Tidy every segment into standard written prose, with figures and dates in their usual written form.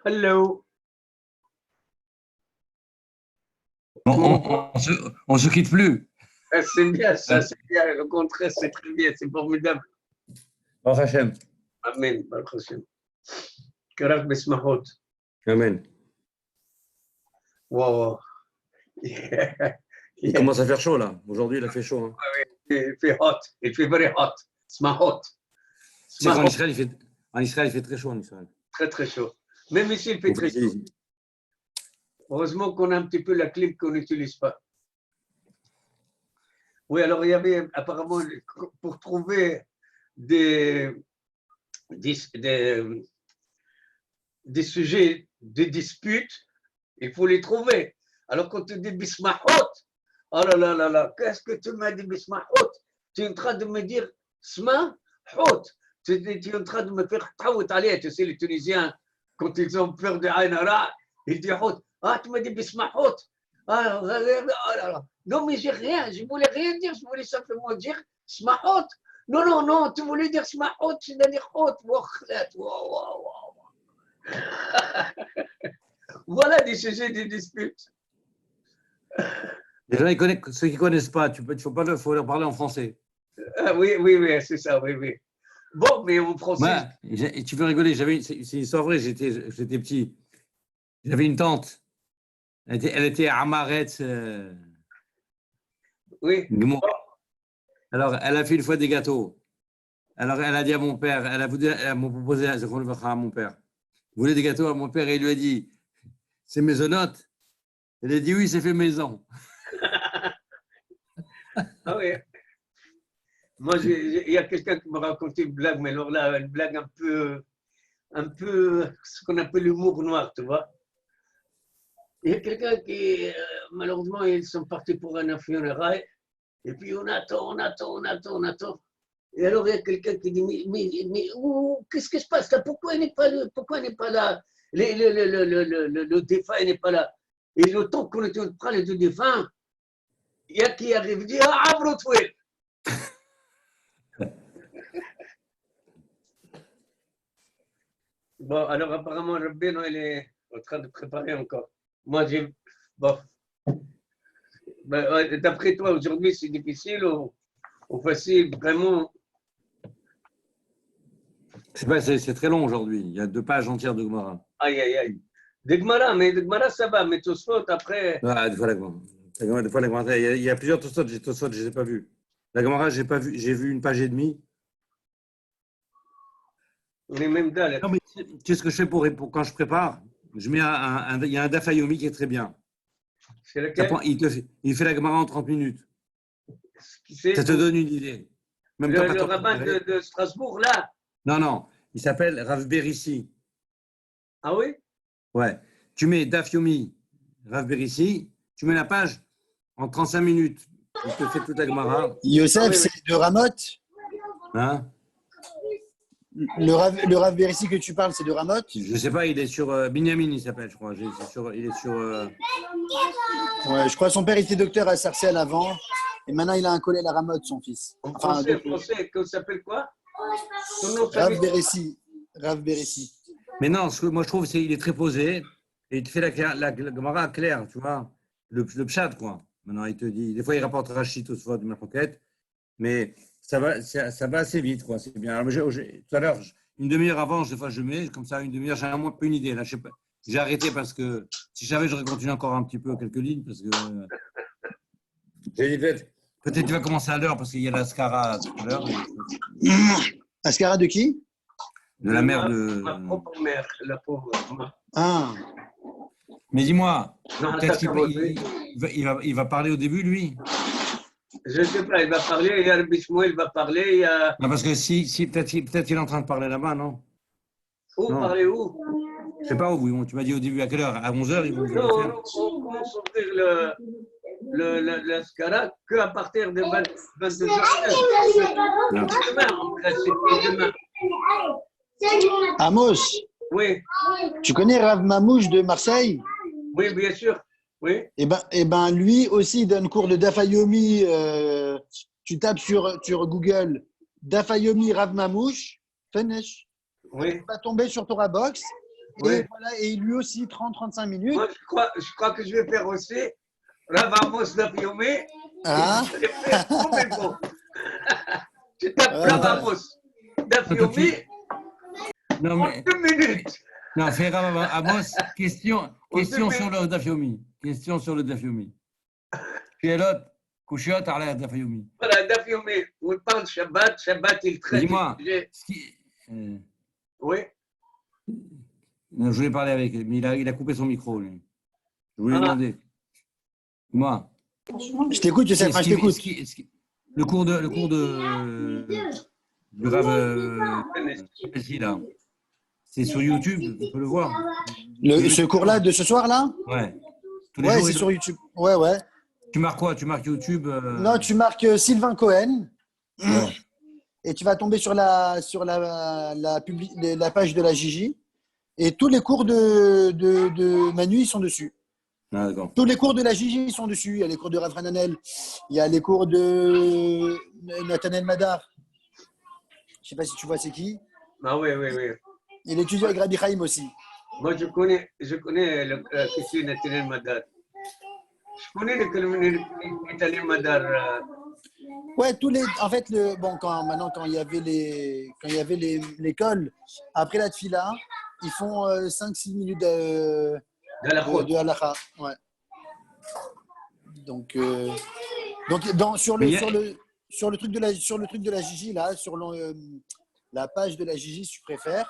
Hello. On se quitte plus. C'est bien, ça, c'est bien. Au contraire, c'est très bien, c'est formidable. Baruch Hashem. Amen. Baruch Hashem. Karak Besmachot. Amen. Wow. Il commence à faire chaud là. Aujourd'hui, il a fait chaud. Hein. Il fait hot. Il fait very hot. Smahot. C'est qu'en Israël, il fait très chaud en Israël. Très, très chaud. Même ici, il fait très chaud. Heureusement qu'on a un petit peu la clim qu'on n'utilise pas. Oui, alors il y avait apparemment, pour trouver des sujets de dispute, il faut les trouver. Alors quand tu dis Bismahot, oh là là là là, qu'est-ce que tu m'as dit Bismahot? Tu es en train de me dire Smahot. Tu es en train de me faire Taout Ali. Tu sais, les Tunisiens, quand ils ont peur de Aïnara, ils disent Hot. Ah, tu m'as dit Bismahot. Ah, oh là là. Non, mais j'ai rien, je voulais rien dire, je voulais simplement dire Smahot. Non, non, non, tu voulais dire Smahot, c'est-à-dire Hot. Voilà des sujets de dispute. Les gens, ceux qui ne connaissent pas, faut leur parler en français. Oui, oui, oui, c'est ça, oui, oui. Bon, mais en français. Ouais, tu peux rigoler, c'est une histoire vraie, j'étais petit. J'avais une tante. Elle était à Amaretz. Oui. Alors, elle a fait une fois des gâteaux. Alors, elle a dit à mon père, elle m'a proposé à mon père. Vous voulez des gâteaux à mon père? Et il lui a dit, c'est maisonnote. Elle a dit, oui, c'est fait maison. Ah oui. Moi, il y a quelqu'un qui m'a raconté une blague, mais alors là, une blague un peu ce qu'on appelle l'humour noir, tu vois. Il y a quelqu'un qui, malheureusement, ils sont partis pour un funérail, et puis on attend. Et alors, il y a quelqu'un qui dit, mais qu'est-ce qui se passe là? Pourquoi il n'est pas là? Le défunt n'est pas là. Et le temps qu'on était en train de parler du défunt, il y a qui arrive et dit, ah, Broadway. Bon, alors apparemment, Rabbeinu, il est en train de préparer encore. Moi, j'ai. Bon. Ben, d'après toi, aujourd'hui, c'est difficile ou facile? Vraiment? C'est très long aujourd'hui. Il y a 2 pages entières de Gemara. Aïe, aïe, aïe. De Gemara, ça va, mais Tosfot, après. Ah, des fois, la Gemara. Il y a plusieurs Tosfot, je ne les ai pas vus. La Gemara, j'ai vu une page et demie. On est même dalle. Non, mais tu sais ce que je fais pour quand je prépare? Je mets il y a un Daf Yomi qui est très bien. C'est lequel? Il fait la Gemara en 30 minutes. Ça te donne une idée. Même le rabbin de Strasbourg, là? Non. Il s'appelle Rav Berissi. Ah oui? Ouais. Tu mets Daf Yomi, Rav Berissi, tu mets la page en 35 minutes. Il te fait toute la Gemara. Youssef, c'est de Ramoth? Hein? Le Rav Berissi que tu parles, c'est de Ramoth? Je ne sais pas, il est sur Binyamin, il s'appelle, je crois. Il est sur. Ouais, je crois que son père était docteur à Sarcelles avant. Et maintenant, il a un collègue à Ramoth, son fils. En français, il s'appelle quoi? Rav Berissi. Mais non, moi je trouve qu'il est très posé et il te fait la Gemara claire, tu vois, le pshat, quoi. Maintenant, il te dit, des fois, il rapporte Rachid au soir de ma pocket, mais ça va assez vite, quoi. C'est bien. Alors, tout à l'heure, une demi-heure avant, des fois, je mets, comme ça, une demi-heure, j'ai moins peu une idée. Là, je sais pas. J'ai arrêté parce que si je savais, j'aurais continué encore un petit peu quelques lignes, parce que j'ai dit, peut-être tu vas commencer à l'heure parce qu'il y a l'Ascara tout à l'heure. Ascara de qui? De la mère de. Ma propre mère, la pauvre. Ah. Mais dis-moi, peut-être qu'il va parler au début, lui? Je ne sais pas, il va parler, il y a le Bishmo, il va parler, il y a. Non, parce que peut-être qu'il est en train de parler là-bas, non? Où? Parler où? Je ne sais pas où. Tu m'as dit au début à quelle heure? À 11h, ils vont faire. Non, on commence à ouvrir le Scala qu'à partir de 22h. Demain, en principe, demain. Amos, oui. Tu connais Rav Mamouche de Marseille? Oui, bien sûr. Oui. Eh ben, lui aussi il donne cours de Dafayomi. Tu tapes sur Google Dafayomi Rav Mamouche, finish. Oui. Tu vas tomber sur Torah Box Ouais. Et, voilà, et lui aussi 30-35 minutes. Moi, je crois que je vais faire aussi Rav Amos Daf Yomi. Et Hein? je vais faire comme il faut. Je tape Ouais, Rav ouais. Amos Daf Non, toi, Yomi Non, en mais 2 minutes. non, fais Amos, question En 2 sur minutes. le Daf Yomi. Question sur le Daf Yomi. שאלות, קושיות על הדף היומי. Voilà, Daf Yomi, où il parle Shabbat. Shabbat, il traite. Dis-moi, le sujet. Oui. Non, je voulais parler avec lui, mais il a coupé son micro, lui. Je voulais Ah. demander. Moi, Je t'écoute, Youssef, je t'écoute. le cours de du Rav ici, là, c'est sur YouTube, on peut le voir. Ce cours-là de ce soir-là? Ouais. Tous les Ouais, jours, c'est sur YouTube. Ouais, ouais. Tu marques quoi? Tu marques YouTube Non, tu marques Sylvain Cohen Ouais. et tu vas tomber sur la page de la Gigi. Et tous les cours de Manu, ils sont dessus. Ah, d'accord. Tous les cours de la Gigi, ils sont dessus. Il y a les cours de Rav Hananel, il y a les cours de Nathanaël Madar. Je ne sais pas si tu vois c'est qui. Ah oui, oui, oui. Il étudie avec Rabbi Chaim aussi. Moi, je connais qui c'est Nathanaël Madar. Je connais le Nathanaël Madar. Ouais, en fait, quand il y avait l'école, après la tfila, ils font 5-6 minutes de halakha. Ouais. Donc sur le truc de la Gigi là, sur la page de la Gigi, si tu préfères,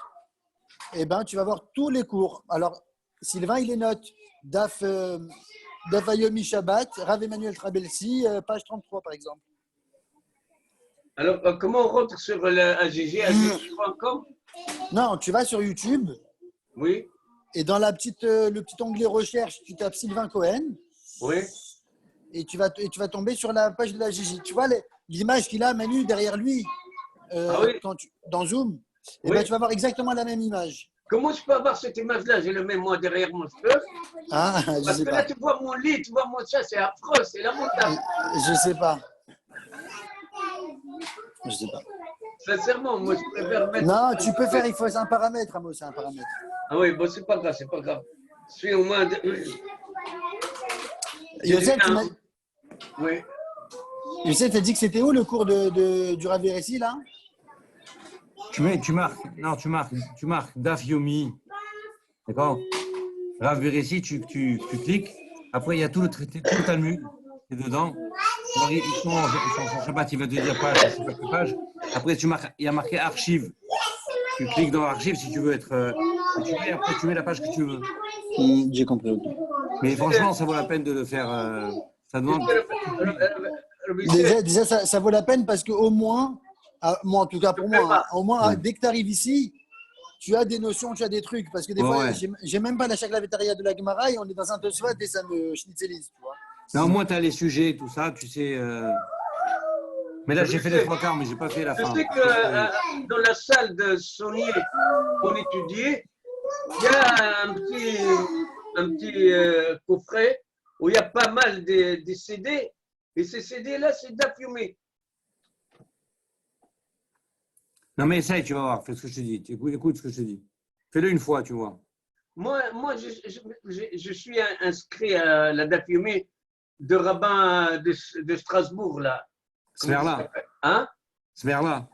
eh ben tu vas voir tous les cours. Alors Sylvain, il les note. Daf Ayomi Shabbat, Rav Emmanuel Trabelsi, page 33 par exemple. Alors, comment on rentre sur la AGG, AGG.com? Non, tu vas sur YouTube. Oui, Et dans le petit onglet recherche, tu tapes Sylvain Cohen oui. et tu vas tomber sur la page de la Gigi. Tu vois l'image qu'il a, Manu, derrière lui, Ah oui. dans Zoom, et Oui. ben, tu vas voir exactement la même image. Comment je peux avoir cette image-là? Je le mets moi derrière mon stuff. Ah, je Parce sais que pas. là, tu vois mon lit, tu vois mon chat, c'est affreux, c'est lamentable. Je sais pas. Je sais pas. Sincèrement, moi, je préfère mettre. Non, tu peux faire, c'est un paramètre, Amos, c'est un paramètre. Ah oui, bon, c'est pas grave, c'est pas grave. Je suis au moins. Youssef, Oui. Youssef, t'as dit que c'était où le cours du Rav Veressi, là? Tu marques Daf Yomi. D'accord? Rav Veressi, tu cliques. Après, il y a tout le Talmud qui est dedans. Alors, ils sont en Shabbat, il va te dire page, je sais pas quelle page. Après, il y a marqué archive. Tu cliques dans archive si tu veux être. Après, tu mets la page que tu veux. J'ai compris. Mais franchement, ça vaut la peine de le faire. Ça demande. Déjà ça vaut la peine parce qu'au moins, moi en tout cas pour moi, hein, au moins dès que tu arrives ici, tu as des notions, tu as des trucs. Parce que des fois, j'ai même pas la chaglavetaria de la Gemara et on est dans un Tosfot et ça me schnitzélise, tu vois. Non, au moins, tu as les sujets, tout ça, tu sais. Mais là, j'ai fait les 3/4, mais j'ai pas fait la fin. Je sais que dans la salle de Saunier, on étudiait, il y a un petit coffret où il y a pas mal de CD. Et ces CD-là, c'est Daf Yomi. Non, mais essaye, tu vas voir, fais ce que je te dis. Écoute ce que je te dis. Fais-le une fois, tu vois. Moi je suis inscrit à la Daf Yomi de rabbin de Strasbourg, là. Smerla. Hein? Smerla.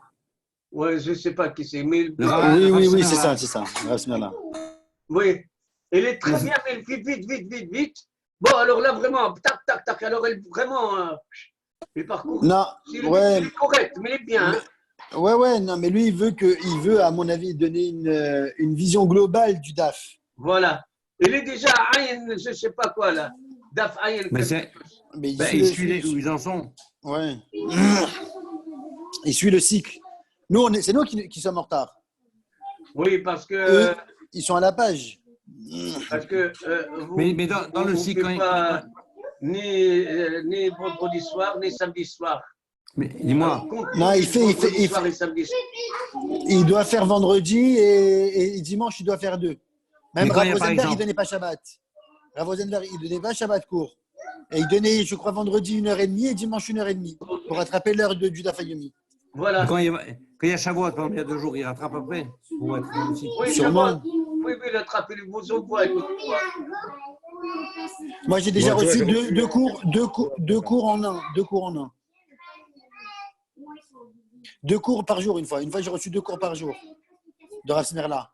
Ouais, je ne sais pas qui c'est. Mais Oui, c'est ça. Rav Smerla. oui. Elle est très bien, mais elle fait vite. Bon, alors là, vraiment, tac. Alors, elle vraiment. Le parcours. Non, Il est correct, mais il est bien. Hein? Ouais, non, mais lui, il veut, à mon avis, donner une vision globale du DAF. Voilà. Il est déjà à Ayen, je ne sais pas quoi, là. DAF Ayen. Mais il suit où ils en sont. Ouais. Il suit le cycle. C'est nous qui sommes en retard. Oui, parce que. Eux, ils sont à la page. Parce que. Vous, mais dans le cycle. Pas, ni vendredi soir, ni samedi soir. Mais dis-moi. Non, il fait. Soir et samedi soir. Il doit faire vendredi et dimanche, il doit faire 2. Même Rav Rosenberg, il ne donnait pas Shabbat. Rav Rosenberg, il ne donnait pas Shabbat court. Et il donnait, je crois, vendredi 1h30 et dimanche 1h30 pour rattraper l'heure du Daf Yomi. Voilà. Quand il y a Shavuot, par exemple, il y a 2 jours, il rattrape après pour être dans le site. Oui, Sûrement. oui, il a attrapé le vous envoie. Moi, j'ai déjà Bon, tu vois, reçu j'aurais pu, deux cours en un. 2 cours en un. 2 cours par jour, une fois. Une fois, j'ai reçu 2 cours par jour de Rav Smerla.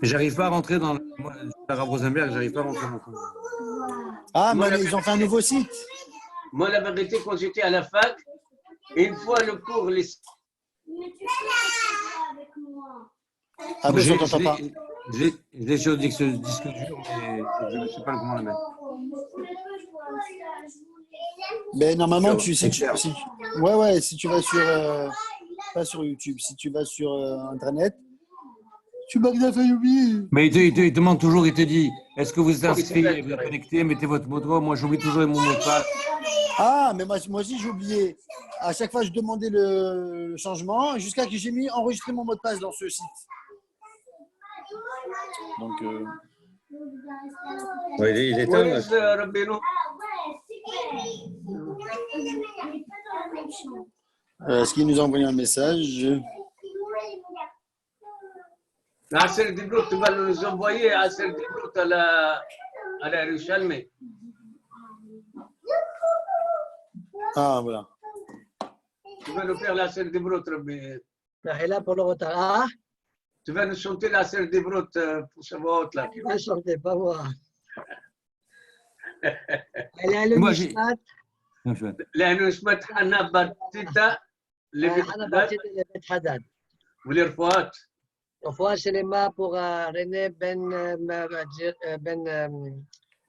Mais j'arrive pas à rentrer dans. Moi, à Rav Rosenberg, j'arrive pas à rentrer dans son. Ah, Moi, mais la ils ont fait un nouveau site. Moi, la vérité, quand j'étais à la fac, une fois le cours, les... Ah, mais je t'entends pas. Je l'ai sur le disque dur, mais je ne sais pas comment le mettre. Mais normalement, Excellent. ouais, si tu vas sur, pas sur YouTube, si tu vas sur Internet, tu marques la feuille oubliée. Mais il te demande toujours, il te dit, est-ce que vous êtes Oui, inscrit, c'est vous vrai. êtes connecté, mettez votre mot de passe. Moi, j'oublie toujours mon mot de passe. Ah, mais moi aussi, j'ai oublié. À chaque fois, je demandais le changement jusqu'à que j'ai mis enregistrer mon mot de passe dans ce site. Donc, Ouais, il est Where temps. is Rabbeinu? est-ce qu'il nous a envoyé un message? Asser Dibrot, tu vas nous envoyer Asser Dibrot à la Yerushalmi. Ah, voilà. Tu vas nous faire l'Asser Dibrot, Rabbi. Là pour le retard. Ah, Tu vas nous chanter l'Asser Dibrot pour Shavuot, là. tu vas chanter, pas moi. Elle est à Moi, j'ai. l'Unishmat. لأنه اسمها حنا باتيتا لبيت Anna حداد Batid et Bet Haddad. ولرفوات. Refoua Shelema pour René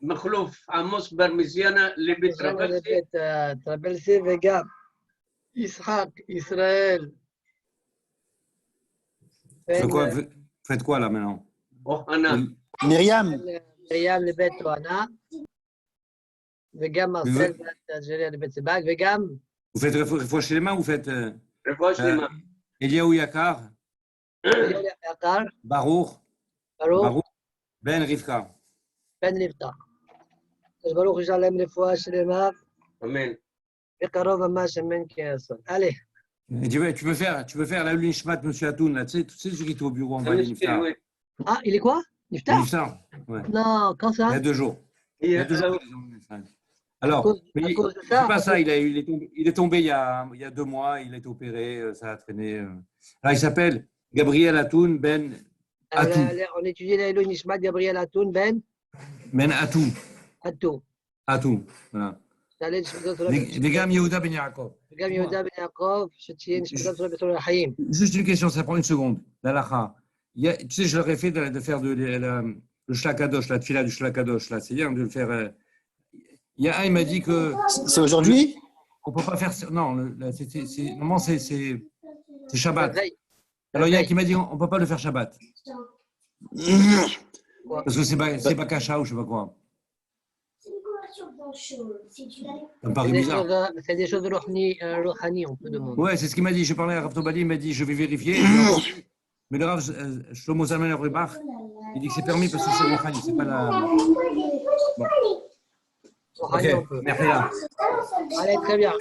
مخلوف عموس برمزيانا لبيت Jean ربلسي. Bet Trabelsi וגם יצחק, ישראל. Faites quoi là maintenant? وحنا. Myriam, מרים לבית טוענה. וגם מרסל בת ג'ליה לבית סיבק. וגם Vous faites refouach chez les mains, vous faites רפואה שלמה. Eliaou Yakar, יוליה יקר. Baruch, ברוך. Ben Rivka. בן לבטה. אז ברוך ישלם רפואה שלמה. אמן. בקרוב ממש אמן כן יעשות. Allez. Et tu veux faire la Nishmat, monsieur Atoun, là, tu sais ceux qui étaient au bureau en bas, les Niftar. oui. Ah, il est quoi? Les Niftar? Niftar, ouais. Non, quand Il ça? y a 2 jours. Il y a 2 jours qu'ils ont eu le message. Alors, À cause de c'est ça? pas ça, il est tombé il y a 2 mois, il a été opéré, ça a traîné. Alors, il s'appelle Gabriel Atoun Ben Atou. On étudie l'Aïlou Nishmat Gabriel Atoun Ben Ben Atou. Atou. Atou, voilà. וגם יהודה בן יעקב. וגם יהודה בן יעקב, שתהיה נשמתו של בתור החיים. Juste une question, ça prend une seconde. L'alacha. Tu sais, je leur ai fait de faire le shlakadosh, la tfila du shlakadosh, là. C'est bien de le faire. Il y a un, il m'a dit que. c'est aujourd'hui? On ne peut pas faire. Non, normalement, c'est Shabbat. Alors, il y a un qui m'a dit on ne peut pas le faire Shabbat. Parce que c'est pas Kacha ou je ne sais pas quoi. Ça me paraît bizarre. C'est des choses de Rouhani, on peut demander. Ouais, c'est ce qu'il m'a dit. J'ai parlé à Rav Tobali, il m'a dit je vais vérifier. Mais le Rav Shlomo Zalman Avribach, il dit que c'est permis parce que c'est Rouhani, c'est pas la. Bon. Rouhani, Ok, on peut. merci là. Allez, très bien.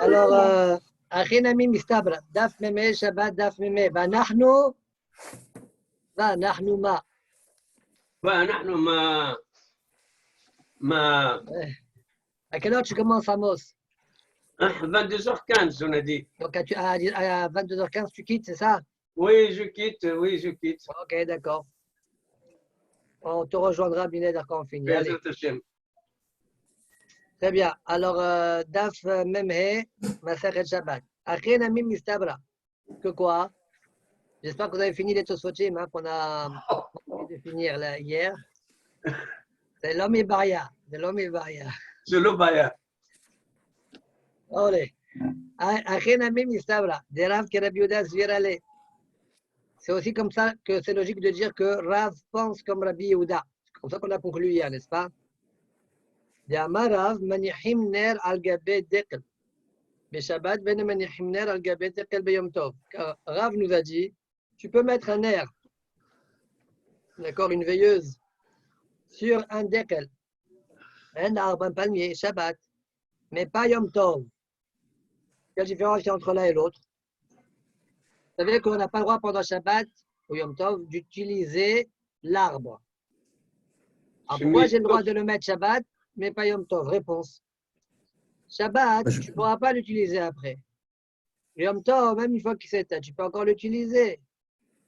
Alors, Achinami Mistabra, Daf Meme, Shabbat, Daf Meme, Vanahnu Ma. ونحن ما À quelle heure tu commences, Amos? 22h15 on a dit. Donc, à 22h15, tu quittes, c'est ça? Oui, je quitte, oui, je quitte. Ok, d'accord. On te rejoindra, Binet, d'accord, on finit. Allez. Bezrat Hashem. Très bien. Alors, Daf Memhe, Masachet Shabbat. Achin Amim Mistabra. Que quoi? J'espère que vous avez fini les Tosfotim hein, qu'on a envie de finir là, hier. C'est l'homme et Baria. C'est l'homme et Baria. C'est le Baya. Olé. Achin Amim Mistabra. Des Rav qui Rabbi Yehuda Zvirale. C'est aussi comme ça que c'est logique de dire que Rav pense comme Rabbi Yehuda. C'est comme ça qu'on a conclu hier, n'est-ce pas? Rav manichim ner al gabe dekel. Shabbat ben manichim ner al gabe dekel beyom tov. Rav nous a dit, tu peux mettre un ner, d'accord, une veilleuse, sur un dekel, un arbre, un palmier, Shabbat, mais pas yom tov. Quelle différence il y a entre l'un et l'autre? Vous savez qu'on n'a pas le droit pendant Shabbat ou Yom Tov d'utiliser l'arbre. Alors pourquoi j'ai le droit de le mettre Shabbat, mais pas Yom Tov? Réponse. Shabbat, tu ne pourras pas l'utiliser après. Yom Tov, même une fois qu'il s'éteint, tu peux encore l'utiliser.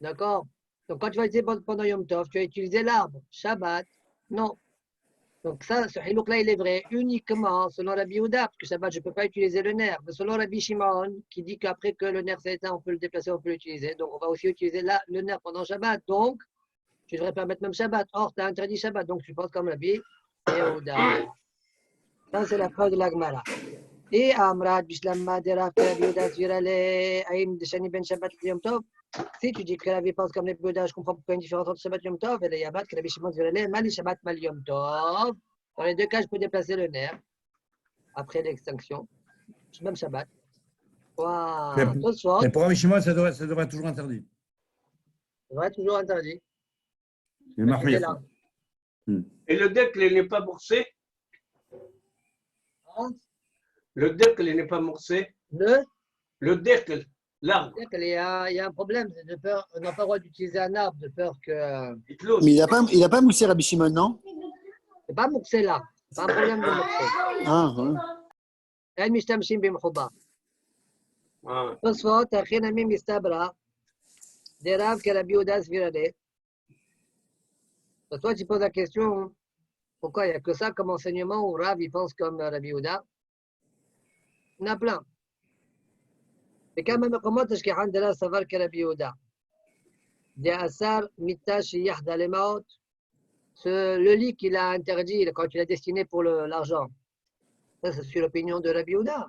D'accord? Donc quand tu vas utiliser pendant Yom Tov, tu vas utiliser l'arbre. Shabbat, non. Donc ça, ce hilouk-là, il est vrai uniquement selon Rabbi Yehuda, parce que Shabbat, je ne peux pas utiliser le nerf. Mais selon Rabbi Shimon, qui dit qu'après que le nerf s'est éteint, on peut le déplacer, on peut l'utiliser. Donc on va aussi utiliser le nerf pendant Shabbat. Donc, tu devrais permettre même Shabbat. Or, tu as interdit Shabbat, donc tu penses comme Rabbi Yehuda. Ça, c'est la preuve de la Gemara. Et Amrad, Bishlamma, Deraf, Rabbi Yehuda, Zvirale, Aïm, Deshani, Ben Shabbat, Yom Tov. Si tu dis que Rabbi pense comme les Bouddhas, je comprends pourquoi il y a une différence entre Shabbat et Yom Tov, et le Yabat, que Rabbi Shimon Zvirale, Mal Shabbat, Mal Yom Tov. Dans les deux cas, je peux déplacer le nerf après l'extinction, même Shabbat. Waouh, Mais pour Rabbi Shimon, ça devrait être toujours interdit. Ça devrait être toujours interdit. Le mahmir. Et le decle, il n'est pas moursé? Hein? Le decle, il n'est pas moursé? Le decle, l'arbre. Il y a un problème, c'est de peur, on n'a pas le droit d'utiliser un arbre, de peur que. Mais il n'a pas moussé Rabbi Shimon, non? C'est pas mouxé là, c'est pas un problème de mouxé. Ah, ouais. אין משתמשים במחובה. Ah. תוספות, הכין עמים מסתברא, דרב כרבי יהודה סבירלה. Toi, tu poses la question, pourquoi il n'y a que ça comme enseignement où Rav, il pense comme Rabbi Yehuda? Il y en a plein. Mais quand même, comment est-ce qu'il y a un savoir que Rabbi Yehuda? Il y a Asar, Mita, Shiyah, Dalemaot. Le lit qu'il a interdit quand il a destiné pour l'argent. Ça, c'est sur l'opinion de Rabbi Yehuda.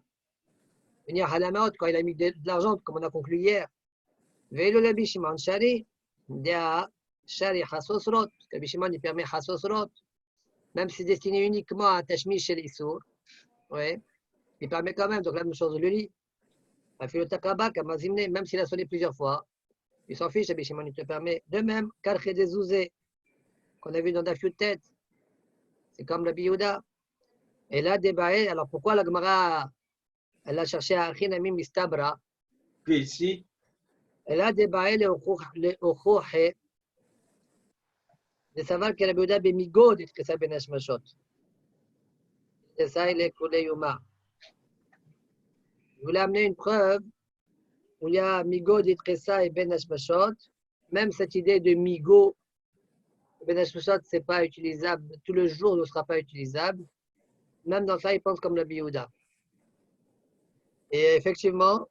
Venir à la mode quand il a mis de l'argent, comme on a conclu hier. Veille le Bishimon Shari, Dia Shari Hasosrot, parce que Bishimon il permet Hasosrot, même si c'est destiné uniquement à Tashmi chez l'Issour. Oui, il permet quand même, donc la même chose, le lit. A fait le Takabak, même s'il a sonné plusieurs fois, il s'en fiche, Bishimon il te permet. De même, Karche des Zouzé, qu'on a vu dans Dafyut Tête, c'est comme Rabbi Yehuda. Et là, débat, alors pourquoi la Gemara elle a cherché à Achin Amim Mistabra? Puis ici, Elle a débat les Ochouhe de savoir que Rabbi Yehuda Bemigod et que ça Ben Hashmashot. C'est ça, il est Koulé Yuma. Je voulais amener une preuve où il y a Migod et Tressa et Ben Hashmashot. Même cette idée de Migo, Ben Hashmashot, ce n'est pas utilisable, tout le jour ne sera pas utilisable. Même dans ça, il pense comme Rabbi Yehuda. Et effectivement,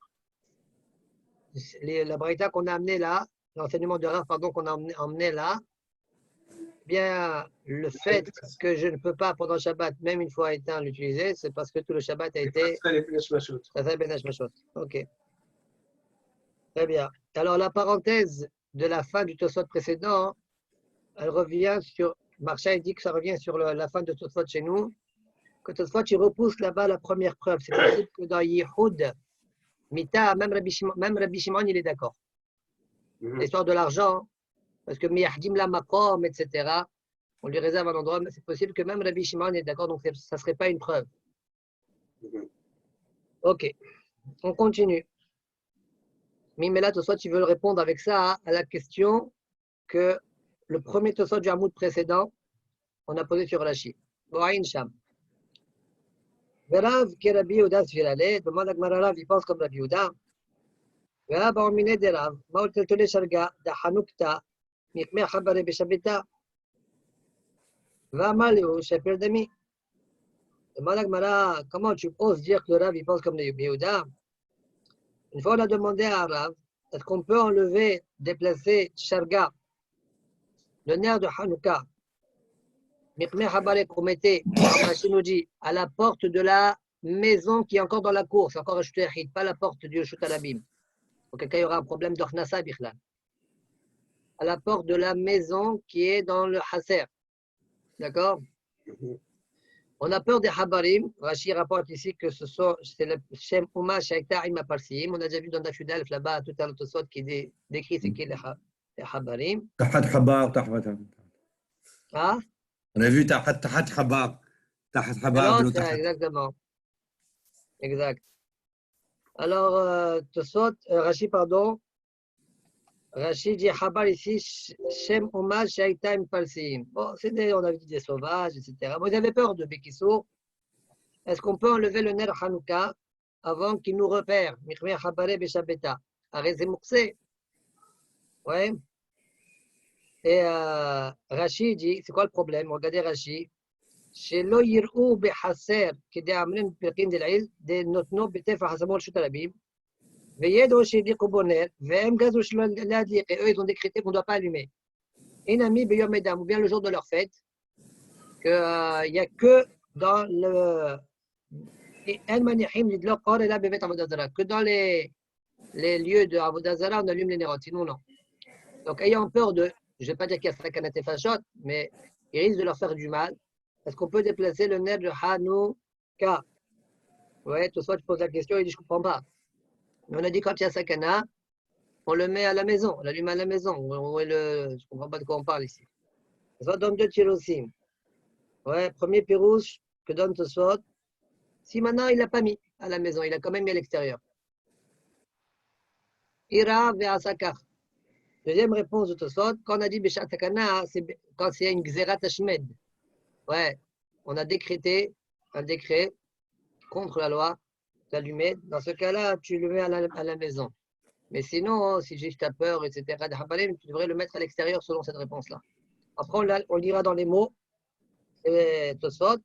la braïta qu'on a amené là, l'enseignement de Rav, pardon, qu'on a emmené là, bien, le fait que je ne peux pas pendant Shabbat, même une fois éteint, l'utiliser, c'est parce que tout le Shabbat a été. Ça fait Ben Hashmashot. Ok. Très bien. Alors, la parenthèse de la fin du Tosfot précédent, elle revient sur. Marcha dit que ça revient sur la fin de Tosfot chez nous. Que toutefois tu repousses là-bas la première preuve. C'est possible que dans Yihoud, Mita, même Rabbi Shimon, il est d'accord. L'histoire de l'argent, parce que Miyahdim la Makom, etc., on lui réserve un endroit, mais c'est possible que même Rabbi Shimon est d'accord, donc ça ne serait pas une preuve. Ok, on continue. Mais là, toi, tu veux répondre avec ça à la question que le premier Tosot du Hamoud précédent, on a posé sur Rashi. Boaïn Sham. Rav qui est Rabbi Yehuda Svirale, demande à Gmara Rav, il pense comme Rabbi Yehuda. Rav a emmené des Rav, Maul Teltole Sharga, da Hanukta, Mikmer Chabare Beshabita. Va Malio, Shepel Demi. Demande à Gmara, comment tu oses dire que le Rav il pense comme Rabbi Yehuda? Une fois on a demandé à Rav, est-ce qu'on peut enlever, déplacer Sharga, le nerf de Hanouka, Mikmer Habare qu'on mettait à la porte de la maison qui est encore dans la cour, c'est encore un Yachid, pas la porte du Shut Alabim. Auquel cas il y aura un problème d'Ornasa Bichlal. À la porte de la maison qui est dans le Haser. D'accord? On a peur des Habarim. Rashi rapporte ici que c'est le Shem Uma Shaita Ima Parsim. On a déjà vu dans Dafyud Aleph là-bas tout à l'autre qui décrit ce qu'est les Habarim. Ah? On a vu Tahat Habar. Tahat Habar. Exactement. Exact. Alors, Rashi, pardon, Rachid dit Habar ici, Shem Omar, Shaitaim Palsim. Bon, on avait dit des sauvages, etc. Bon, ils avaient peur de Bekissou. Est-ce qu'on peut enlever le Ner Hanouka avant qu'il nous repère? Michmer Habare Beshabeta. Arrêtez Mouxé. Ouais. Et Rachid dit c'est quoi le problème? Regardez Rachid. שלא יראו בחסר כדי עמלם פרקין דלעיל, נותנו בטפח הסמול שוט הרבים, וידעו שהדליקו בו נר, והם גזרו שלא להדליק, eux ils ont décrété qu'on ne doit pas allumer. Inami beyom edam, ou bien le jour de leur fête, qu'il n'y a que dans le... que dans les lieux de Avodah Zarah, on allume les nérotes, sinon non. Donc ayant peur de, je ne vais pas dire qu'il y a sakanat et fachot, mais il risque de leur faire du mal. Est-ce qu'on peut déplacer le ner de Hanouka? Ouais, tout ça, tu poses la question, il dit je ne comprends pas. Mais on a dit quand il y a sakana, on le met à la maison, on l'allume à la maison. Je ne comprends pas de quoi on parle ici. Ça donne deux tirosim. Ouais, premier pirouche que donne Tosfot. Si maintenant il ne l'a pas mis à la maison, il a quand même mis à l'extérieur. Ira ve'asakar. Deuxième réponse de Tosfot, quand on a dit Beshat Sakana, c'est quand c'est une Gzerat Hashmed. Ouais, on a décrété un décret contre la loi d'allumer. Dans ce cas-là, tu le mets à la maison. Mais sinon, si juste tu as peur, etc., tu devrais le mettre à l'extérieur selon cette réponse-là. Après, on lira dans les mots Tosfot.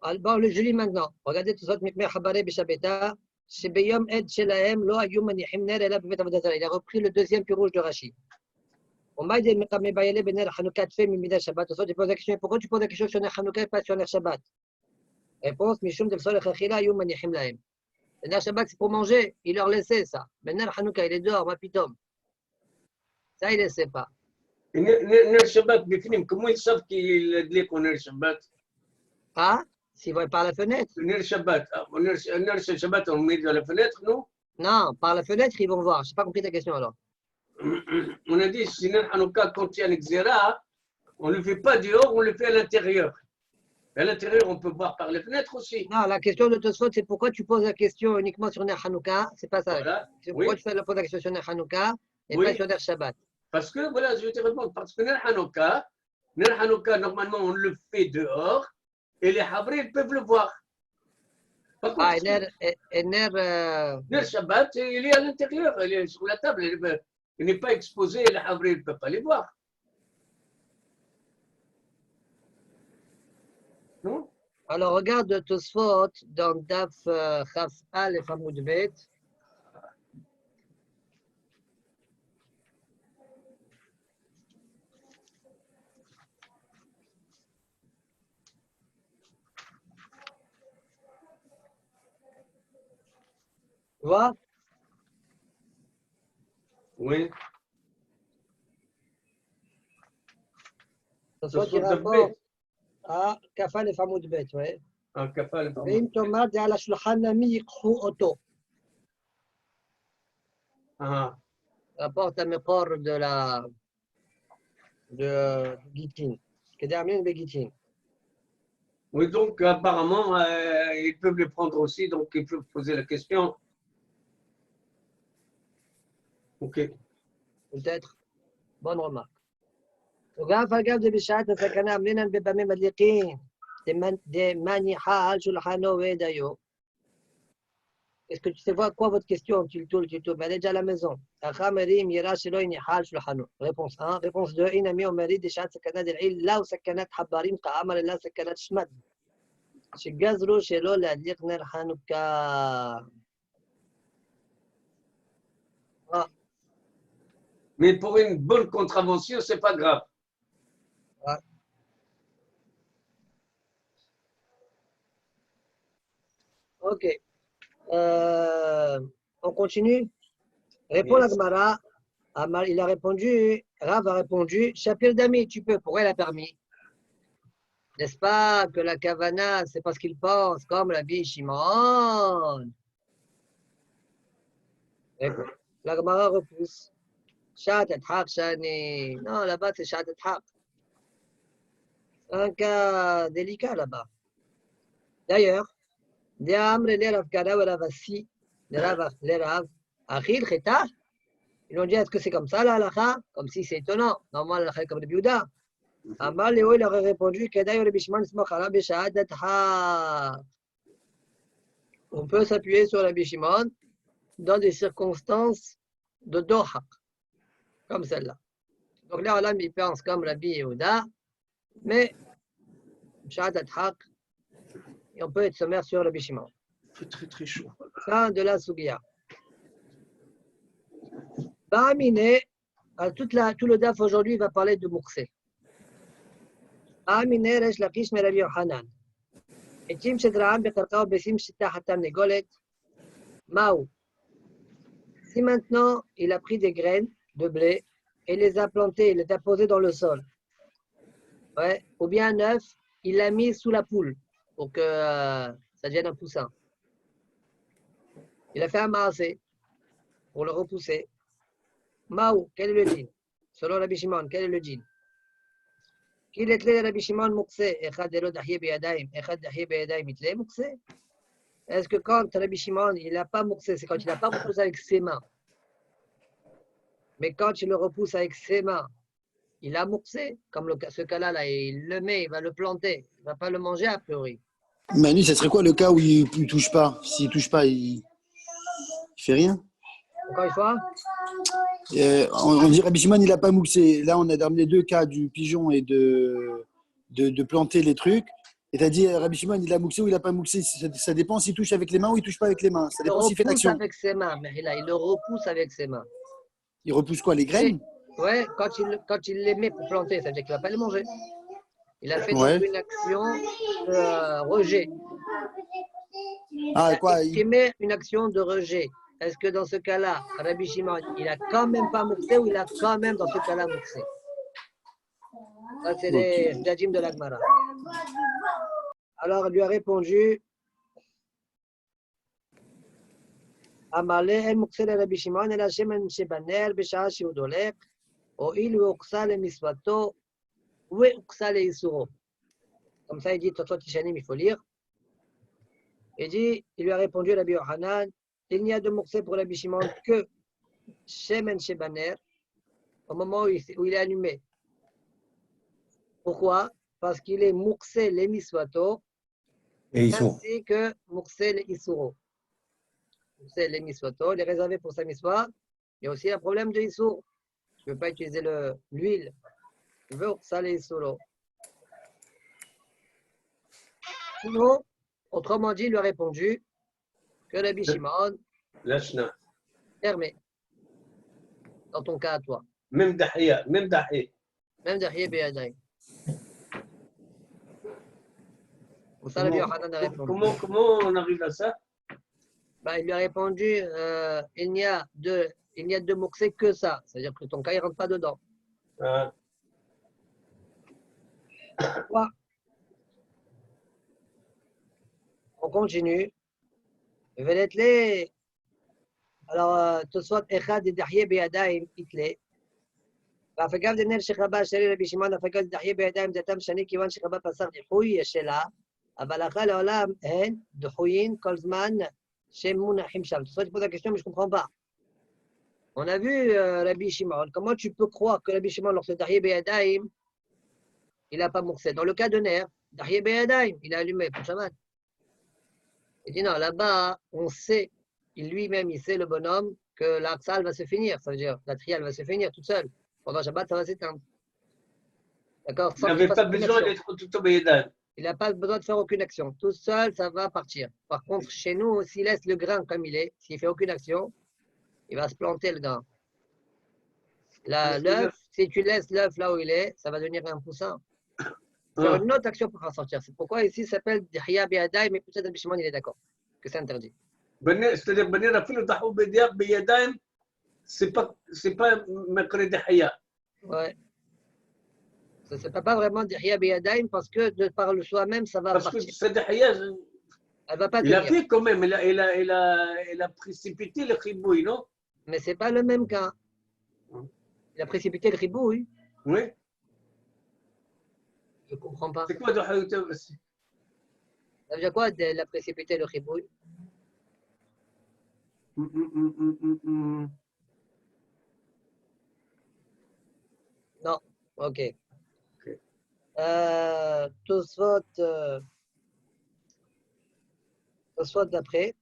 Alors, je lis maintenant. Regardez Tosfot, Mikmer Habare Beshabeta, Shebeyom Ed Shelahem, Lo Ayum Manichim Ner, Ela Bevet Avodah Zarah. Il a repris le deuxième pirouge de Rashi. On m'a dit, pourquoi tu poses la question sur Ner Hanouka et pas sur Ner Shabbat? Réponse, Mishum del Sol Chachila Yum Manichim Lahem. Le Ner Shabbat, c'est pour manger, il leur laissait ça. Mais Ner Hanouka, il est dehors, ma pitom. Ça, il ne laissait pas. Ner Shabbat, comment ils savent qu'il a dit qu'on est le Shabbat? Ah, s'ils voient par la fenêtre? Ner Shabbat, Ner Shabbat, on le met dans la fenêtre, non? Non, par la fenêtre, ils vont voir. Je n'ai pas compris ta question alors. On a dit, si Ner Hanouka contient l'Exera, on ne le fait pas dehors, on le fait à l'intérieur. À l'intérieur, on peut voir par les fenêtres aussi. Non, la question de Tosfot, c'est pourquoi tu poses la question uniquement sur Ner Hanouka? C'est pas ça. Voilà. C'est pourquoi tu poses la question sur Ner Hanouka et pas sur Ner Shabbat? Parce que, voilà, je vais te répondre. Parce que Ner Hanouka, normalement, on le fait dehors et les Habrés, ils peuvent le voir. Par contre, Ner Shabbat, il est à l'intérieur, il est sur la table, il n'est pas exposé et les Habrés ne peuvent pas les voir. Non? Alors, regarde Tosfot dans Daf Chaf Aleph Amud Bet. Tu vois? Oui. Tosfot qui rapporte à Kaf Aleph Amud Bet, oui. Un kafal. ואם תאמר זה על השולחן עמי ייקחו אותו. Rapporte à Mekor de Gitin. Kedamin be Gitin. Oui, donc apparemment, ils peuvent le prendre aussi, donc ils peuvent poser la question. Ok. Peut-être. Bonne remarque. וגם אגב זה בשעת הסכנה, אמרינן בבמה מדליקים, דמניחה על שולחנו וידיו. Est-ce que tu sais voir quoi votre question? Tu le tournes, mais elle est déjà à la maison. Réponse 1. Réponse 2. Inami omari de shat sakanat del-il, là où sakanat habarim ka'amar et là sakanat shmad. Shegazru shelo l'adliq ner Hanouka. Mais pour une bonne contravention, c'est pas grave. Ouais. Ok. On continue. Répond la Gemara. Il a répondu, Rav a répondu, Shapir Dami, tu peux. Pourquoi il a permis? N'est-ce pas que la Kavana, c'est parce qu'il pense comme la Rabbi Shimon? La Gemara repousse. Shat et Haq, Shani. Non, là-bas, c'est Shat et Haq. C'est un cas délicat là-bas. D'ailleurs, Diamre l'Erav Kada ou Rav Assi, l'Erav Achil Cheta. Ils ont dit, est-ce que c'est comme ça, la halakha? Comme si c'est étonnant. Normalement, la halakha est comme le Biouda. Amar Léo, il aurait répondu, Kedaï Rabbi Shimon ismoch ala b'shahadat haq. On peut s'appuyer sur Rabbi Shimon dans des circonstances de dohak, comme celle-là. Donc là, Olam, il pense comme Rabbi Yehuda, mais b'shahadat haq, et on peut être sommaire sur Rabbi Shimon. Il fait très très chaud. Fin de la Sugiya. Ba'amine, tout le DAF aujourd'hui va parler de Moukhse. Ba'amine, Resh Lakish me Rabbi Yohanan. Et Tim Shedra'am bekarka besim shita hatam negolet. Maou. Si maintenant il a pris des graines de blé et les a plantées, il les a posées dans le sol, ouais, ou bien un œuf, il l'a mis sous la poule pour que ça devienne un poussin. Il a fait un maasé pour le repousser. Maou, quel est le djinn? Selon Rabbi Shimon, quel est le djinn? Qu'il est le Rabbi Shimon Moukhse, Echad Elo Dahye Beyadaim, Echad Dahye Beyadaim, Itle Moukhse? Est-ce que quand Rabbi Shimon, il n'a pas Moukhse, c'est quand il n'a pas repoussé avec ses mains. Mais quand il le repousse avec ses mains, il a Moukhse, comme ce cas-là, là, il le met, il va le planter, il ne va pas le manger a priori. Manu, ça serait quoi le cas où il ne touche pas? S'il ne touche pas, il fait rien? Encore une fois? On dit Rabbi Shimon, il n'a pas mouxé. Là, on a ramené deux cas du pigeon et de planter les trucs. Et tu as dit Rabbi Shimon, il a mouxé ou il n'a pas mouxé. Ça dépend s'il touche avec les mains ou il ne touche pas avec les mains. Ça dépend s'il fait l'action. Il repousse avec ses mains, mais là, il le repousse avec ses mains. Il repousse quoi? Les graines? Oui, quand il les met pour planter, ça veut dire qu'il ne va pas les manger. Il a fait donc Ouais. une action de rejet. Ah, quoi? Il met une action de rejet. Est-ce que dans ce cas-là, Rabbi Shimon, il n'a quand même pas mouxé ou il a quand même dans ce cas-là mouxé? Ça, c'est les djadjim de l'Agmara. Alors, il lui a répondu Amale el mouxé le Rabbi Shimon el Hashem shebaner b'sha'a she'udolek o il u'oksa le misvato ou u'oksa le isuro. Comme ça, il dit Totot Tishanim, il faut lire. Il lui a répondu Rabbi Yohanan, il n'y a de mouxé pour Rabbi Shimon que Shemen Shebaner, au moment où il est allumé. Pourquoi? Parce qu'il est mouxé les miswato, ainsi que mouxé les isuro. Mouxé les miswato, il est réservé pour sa miswa. Il y a aussi un problème de isur. Tu ne peux pas utiliser l'huile. Tu veux ça les isuro. Sinon, autrement dit, il lui a répondu que Rabbi Shimon Lachna. permet, dans ton cas à toi. Même Dahya, même Dahya. Même derrière Béadaï. Ça, Rabbi Yohanan a répondu. Comment on arrive à ça? Il lui a répondu il n'y a de mouxé que ça. C'est-à-dire que ton cas, il ne rentre pas dedans. Ah. Quoi? On continue. Alors, tout soit Echad et Dahye Béadaïm Itle. והפגב דנר שחבא שלי רבי שמעון הפגב דחיה בידיים דתם שני כיוון שחבא פסח דיחוי שלה, אבל אחרי לעולם הן דחויים כל זמן שהם מונחים שם. Tu poses la question, mais je ne comprends pas. On a vu Rabbi Shimon. Comment tu peux croire que Rabbi Shimon, lorsque Dahye Beyadaim, il n'a pas moursé? Dans le cas de Ner, Dahye Beyadaim, il a allumé pour Shabbat. Il dit non, là-bas, on sait, lui-même, il sait, le bonhomme, que l'Arsal va se finir. Ça veut dire, la triale va se finir toute seule. Pendant Shabbat, ça va s'éteindre. D'accord? Il n'avait pas besoin d'être tout au Bédan. Il n'a pas besoin de faire aucune action. Tout seul, ça va partir. Par contre, chez nous, s'il laisse le grain comme il est, s'il ne fait aucune action, il va se planter le grain. L'œuf, si tu laisses l'œuf là où il est, ça va devenir un poussin. Faire une autre action pour en sortir. C'est pourquoi ici, ça s'appelle Dihya Beyadaim, mais peut-être Rabbi Shimon, il est d'accord que c'est interdit. C'est-à-dire, Benir a fait le Dahou Beyadaim, c'est pas Makre Dahya. Ouais. Ça ne s'appelle pas vraiment Dihya Beyadaim parce que de par le soi-même, ça va partir. Parce que cette Dahya, elle va pas il a fait quand même, il a précipité le Khibouï, non? Mais ce n'est pas le même cas. Il a précipité le Khibouï. Oui. Je ne comprends pas. C'est quoi Dahou? Ça veut dire quoi, il a précipité le Khibouï? Non, ok. Ok. Tosfot d'après.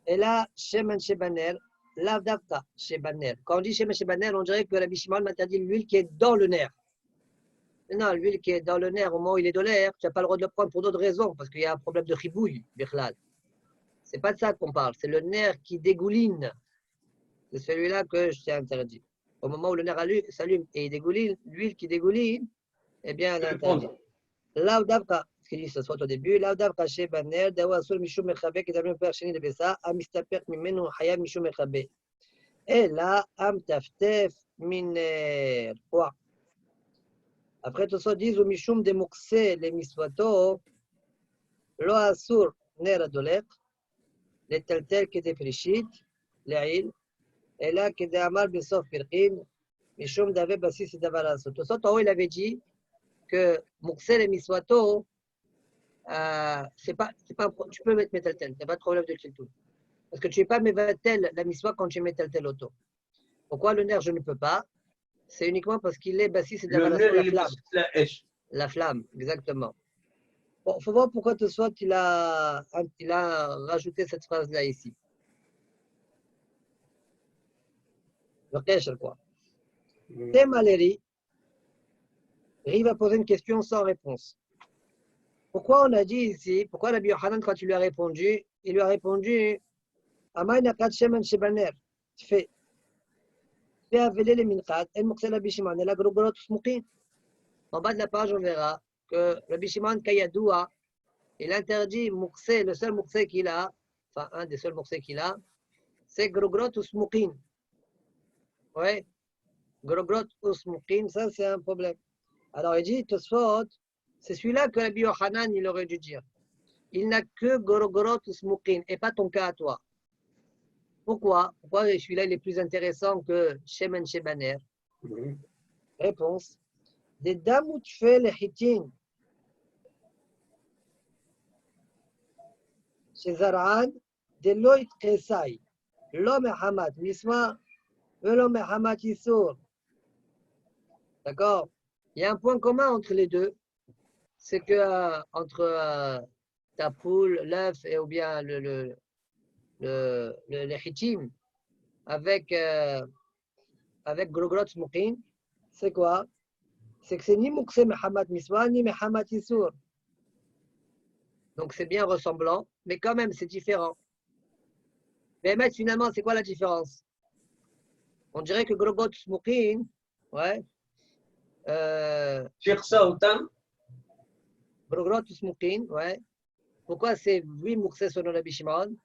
Et là, Shemen Shebaner, Lavdavka Shebaner. Quand on dit Shemen Shebaner, on dirait que Rabbi Shimon m'interdit l'huile qui est dans le nerf. Non, l'huile qui est dans le nerf, au moment où il est dans l'air, tu n'as pas le droit de le prendre pour d'autres raisons, parce qu'il y a un problème de ribouille, Bichlal. C'est pas de ça qu'on parle, c'est le nerf qui dégouline. C'est celui-là que je t'ai interdit. Au moment où le nerf s'allume et il dégouline, l'huile qui dégouline, eh bien, elle est Je vais le interdite. prendre. Là où Davka, ce qu'il dit ce soit au début, là où Davka chez Baner, Dawa Sur Mishum Mechabe, qui est un père chéni de Bessa, Amistapek Mimenu Hayab Mishum Mechabe. Et là, Am Taftef Miner. Quoi? Après tout ça, disent au Mishum de Mukse, les Miswato, Lo Asur Ner Adolek, les Teltel qui étaient Frishit, les îles, et là, qui étaient Amar Besof Firkin, Mishum Dave Bassis et Davaras. Tout ça, il avait dit que Mukse, les Miswato, c'est pas, tu peux mettre Metaltel, il n'y a pas de problème de Kiltoul. Parce que tu n'es pas Mevatel la Miswa quand tu mets Metaltel auto. Pourquoi le nerf, je ne peux pas? C'est uniquement parce qu'il est Bassis et Le Davaras, nerf, la il est flamme. basé sur la hache. La flamme, exactement. Bon, il faut voir pourquoi Tosfot il a rajouté cette phrase-là ici. Le Kesher, quoi. Maléri, il va poser une question sans réponse. Pourquoi on a dit ici, pourquoi Rabbi Yochanan, quand il lui a répondu, il lui a répondu Amay nakat shemen shebaner. Fais avaler les minchat, el moksel Rabbi Shimon, el agrogrot smukin. En bas de la page, on verra que Rabbi Shimon Kayadoua, il interdit Mouksé, le seul Mouksé qu'il a, enfin un des seuls Mouksé qu'il a, c'est Grogrot ou Smoukin. Ouais, Grogrot ou Smoukin, ça c'est un problème. Alors il dit, Tosfot, c'est celui-là que Rabbi Yochanan il aurait dû dire. Il n'a que Grogrot ou Smoukin, et pas ton cas à toi. Pourquoi? Pourquoi celui-là il est plus intéressant que Shemen Shebaner? Réponse. Des damout fait les hitin. שזרען דלא יתקסאי, לא מחמת מסמא ולא מחמת איסור. D'accord? Il y a un point commun entre les deux, c'est que entre ta poule, l'œuf et ou bien le hitim avec grogrot smokin, c'est quoi? C'est que c'est ni mukse mehamat miswa ni mehamat isur. Donc c'est bien ressemblant, mais quand même c'est différent. Mais finalement, c'est quoi la différence? On dirait que Grogrot Smokin, ouais. Chercha autant. Grogrot Smokin, ouais. Pourquoi c'est 8 Mouksé selon Rabbi Shimon?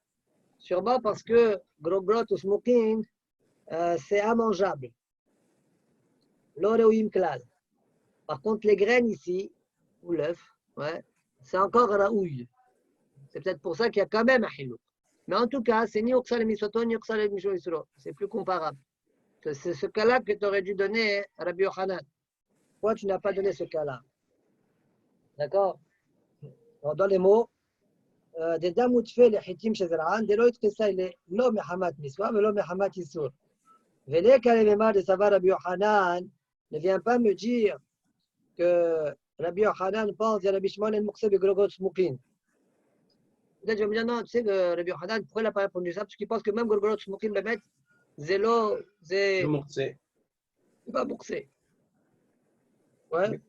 Sûrement parce que Grogrot Smokin, c'est immangeable. L'oreoim klal. Par contre, les graines ici, ou l'œuf, ouais, c'est encore raouille. C'est peut-être pour ça qu'il y a quand même un hilou. Mais en tout cas, c'est ni Oksal Misoto, ni Oksal Misho Isro. C'est plus comparable. C'est ce cas-là que tu aurais dû donner à Rabbi Yochanan. Pourquoi tu n'as pas donné ce cas-là? D'accord? Dans les mots, des damout fait les hitim chez Zeraan, des loït que ça il est l'homme Hamat Miswa, mais l'homme Hamat Issour. Vélé Kalemema de savoir Rabbi Yochanan ne vient pas me dire que Rabbi Yochanan pense à Rabbi Shimon et Mouksé Begrogot Smukin. Peut-être je vais me dire non, tu sais que Rabbi Yochanan, pourquoi il n'a pas répondu ça? Parce qu'il pense que même Grogot Smukin le met, Zélo, c'est pas Mouksé. Ouais.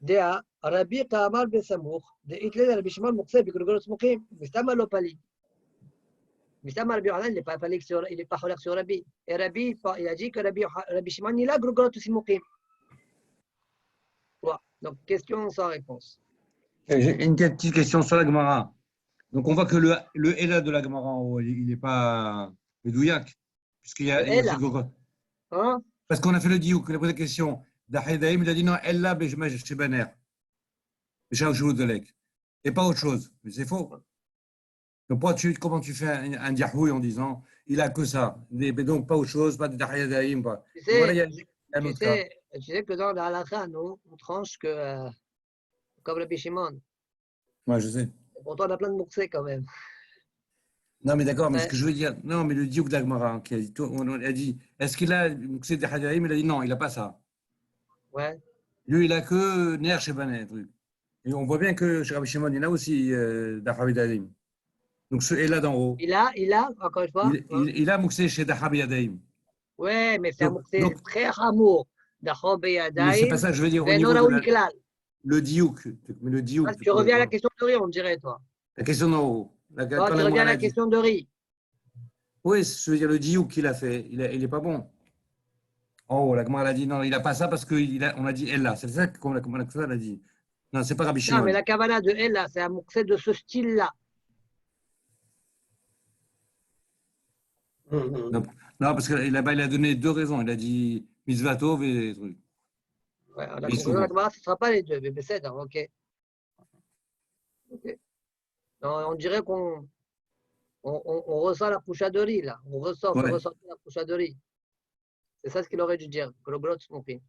Dea, Rabbi Kamar Besamour, de Hitler Rabbi Shimon Mouksé Begrogot Smukin, mais c'est un pali. Mais ça, Rabbi Yochanan, il n'est pas pali sur, il n'est pas cholère sur Rabbi. Et Rabbi, il a dit que Rabbi Shimon, il a Grogot Smukin. Voilà. Donc, question sans réponse. J'ai une petite question sur la Gemara. Donc, on voit que le Ella de la Gemara en haut, il n'est pas le douillac, puisqu'il y a Ella. Hein? Parce qu'on a fait le diouk, on a posé la question. Dahidaïm, il a dit non, Ella, chez Baner. Et pas autre chose. Mais c'est faux. Donc, comment tu fais un diahouille en disant il a que ça? Mais donc, pas autre chose, pas de Dahidaïm. Tu sais, tu sais que dans la halakha, nous, on tranche que, comme Rabbi Shimon. Moi, je sais. Pourtant, on a plein de mouksés quand même. Non, mais d'accord, mais ce que je veux dire, non, mais le diouk d'Agmara, qui a dit, on a dit, est-ce qu'il a Mouksé de Hadaïm? Il a dit non, il n'a pas ça. Ouais. Lui, il a que Ner Shebanet, truc. Et on voit bien que chez Rabbi Shimon, il a aussi Dachabi Daim. Donc, ce est là d'en haut. Il a, encore une fois. Il a Mouxé chez Dachabi Daim. Ouais, mais c'est un Donc, mot très amour. mais c'est pas ça que je veux dire au niveau de le diouk. Mais le diouk. Tu reviens à la question de riz, on dirait, toi. La question d'en haut. Non, tu reviens à la question de riz. Oui, je veux dire, le diouk qu'il a fait, il est pas bon. Oh, la Gemara a dit non, il n'a pas ça parce qu'on a dit elle là. C'est ça qu'on a dit. Non, c'est pas Rabbi Shimon. Non, mais la Kavanah de elle, là, c'est un mouxé de ce style-là. Non, parce qu'il a donné deux raisons. Il a dit Mitzvatov et des trucs. Ouais, la conclusion de la Kavanah, ce ne sera pas les deux, mais c'est ça, ok. Non, on dirait qu'on ressent la couchaderie, là. On ressent la couchaderie. C'est ça ce qu'il aurait dû dire, que le blot se compris.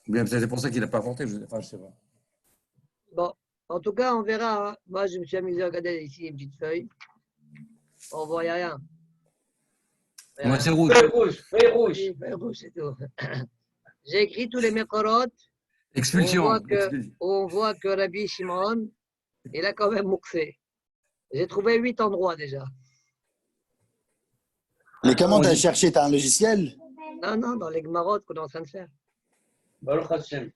Bien, c'est pour ça qu'il n'a pas porté. Enfin, je sais pas. Bon, en tout cas, on verra. Hein. Moi, je me suis amusé à regarder ici une petite feuille. On ne voit rien. Moi, c'est rouge. Feuille rouge. Feuille rouge, c'est tout. J'ai écrit tous les mécorotes. Expulsion. On voit que Rabbi Shimon, il a quand même mouxé. J'ai trouvé 8 endroits déjà. Mais comment tu as cherché? Tu as un logiciel? Non, dans les Gmarot qu'on est en train de faire. Baruch Hashem.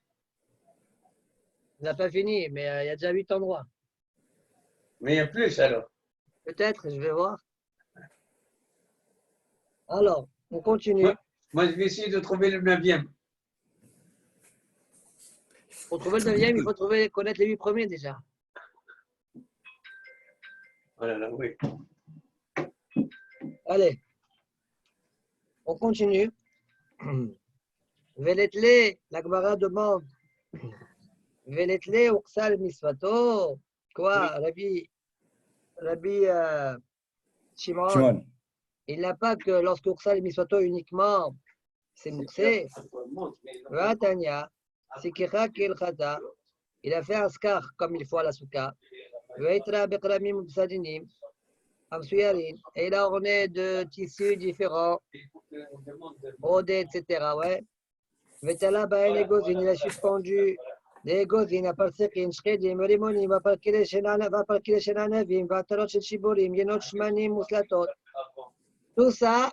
On n'a pas fini, mais il y a déjà 8 endroits. Mais il y a plus alors. Peut-être, je vais voir. Alors, on continue. Moi, je vais essayer de trouver le 9e. Pour trouver le 9e, il faut connaître les 8 premiers déjà. Voilà, là, oui. Allez, on continue. Veletle, la Gemara demande. Veletle, Uksal Misvato. Quoi, Rabbi Shimon, il n'a pas que lorsque Uksal Misvato uniquement, c'est Mouxé. Vatania, Sikira Kilchata. Il a fait un scar comme il faut à la souka. Veitra Bekramim Mubsadinim. Et il a orné de tissus différents, brodés, etc. Ouais. Vetala Baen Egozin, il a suspendu des Egozin, Aparsekin, Shkedim, Rimonim, Aparkile Shenanavim, Vatarot Shiborim, Yenot Shmanim, Muslatot. Tout ça,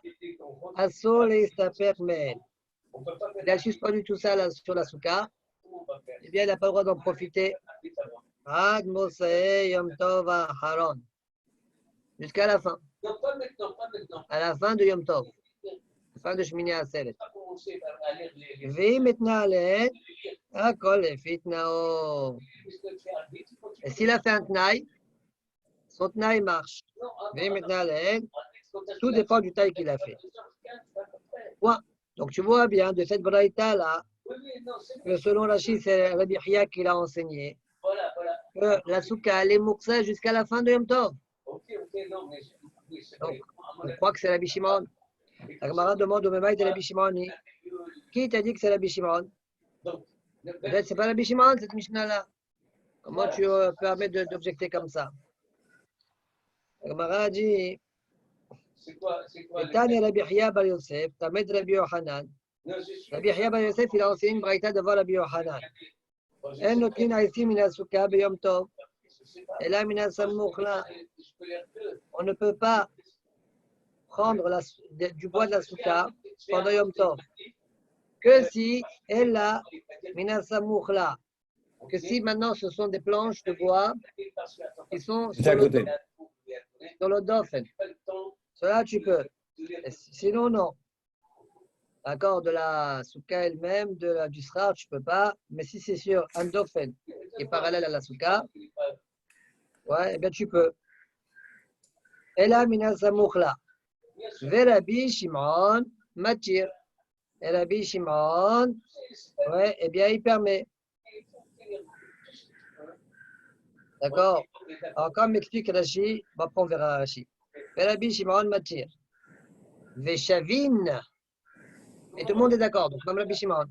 Asol et Stapermen. Il a suspendu tout ça là, sur la souka. Eh bien, il n'a pas le droit d'en profiter. Ad Moshe Yom Tov Haron. Jusqu'à la fin. Non, pas maintenant. À la fin de Yom Tov. Fin de Shmini Atzeret. Commencer maintenant, Akol Fitnao. Et s'il a fait un tnaï, son tnaï marche. Maintenant, tout dépend du taille qu'il a fait. Ouais. Donc tu vois bien de cette braïta là, que selon Rachid, c'est Rabbi Chia qui l'a enseigné, que la souka elle est mouxée jusqu'à la fin de Yom Tov. Donc, on croit que c'est Rabbi Shimon. La Gemara demande au Memaï de Rabbi Shimon. Qui t'a dit que c'est Rabbi Shimon? Peut-être c'est pas Rabbi Shimon cette Mishnah-là. Comment tu permets d'objecter comme ça? La Gemara a dit Tane Rabbi Chia bar Yosef, Tamed Rabbi Yohanan. Rabbi Chia bar Yosef, il a enseigné une braïta devant Rabbi Yohanan. En notina ici mina souka b'yom tov. Et là, mina samoukla. On ne peut pas prendre du bois de la souka pendant Yom Tov. Que si elle a mina samoukla. Que si maintenant ce sont des planches de bois qui sont sur le doffen. Cela tu peux. Sinon, non. D'accord, de la souka elle-même, du srar, tu ne peux pas. Mais si c'est sur un doffen qui est parallèle à la souka, ouais, eh bien tu peux. Ela mina samukhla. Rabbi Shimon matir. Et Rabbi Shimon, ouais, eh bien il permet. D'accord. Alors comme m'explique Rashi, on verra Rashi. Rabbi Shimon matir. Veshavin. Et tout le monde est d'accord, donc même Rabbi Shimon.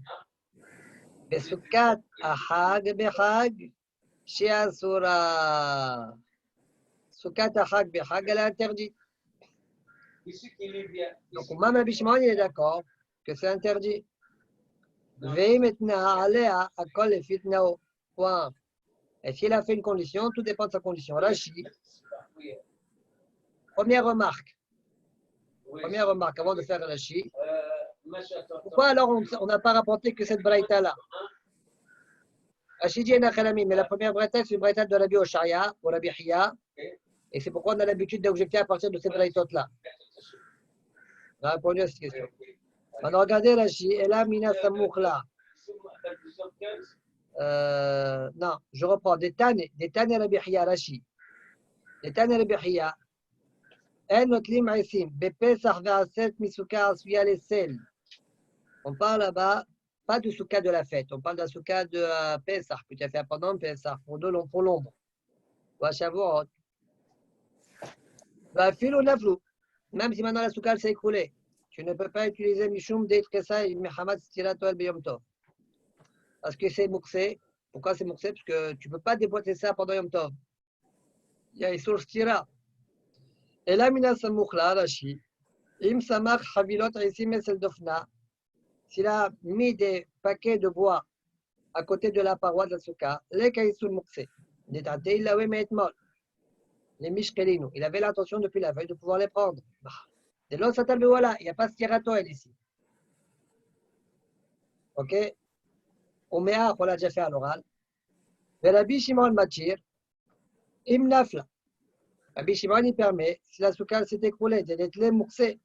Besukat ahag behag. Shiasura. Sukat Achag Bechag, elle est interdite. Ici qu'il est bien. Donc, même Rabbi Shimon, il est d'accord que c'est interdit. Veille maintenant, allez à kol et fitnao. Point. Et s'il a fait une condition, tout dépend de sa condition. Rashi, Oui, première remarque. oui. Première remarque avant de faire Rashi. Masha, attends, Pourquoi alors on n'a pas rapporté que cette braïta-là? Rashi dit Enachalami, mais la première braïta, c'est une braïta de Rabbi Oshaya ou Rabbi Hiya. Et c'est pourquoi on a l'habitude d'objecter à partir de ces braïtotes-là. On a répondu à cette question. On a regardé Rashi, et là, Mina Samoukla. Non, je reprends. Des Tane Rabbi Hiya, Rashi. Des Tane Rabbi Hiya. En notlim aisim, bepesach ve'aset misuka asuya lesel. On parle là-bas, pas du souka de la fête, on parle d'un souka de Pesach, que tu as fait pendant Pesach, pour l'ombre. Ou à Shavuot. Fil ou naflou, même si maintenant la souka s'est écoulée, tu ne peux pas utiliser Mishum d'Etkesa et Mehamad Stiratoel Beyom Tov. Parce que c'est Mouxé. Pourquoi c'est Mouxé? Parce que tu ne peux pas déboîter ça pendant Yom Tov. Il y a Isur Stira. Et là, Mina Samukhla, Rashi, Im Samach Havilot Aisim Esel Dofna. S'il a mis des paquets de bois à côté de la paroi de la souka, les kaïsoul mouxé, il avait les mishkelinu. Il avait l'intention depuis la veille de pouvoir les prendre. Et l'autre s'attelle voilà, il n'y a pas de stiratoel ici. Ok? On l'a déjà fait à l'oral. Rabbi Shimon Matir, im nafla. Rabbi Shimon il permet, si la souka s'est écroulée, d'être les mouxé,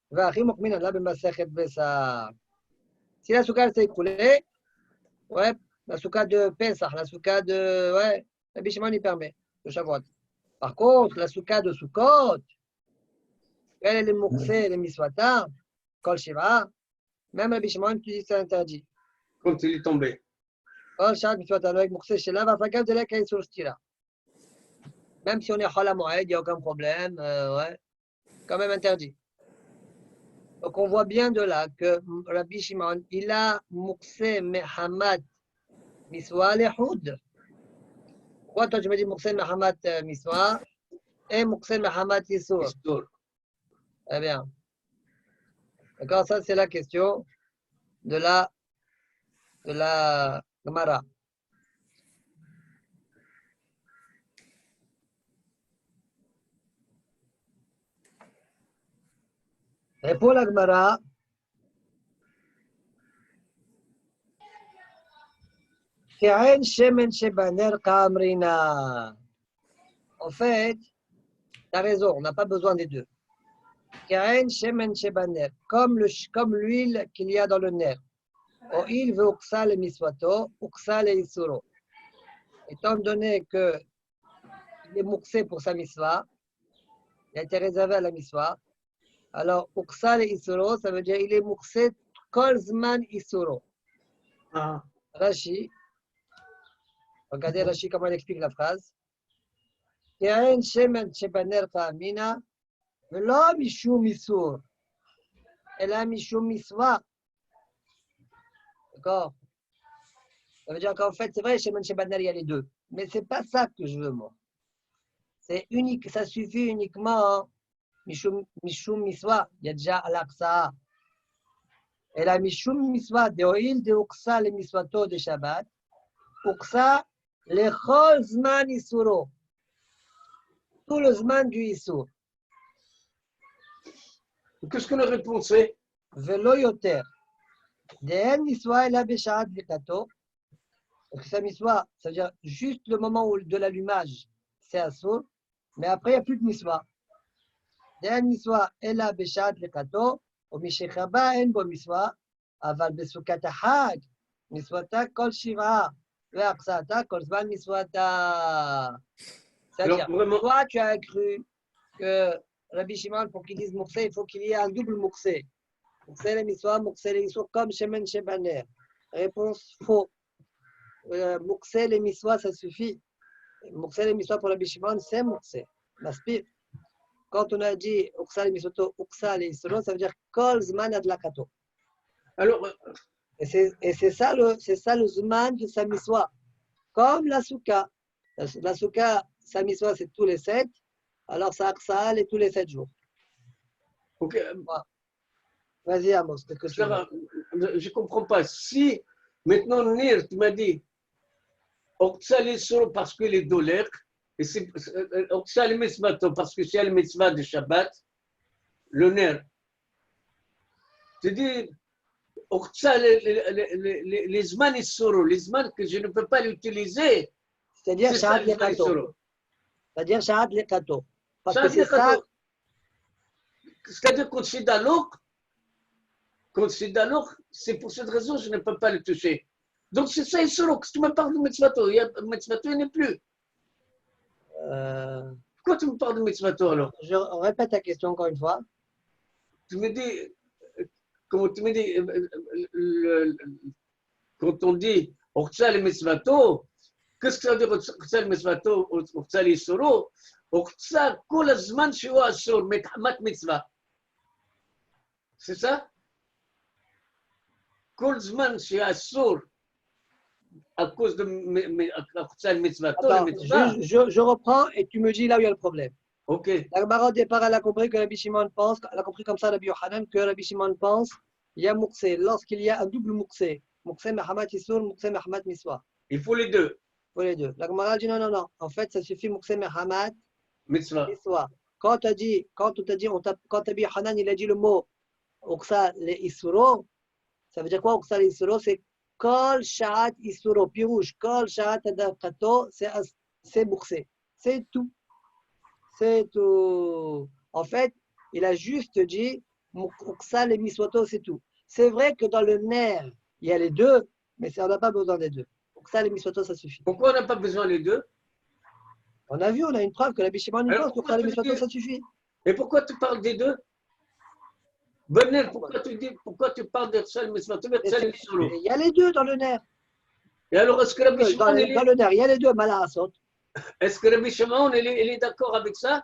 va rimokmin là b'masachet besa. Si la souka s'est écroulée, ouais, la souka de Pesach, la souka de. Ouais, Rabbi Shimon il permet, de Shavuot. Par contre, la souka de Sukkot, elle est mouxée, les miswata, kol shiva, même Rabbi Shimon tu dis que c'est interdit. Quand il est tombé. Kol shat miswata, avec mouxée chez là, va faire de l'ek sur le stira. Même si on est chala moed, il n'y a aucun problème, ouais, quand même interdit. Donc on voit bien de là que Rabbi Shimon, il a mouxé mehamad miswa lehoud. Pourquoi toi tu me dis mouxé mehamad miswa et mouxé mehamad yisur? Eh bien. D'accord, ça c'est la question de la Gemara. Répond la Gemara. Ke'en shemen shebaner kamrina. En fait, tu as raison, on n'a pas besoin des deux. Ke'en shemen shebaner, comme l'huile qu'il y a dans le nerf. Oil veut uksa le miswato, uksa le isuro. Étant donné qu'il est mouxé pour sa miswa, il a été réservé à la miswa, alors uksa le isuro, ça veut dire il est mouxé kol zman isuro. Ah. Rashi, regardez Rashi comment il explique la phrase. Ke'en shemen shebaner kamina, velo mishum isur, ela mishum miswa. D'accord? Ça veut dire qu'en fait, c'est vrai, chez Menchebanel, il y a les deux. Mais ce n'est pas ça que je veux, moi. C'est unique, ça suffit uniquement. Hein. Mishum Miswa, il y a déjà Al-Aqsa. Et la Mishum Miswa, de Oil, de Uqsa, les Miswato de Shabbat. Uqsa, le Chol Zman Isuro. Tout le Zman du Isur. Qu'est-ce que la réponse est? Velo Yoter. De En Miswa, el Abeshaat Vikato. Donc, ça miswa, ça veut dire juste le moment de l'allumage, c'est assour, mais après, il n'y a plus de miswa. D'un miswa, ela beshat lekato, ou mishechaba en bo miswa, aval besukata hag, miswata kol shiva, ve'aksata kol zman miswata. C'est-à-dire, toi, tu as cru que Rabbi Shimon, pour qu'il dise mouxé, il faut qu'il y ait un double mouxé. Mouxé le miswa, mouxé le issour, comme shemen shebaner. Réponse faux. Mouxé les miswa, ça suffit. Mouxé les miswa pour la Bishimon, c'est Mouxé. Maspir. Quand on a dit Uxsa les miswato, Uxsa les isolo, ça veut dire Kol Zman Adlakato. Alors, et c'est ça le Zman de sa miswa. Comme la Souka. La Souka, sa miswa, c'est tous les 7. Alors sa Aksa, est tous les 7 jours. Ok, Vas-y, Amos, qu'est-ce que tu veux? Sarah, je ne comprends pas. Si maintenant, Nir, tu m'as dit, Oksal Isro parce que les dollars, et c'est Oksal Mitzvato parce que c'est le mitzvah de Shabbat, le Ner. Tu dis, Oksal, les Zman Isro, les Zman que je ne peux pas l'utiliser, C'est-à-dire c'est ça Sha'at les Zman Lekato. Isro. C'est-à-dire Sha'at Lekato. Parce que Sha'at c'est ça. Lekato. C'est-à-dire quand c'est Dalok, c'est pour cette raison que je ne peux pas le toucher. Donc c'est ça Isro. Si tu me parles de Mitzvato, Mitzvato il n'est plus. euh, Pourquoi tu me parles de Mitzvato alors? je répète ta question encore une fois. Tu me dis, comment tu me dis, quand on dit Ortsal Mitzvato, qu'est-ce que ça veut dire Ortsal Mitzvato, Ortsal Isoro? Ortsal, Kol Azman Shua Asor, Methamat Mitzvah. C'est ça? Kol Zman Shua Asor, à cause de Ortsal Mitzvato, le Attends, Mitzvah. je reprends et tu me dis là où il y a le problème. Ok. La Gemara au départ, elle a compris que Rabbi Shimon pense, elle a compris comme ça Rabbi Yochanan, que Rabbi Shimon pense, il y a Moukhse, lorsqu'il y a un double Moukhse, Moukhse Mahamat Issour, Moukhse Mahamat Miswa, Il faut les deux. pour les deux. La Gemara dit non, non, non, en fait, ça suffit Moukhse Mahamat Mitzvah. Miswa. Quand tu as dit, quand Rabbi Yochanan, il a dit le mot Uksa le Isuro, ça veut dire quoi Uksa le Isuro? C'est Kol Sha'at Isuro, Pirouche, Kol Sha'at Adakato, c'est Moukhse. C'est tout. C'est tout. En fait, il a juste dit Muksal et Miswato, c'est tout. C'est vrai que dans le nerf, il y a les deux, mais on n'a pas besoin des deux. Muksal et Miswato, ça suffit. Pourquoi on n'a pas besoin des deux? On a vu, on a une preuve que la Bishimon il Alors, pense que pourquoi Muksal et tu Miswato, dis- ça suffit. Et pourquoi tu parles des deux? Bonnet, pourquoi tu parles d'Ortsal Mitzvato, Ortsal Isoro? Il y a les deux dans le nerf. Et alors, est-ce que Rabbi Dans, Shimon, dans le nerf, il y a les deux, Malasot. est-ce que Rabbi Shimon, il est d'accord avec ça?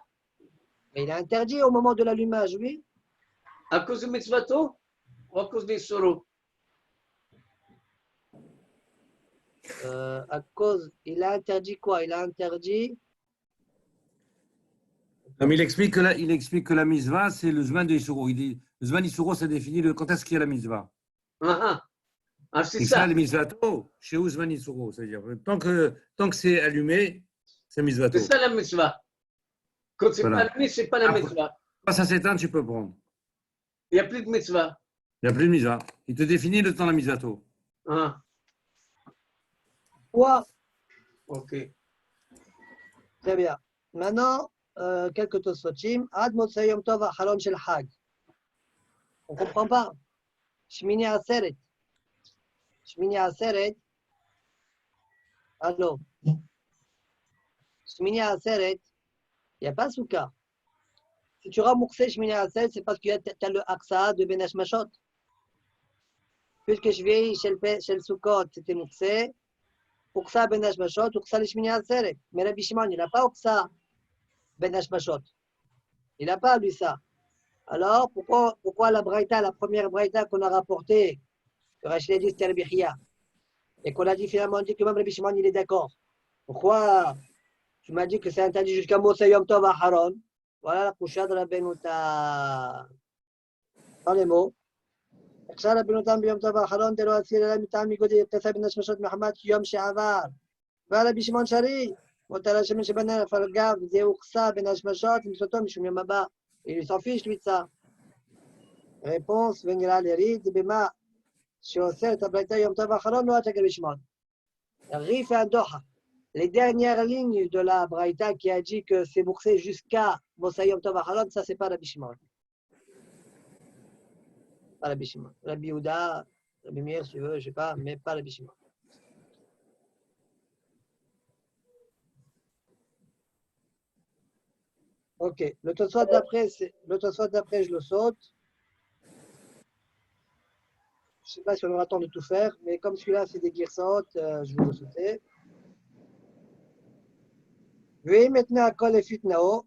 Mais il est interdit au moment de l'allumage, oui. À cause de Mitzvato ou à cause des Soro? À cause, il a interdit quoi? Il a interdit. Non, mais il explique que la mitzvah, c'est le Zman de Isuro. Il dit, le Zman Isuro, ça définit quand est-ce qu'il y a la mitzvah. C'est Et ça. ça, le mitzvato, chez où Zman Isuro. C'est-à-dire, tant que c'est allumé, c'est mitzvato. C'est ça la mitzvah. Quand c'est Voilà. pas allumé, c'est pas la Après, mitzvah. quand ça s'éteint, tu peux prendre. Il n'y a plus de mitzvah. Il n'y a plus de mitzvah. Il te définit le temps de la mitzvato. Quoi? Ok. Très bien. Maintenant, quelques Tosfotim. Ad Motzei Yom Tov Achalon Shel Hag. On ne comprend pas. Shmini Aseret. Shmini Aseret. Allô. Shmini Aseret. Il n'y a pas Souka. Si tu rembourses Shmini Aseret, c'est parce que tu as le Aksa de Benash Mashot. Puisque je vais chez le Soukot, c'était Moukhse. Uksa Benash Mashot, Uksa le Shmini Aseret. Mais Rabbi Shimon, il n'a pas Uksa Benash Mashot. Il n'a pas lu ça. Alors, pourquoi la Braïta, la première Braïta qu'on a rapportée, que Rachel a dit c'était Rabbi Chia, et qu'on a dit finalement dit que même Rabbi Shimon il est d'accord. Pourquoi tu m'as dit que c'est interdit jusqu'à Moussa Yom Tov à Haron? Voilà la couchade de la Benouta. Dans les mots. עכשיו לבנותם ביום טוב האחרון דלא אציל אלא מטעם ניגוד יתקסה בין השמשות מחמת יום שעבר. ועל בשמעון שרי, מותר השמן שבנה נפל גב, זה הוכסה בין השמשות למצוותו משום יום הבא. Il s'en fiche lui de ça. Réponse, ונראה לריד, זה במה שעושה את הברייתא יום טוב האחרון לא עתק בשמעון. Ri fait un doha. Les dernières lignes de la Braïta qui a dit que c'est boursé jusqu'à Moussa Yom Tov Achalon, ça c'est pas Rabbi Shimon. Pas Rabbi Shimon. Rabbi Yehuda, Rabbi Meir, si tu veux, je sais pas, mais pas Rabbi Shimon. Ok. Le Tosfot d'après, je le saute. Je sais pas si on aura le temps de tout faire, mais comme celui-là c'est des girsot, je vais le sauter. ואם התנה הכל לפי תנאו,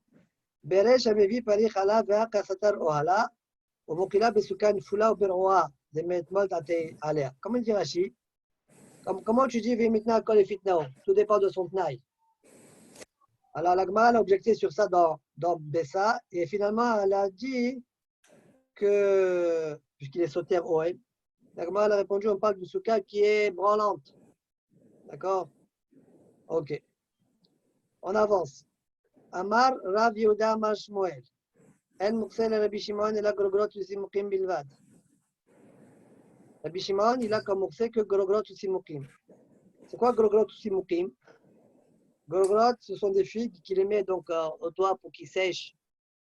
בריש המביא פריך עלה והקה סתר אוהלה, ומוקילה בסוכה נפולה וברעועה, זה מאתמול תעתי עליה. Comment dit Rashi? Comment tu dis ואם התנה הכל לפי תנאו? Tout dépend de son tnaï. Alors la Gemara a objecté sur ça dans Bessa, et finalement elle a dit que, puisqu'il est sauter OM, la Gemara a répondu, on parle d'une souka qui est branlante. D'accord? Ok. On avance. Amar Rav Yehuda Amar Shmuel. En Muksel Rabbi Shimon et la Grogrot Usimukim Bilvad. Rabbi Shimon, il a comme Muksel que Grogrot Usimukim. C'est quoi Grogrot Usimukim? Grogrot, ce sont des figues qu'il les met donc au toit pour qu'ils sèchent.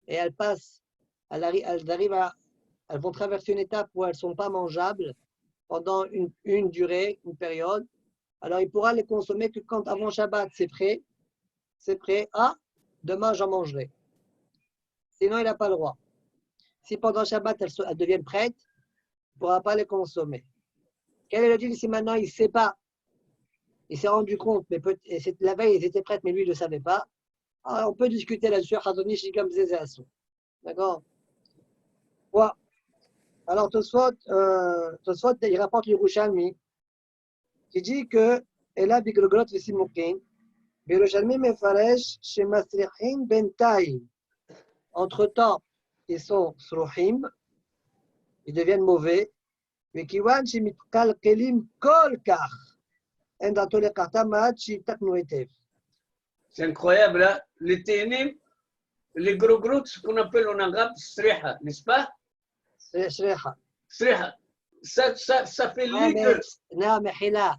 Et elles passent, elles vont traverser une étape où elles ne sont pas mangeables pendant une durée, une période. Alors il pourra les consommer que quand avant Shabbat c'est prêt, ah, demain j'en mangerai. Sinon il n'a pas le droit. Si pendant Shabbat elles deviennent prêtes, il ne pourra pas les consommer. Quel est le deal si maintenant il ne sait pas? Il s'est rendu compte, mais la veille ils étaient prêtes, mais lui il ne le savait pas. Alors, on peut discuter là-dessus. D'accord? Ouais. Alors Tosfot, il rapporte l'Yerushalmi qui dit que Ela bigrogrot v'simukin, Yerushalmi mefaresh shemasrichin bentaim. Entre-temps, ils sont sruhim, ils deviennent mauvais. Vekiwan shemitkal kelim kol kach. Endato lekarta ma'at shitaknu etev. C'est incroyable, hein? Les ténim, les gros gros, ce qu'on appelle en arabe sreha, n'est-ce pas? Shreha. Sreha. Ça fait Ouais, ligue. non, mais Hila,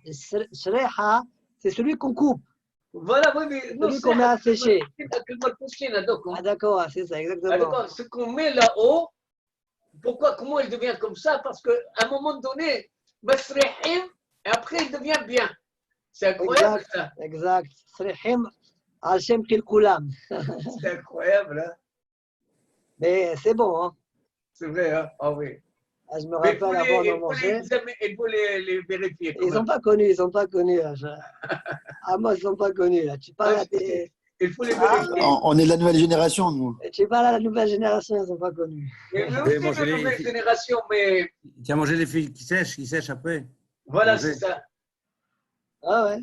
Shreha, c'est celui qu'on coupe. Voilà, oui, mais Celui qu'on met à sécher. Ah, d'accord, c'est ça, exactement. d'accord, ce qu'on met là-haut, comment il devient comme ça? Parce qu'à un moment donné, Masrihim, et après il devient bien. C'est incroyable ça. Exact. Srihim, Hashem Kilkulam. C'est incroyable, hein? Mais c'est bon, hein? C'est vrai, hein? Ah oui. Ah, je me rappelle avant de manger. Il faut les vérifier. Ils sont pas connus. Là. Ah, moi, ils sont pas connus. Là. Tu parles à des... Il faut les vérifier. On est de la nouvelle génération, nous. Tu parles à la nouvelle génération, ils sont pas connus. Mais nous aussi, de la nouvelle génération, mais... Tu as mangé les figues qui sèchent après. Voilà, c'est ça. Ah ouais.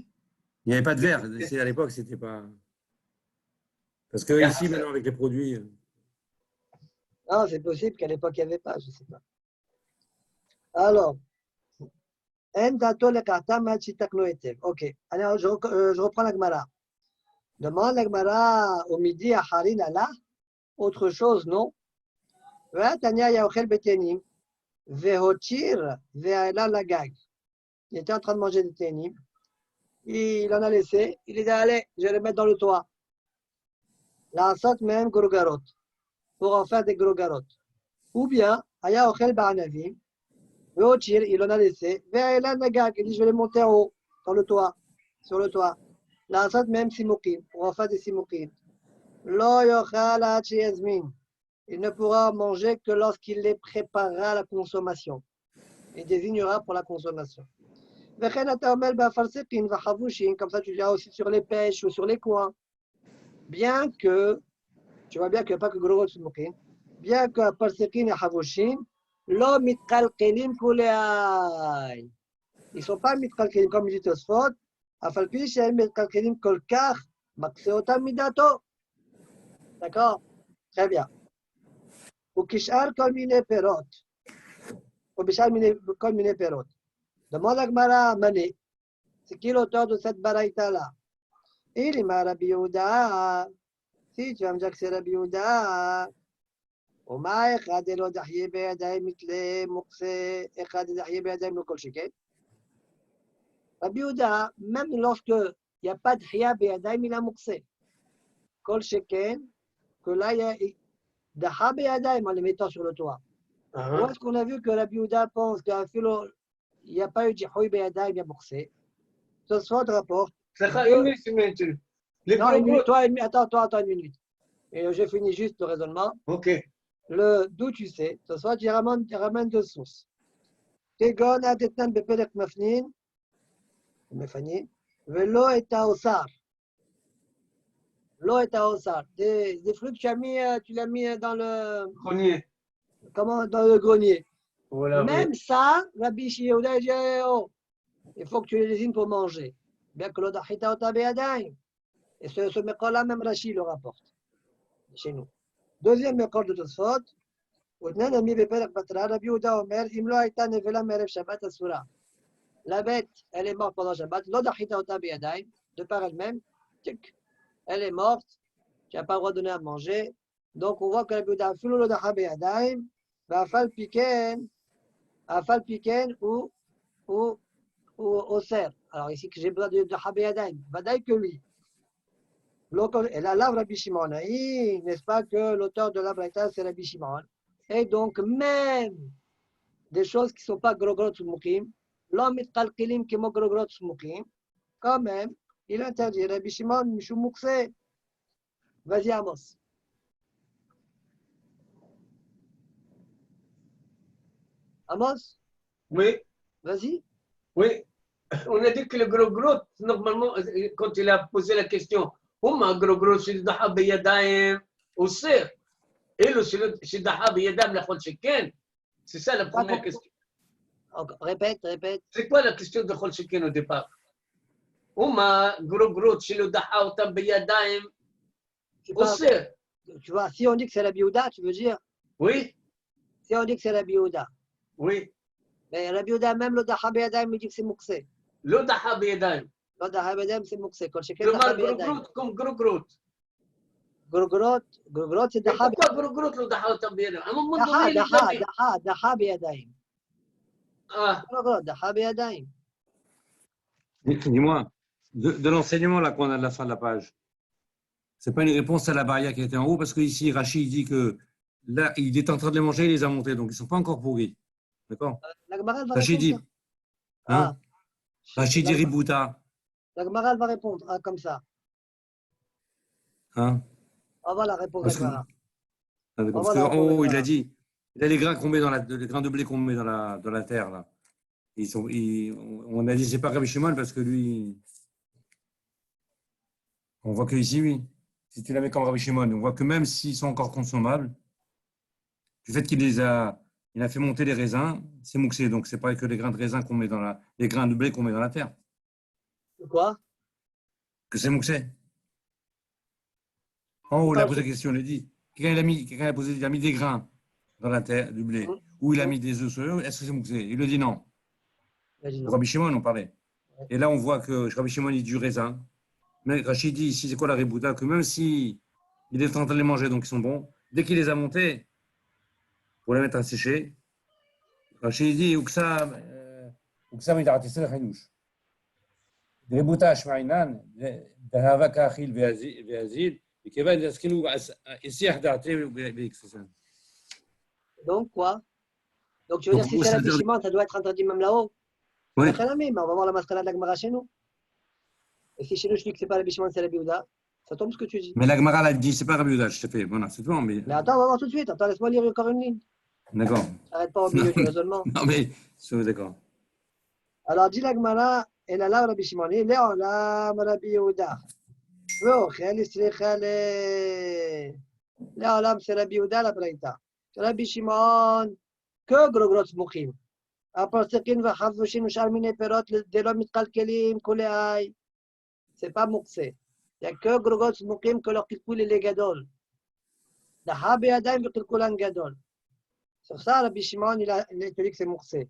Il n'y avait pas de verre. À l'époque, c'était pas. Parce que ici, maintenant, avec les produits. Non, c'est possible qu'à l'époque, il n'y avait pas, je ne sais pas. Alors, ok. Alors, je reprends la Gemara. Demande la Gemara au midi à Harin Allah. Autre chose, non? Tanya Yaochel Betenim. Vehotir Ve'ala Lagag. Il était en train de manger des ténim. Il en a laissé. Il est dit, allez, je vais les mettre dans le toit. La sot même grogarot. Pour en faire des grogarot. Ou bien, Aya Ochel Ba'anavim. Vehotir, il en a laissé. Ve'ala Lagag. Il dit, je vais les monter en haut, dans le toit, sur le toit. La sot même simukim. Pour en faire des simukim. Lo yochal ha'ad sheyazmin. Il ne pourra manger que lorsqu'il les préparera à la consommation. Il désignera pour la consommation. Comme ça, tu viens aussi sur les pêches ou sur les coins. Bien que, tu vois bien qu'il n'y a pas que Grogot Smokin, bien que Parsekin et Havushin, l'homme mitkalkelim kuleay. Ils ne sont pas mitkalkelim comme dit Tosfot, afalpi shem mitkalkelim kolkar, makseotam midato. D'accord? Très bien. Ou kishar kol mine perot. Ou bishar kol mine perot. Demande à Gmara Mané, c'est qui l'auteur de cette baraïta-là? Il est Rabbi Yehuda. Si tu vas me dire que c'est Rabbi Yehuda, Oma echad elo dahye beyadayim mitle mukse echad dahye beyadayim lo kol sheken. Rabbi Yehuda, même lorsque il n'y a pas de dahya beyadayim, il a mukse. Kol sheken, que là il y a dahya beyadayim en les mettant sur le toit. Où est-ce qu'on a vu que Rabbi Yehuda pense qu'un philo il n'y a pas eu de Jihoui Beyadaï bien boursé. Ce soit de rapport. Attends, une minute. Et je finis juste le raisonnement. Ok. D'où tu sais, ce soit tu ramènes deux sources. Tegon a détenu Bepelek Mafnin, Mefani, Velo et Taosar. L'eau est à Osar. Des fruits que tu l'as mis dans le grenier. Comment? Dans le grenier. Voilà, Même oui. ça, Rabbi Yehuda dit oh, il faut que tu les désignes pour manger. Bien que l'odachita otabeyadaim. Et ce mécor-là, même Rashi le rapporte chez nous. Deuxième mécor de Tosfot, ותנן עמי בפרק בתרה, רבי יהודה אומר, אם לא הייתה נבלה מערב שבת אסורה. La bête, elle est morte pendant Shabbat, לא דחית אותה בידיים, de par elle-même, tic, elle est morte, tu n'as pas le droit de donner à manger. Donc on voit que Rabbi Yehuda אפילו לא דחה בידיים, ואף על פי כן הוא אוסר. Alors ici que j'ai besoin de דחה בידיים, ודאי que oui. Et là, Rabbi Shimon, n'est-ce pas que l'auteur de la Braïta, c'est Rabbi Shimon. Et donc, même des choses qui ne sont pas grogrot smukim, l'homme mitkalkilim qui sont grogrot smukim, quand même, il interdit Rabbi Shimon, Mishum Mukse. Vas-y, Amos. Amos? Oui, Vas-y. oui. On a dit que le gros gros, normalement, quand il a posé la question, هما gros gros شدها بيدايم والصير إله شدها بيدايم لخل شكين. C'est ça la première question. Répète. C'est quoi la question de خل شكين au départ? هما gros gros شدها وتم بيدايم والصير. Tu vois, si on dit que c'est Rabbi Yehuda, tu veux dire? Oui. Si on dit que c'est Rabbi Yehuda. Oui. Mais Rabbi Yehuda même le dacha biyadayim, il dit que c'est mukse. לא דחה בידיים. לא דחה בידיים c'est mukse. כל שכן כלומר דחה בידיים. גרוגרות כמו גרוגרות. גרוגרות זה דחה pourquoi גרוגרות לא דחה אותם בידיים? דחה בידיים. גרוגרות, דחה בידיים. Dis-moi, de l'enseignement là qu'on a de la fin de la page, c'est pas une réponse à la barrière qui était en haut, parce qu'ici, Rachid dit que là, il est en train de les manger, il les a montés, donc ils ne sont pas encore pourris. D'accord? Rachid dit. Hein? Rachid dit Ribouta. La Gemara va répondre comme ça. Hein? On va la répondre à Gemara. Parce qu'en haut, il a dit, il a les grains qu'on met les grains de blé qu'on met dans la terre là. On a dit c'est pas Rabbi Shimon parce que lui, on voit que ici oui. Si tu la mets comme Rabbi Shimon, on voit que même s'ils sont encore consommables, du fait qu'il a fait monter les raisins, c'est mouxé. Donc c'est pas que les grains de raisin qu'on met les grains de blé qu'on met dans la terre. Quoi? Que c'est mouxé. En haut, il a posé la question, il a dit, quelqu'un il a mis des grains dans la terre, du blé, ou il a mis des œufs sur eux, est-ce que c'est mouxé? Il lui dit non. Rabbi Shimon, on parlait. Et là, on voit que Rabbi Shimon, il dit du raisin. Mais Rachid dit ici, c'est quoi la ribouta? Que même si il est en train de les manger, donc ils sont bons, dès qu'il les a montés, pour les mettre à sécher, Rachid dit, Uksam, il a raté ça, le Hanouch. רבותה שמעינן, דהבה כאכיל ואזיל, וכיוון דסכנו הסיח דעתי באקססן. Donc quoi? Donc tu veux dire si c'est Rabbi Shimon, ça doit être interdit même là-haut? Oui. Mais on va voir la mascala de la Gemara chez nous. Et si chez nous je dis que c'est pas Rabbi Shimon, c'est Rabbi Yehuda, ça tombe ce que tu dis. Mais la Gemara l'a dit, c'est pas Rabbi Yehuda, je te fais. Voilà, c'est tout. Mais attends, on va voir tout de suite. Attends, laisse-moi lire encore une ligne. D'accord. Arrête pas au milieu du raisonnement. Non, mais d'accord. Alors dit la Gemara, אלא לאו רבי שמעוני, לעולם רבי יהודה. ואוכל יסריכה לעולם זה רבי יהודה לברייתא. רבי שמעון, כגרוגרות סמוכים. הפרסקים וחבושים ושאר מיני פירות דלא מתקלקלים כולי אי. זה pas מוקצה. זה כגרוגרות סמוכים כלא קלקול אלי גדול. דחה בידיים וקלקולן גדול. sur ça, Rabbi Shimon, il a dit que c'est mouxé.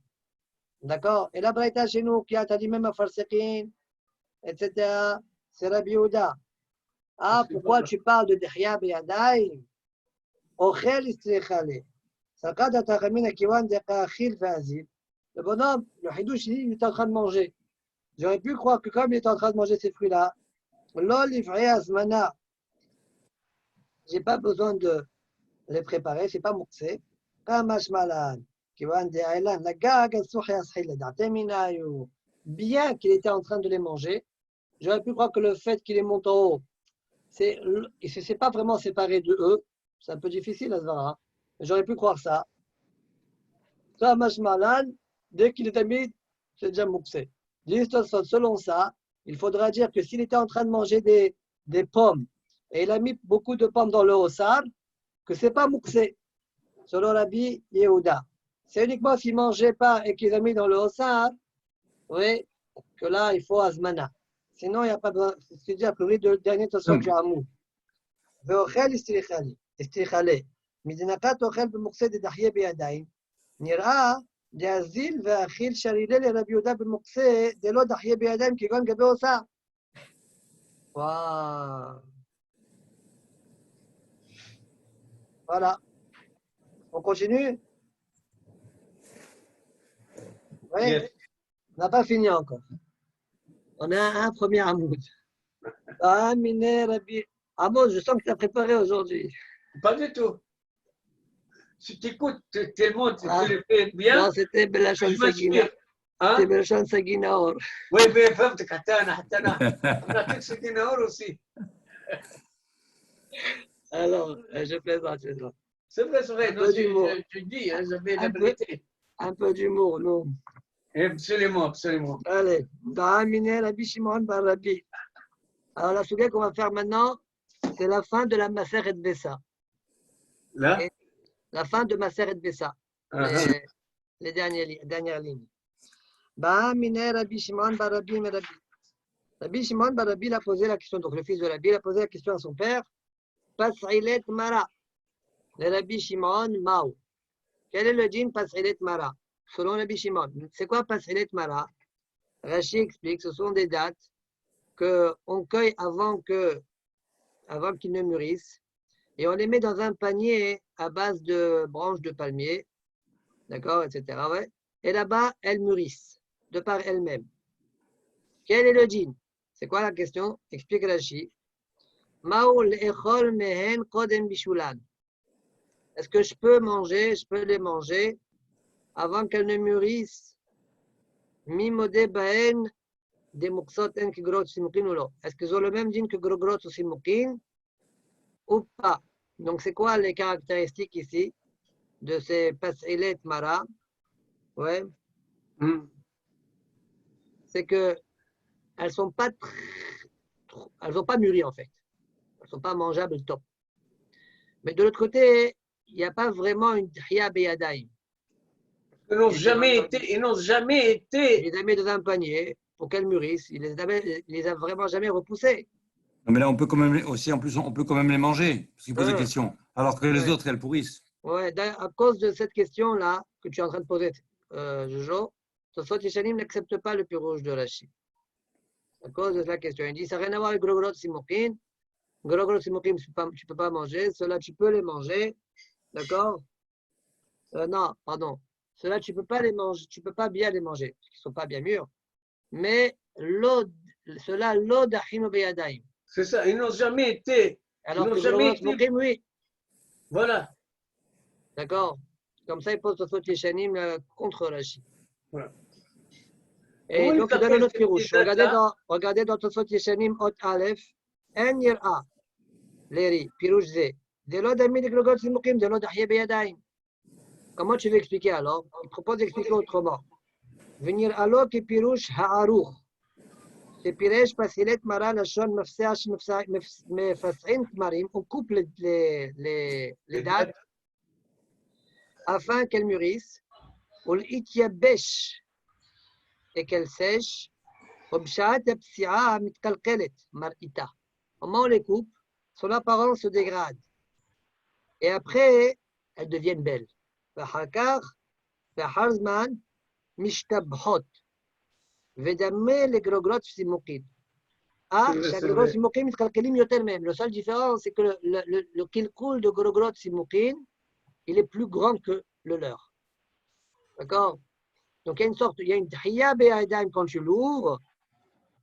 D'accord? Et la Braïta chez nous, qui a dit même à Farsekin, etc., c'est Rabbi Yehuda. Ah, pourquoi tu parles de Dehya Beyadaï? Ochel Istrichale. Sakad Atachamina Kiwan Deka Achil Fazil. Le bonhomme, le Hidouch, il est en train de manger. J'aurais pu croire que comme il est en train de manger ces fruits-là, Lol Ifrei Azmana, j'ai pas besoin de les préparer, c'est pas mouxé. Kamash Malan. Bien qu'il était en train de les manger, j'aurais pu croire que le fait qu'il les monte en haut, il ne s'est pas vraiment séparé de eux. C'est un peu difficile à se voir. J'aurais pu croire ça. Dès qu'il est mis, c'est déjà mouxé. Selon ça, il faudra dire que s'il était en train de manger des pommes et il a mis beaucoup de pommes dans le hossar, que ce n'est pas mouxé. Selon Rabbi Yehuda. C'est uniquement s'il ne mangeait pas et qu'il a mis dans le hossar, oui, que là, il faut azmana. Sinon, il n'y a pas besoin. C'est déjà priori de dernier tosot du hamou. Veochel istrichale. מזנקת אוכל במוקצה דדחיה בידיים, נראה דאזיל ואכיל שרילה לרבי יהודה במוקצה דלא דחיה בידיים כגון גבי עושה. וואו. Voilà. On continue? Oui. Yes. On n'a pas fini encore. On a un premier Hamoud. Ah, Miné, Rabbi. Amos, je sens que tu as préparé aujourd'hui. Pas du tout. Si tu écoutes tellement, tu Ah. le fais bien. Non, c'était Belachon je Sagina. m'inspire. Hein? C'était Belachon Sagina Or. Oui, mais فهمتك حتى أنا أعطيك سكين أور aussi. Alors, je plaisante. C'est vrai, c'est vrai. Un Non, peu d'humour. je dis, hein, j'avais la Un peu. vérité. Un peu d'humour, non? Absolument, absolument. Allez. Miné, Rabbi Shimon bar Rabbi. Alors, la souga qu'on va faire maintenant, c'est la fin de la Maseret Bessa. Là? Et la fin de Maseret Bessa. Les dernières lignes. Miné, Rabbi Shimon bar Rabbi, mais Rabbi. Rabbi Shimon bar Rabbi a posé la question, donc le fils de Rabbi a posé la question à son père. Pas'ilet Mara. Le Rabbi Shimon Mao. Quel est le djinn Pas'ilet Mara? Selon Rabbi Shimon. C'est quoi Pas'ilet Mara? Rashi explique, ce sont des dates qu'on cueille avant qu'ils ne mûrissent et on les met dans un panier à base de branches de palmier, d'accord, etc. Ouais. Et là-bas, elles mûrissent de par elles-mêmes. Quel est le djinn? C'est quoi la question? Explique Rashi. Est-ce que je peux les manger avant qu'elles ne mûrissent? Est-ce qu'ils ont le même dîne que grogrot ou simoukin ou pas? Donc, c'est quoi les caractéristiques ici de ces pas'ilet mara? Ouais. C'est que elles n'ont pas mûri en fait. Elles ne sont pas mangeables top. Mais de l'autre côté, il n'y a pas vraiment une dhia beyadaim. Ils n'ont jamais été. Il les a mis dans un panier pour qu'elles mûrissent. Il les a vraiment jamais repoussées. Non, mais là, on peut quand même aussi, en plus, on peut quand même les manger, parce qu'il pose des questions. Alors que les autres, elles pourrissent. Ouais, à cause de cette question-là que tu es en train de poser, Jojo, Tosfot Yeshanim n'accepte pas le pirouge de Rashi. À cause de la question. Il dit ça n'a rien à voir avec Grogrot Simokin. Grogrot Simokin, tu ne peux pas manger. Ceux-là, tu peux les manger. D'accord? Non, pardon. Ceux-là, tu ne peux pas les manger. Tu ne peux pas bien les manger, parce qu'ils ne sont pas bien mûrs. Mais ceux-là, l'od achino beyadaim. C'est ça, ils n'ont jamais été. Alors ils que n'ont jamais Grogrot été. Simokin, oui. Voilà. D'accord? Comme ça, il pose Tosfot Yeshanim contre Rashi. Voilà. Et Oui, donc, il donne un autre pirouche. Regardez dans Tosfot Yeshanim, Ot Aleph, En Yir'a, Leri, pirouche Zé. Delo d'ami de Grogrot Simokim, delo d'Ahye Beyadaim. Comment tu veux expliquer alors? Il propose d'expliquer autrement. Venir alors qui pirouche Ha'aruch. C'est pirouche Pasilet Mara, la Shon, Mefseach, Mefas'in, Marim. On coupe les dates afin qu'elles mûrissent. Ou l'ityabesh. Et qu'elle sèche, comment on les coupe? Son apparence se dégrade. Et après, elles deviennent belles. Le seul différence, c'est que le kilkul de grogrot simoukin, il est plus grand que le leur. D'accord? Donc, il y a une dhia be'adaim quand tu l'ouvres,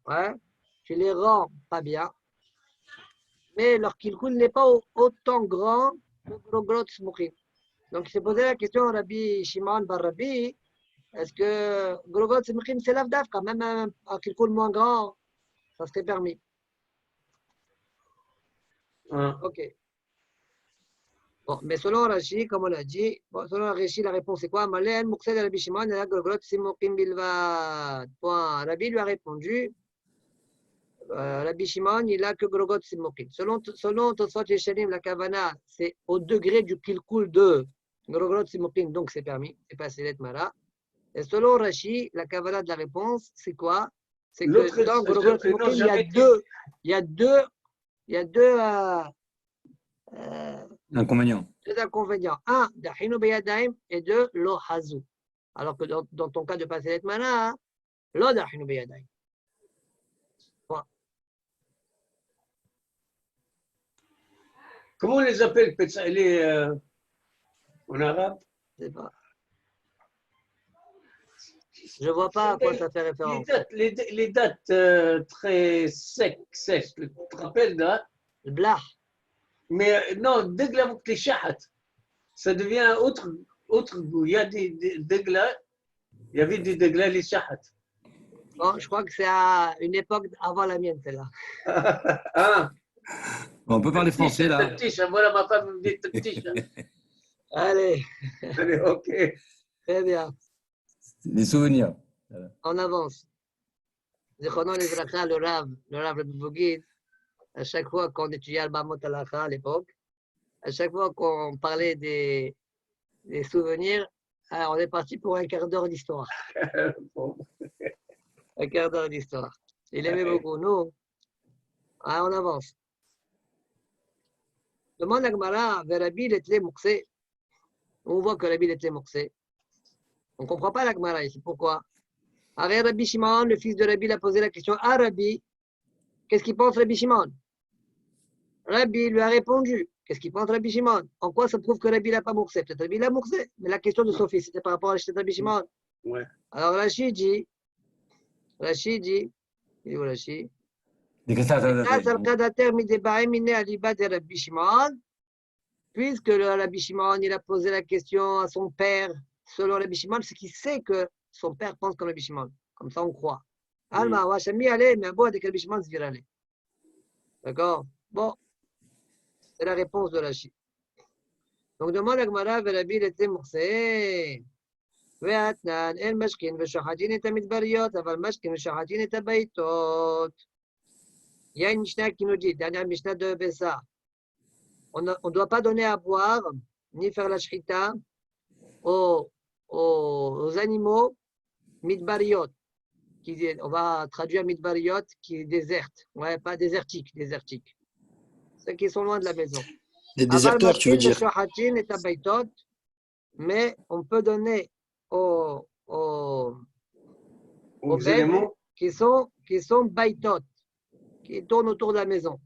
ouais, tu les rends pas bien, mais leur kilkul n'est pas autant grand que grogrot smoukin. Donc, il s'est posé la question à Rabbi Shimon bar Rabbi, est-ce que grogrot smoukin c'est l'avdaf, quand même un kilkul moins grand, ça serait permis. Ok. Bon, mais selon Rashi, comme on l'a dit, selon Rashi, la réponse est quoi? Malé el muqsed Rabbi Shimon, la grogrot simokim bilvad. Point. Rabbi lui a répondu, Rabbi Shimon, il a que grogrot simokim. Selon Tosfot Yeshanim, la kavana, c'est au degré du kilkul de grogrot simokim, donc c'est permis, c'est pas Silet Mara. Et selon Rashi, la kavana de la réponse, c'est quoi? C'est que dans grogrot simokim, il y a deux Inconvénient. Deux inconvénients. Un, Dahinu Beyadaim, et deux, Lo Hazu. Alors que dans ton cas de passer les mana, Lo Dahinu Beyadaim. Comment on les appelle, en arabe? Je sais pas. Je vois pas à quoi ça fait référence. Les dates très sèches, tu te rappelles, là? Le blah. Mais non, degla avec les shahat, ça devient autre goût. Il y a des degla, il y avait des degla les shahat. Bon, je crois que c'est à une époque avant la mienne, celle-là. Ah, On peut parler français là. Taftiche, voilà ma femme me dit taftiche. Allez, Allez, ok. très bien. Des souvenirs. On avance. Zichrono Lizracha, le Rav le Bouguid, à chaque fois qu'on étudiait Al-Bamot Alacha à l'époque, à chaque fois qu'on parlait des souvenirs, on est parti pour un quart d'heure d'histoire. Bon. Un quart d'heure d'histoire. Il aimait beaucoup. Nous, on avance. Demande à Gemara, vers Rabbi Letle Mouxé. On voit que Rabbi Letle Mouxé. On ne comprend pas la Gemara ici. Pourquoi? Avec Rabbi Shimon, le fils de Rabbi, a posé la question à Rabbi. Qu'est-ce qu'il pense Rabbi Shimon? Rabbi lui a répondu. Qu'est-ce qu'il pense Rabbi Shimon? En quoi ça prouve que Rabbi n'a pas moursé? Peut-être Rabbi l'a moursé. Mais la question de son fils, c'était par rapport à la Rabbi Shimon. Ouais. Alors Rachid dit, il est où Rachid? Puisque le Rabbi Shimon, il a posé la question à son père, selon Rabbi Shimon, c'est qu'il sait que son père pense comme Rabbi Shimon. Comme ça, on croit. Alma, Washami, allez, mais bon, dès que Rabbi Shimon se vire aller. D'accord? Bon, c'est la réponse de Rachid. Donc, demande à Gemara, Rabbi, il était moursé. ואתנן, אין משכין ושוחטין את המדבריות, אבל משכין ושוחטין את הבעיתות. Il y a une Mishnah qui nous dit, dernière Mishnah de Bessa, on ne doit pas donner à boire, ni faire la shrita aux animaux midbariot, on va traduire midbariot, qui est déserte, ouais, pas désertique, ceux qui sont loin de la maison. Les déserteurs, tu veux dire. Mais on peut donner aux éléments qui sont baitot, qui tournent autour de la maison.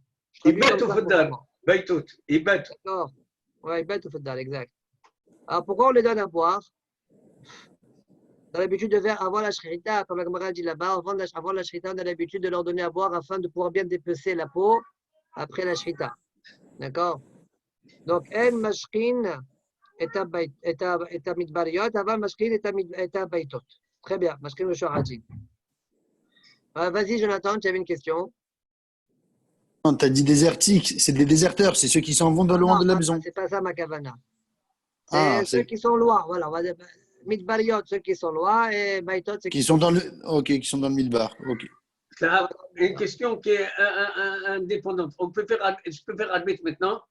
Ibat ou Faddal. Baitot. Ibat. D'accord. Oui, Ibat ou Faddal, exact. Alors pourquoi on les donne à boire? Dans l'habitude de faire avant la shrita, comme la Gemara dit là-bas, avant la shrita, on a l'habitude de leur donner à boire afin de pouvoir bien dépecer la peau après la shrita. D'accord? Donc, en mashkin et à midbariot, avant mashkin et à baitot. Très bien, mashkin ou shohatin. Vas-y, Jonathan, tu avais une question? Non, tu as dit désertique, c'est des déserteurs, c'est ceux qui s'en vont de loin de la maison. C'est pas ça ma kavana. Ah, ceux qui sont loin, voilà, on va dire midbariot, ceux qui sont loin, et baitot, ceux qui sont dans le. Ok, qui sont dans le midbar. Ok. Une question qui est indépendante. Je peux faire admettre maintenant?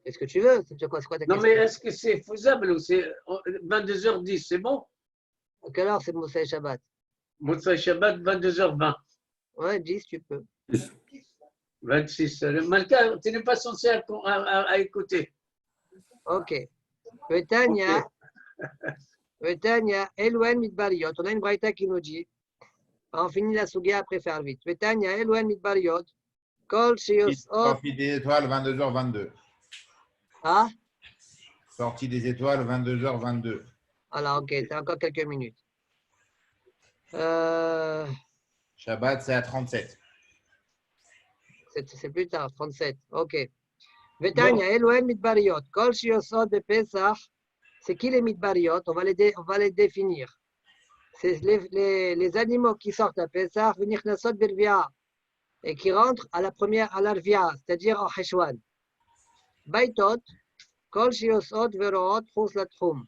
Qu'est-ce que tu veux? C'est quoi ta question? Non, mais est-ce que c'est faisable ou c'est 22h10, c'est bon? À quelle heure c'est Moussa et Shabbat? Moussa et Shabbat, 22h20. Ouais, 10, tu peux. 26. Malka, tu n'es pas censé à écouter. Ok. Vetania, Elouen Midbariot. On a une braïta qui nous dit, on finit la sougia après faire vite. Vetania, Elouen Midbariot. Kol Shios. Sortie des étoiles, 22h22. Ah? Sortie des étoiles, 22h22. Alors, ok, t'as encore quelques minutes. Shabbat, c'est à 37. C'est plus tard, 37. Ok. Vetania, Elohen Midbariot. Kol Shiosot de Pesach. C'est qui les Midbariot? On va les définir. C'est les animaux qui sortent à Pesach, venir Nasot Birvia, et qui rentrent à l'Arvia, c'est-à-dire en Heshwan. Baitot, Kol Shiosot Veroot Chus Latchum.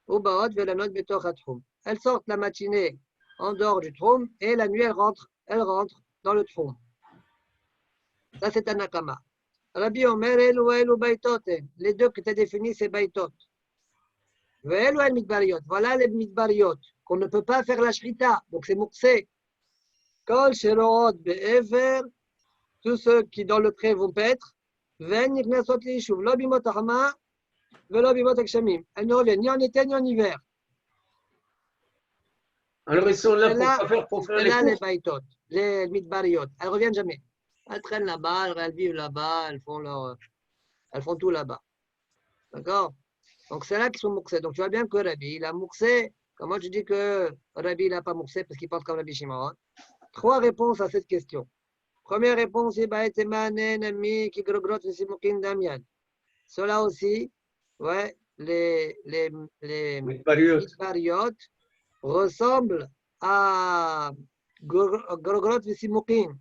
Ubaot Velanot Betoch Atchum. Elles sortent la matinée en dehors du Tchum et la nuit elles rentrent dans le Tchum. Ça c'est un Nakama. Rabbi Omer, Elu Baitot. Les deux que tu as définis, c'est Baitot. Elu Midbariot. Voilà les Midbariot qu'on ne peut pas faire la Shrita. Donc c'est Mouksé. Kol Sheroot Be'ever tous ceux qui dans le pré vont paître, elles ne reviennent ni en été ni en hiver. Alors, ils sont là C'est pour là, pas faire, pour faire c'est les là les courses. baïtot, les midbariot. Elles ne reviennent jamais. Elles traînent là-bas, elles vivent là-bas, elles font tout là-bas. D'accord? Donc, c'est là qu'ils sont mouxés. Donc, tu vois bien que Rabbi, il a mouxé. Comment tu dis que Rabbi, il n'a pas mouxé parce qu'il pense comme Rabbi Shimon? 3 réponses à cette question. Première réponse, cela aussi, ouais, les midbariot ressemblent à Gorogrot Vesimukim.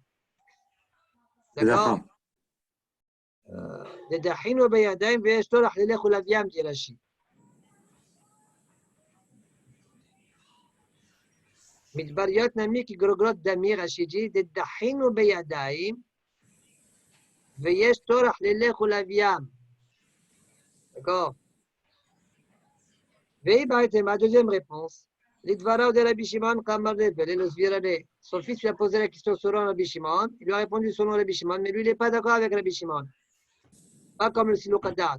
D'accord? לדחין ובידיים ויש תורח ללך ולווים dit Rashi. מדבריות נמי כגרוגרות דמי רש"י dit דחין ובידיים ויש תורח ללך ולווים. D'accord? והיא בעצם, la deuxième réponse, לדבריו de Rabbi Shimon Kamar Rebbe, le Svirane. Son fils lui a posé la question selon Rabbi Shimon, il lui a répondu selon Rabbi Shimon, mais lui il n'est pas d'accord avec Rabbi Shimon. Pas comme le Silokadat.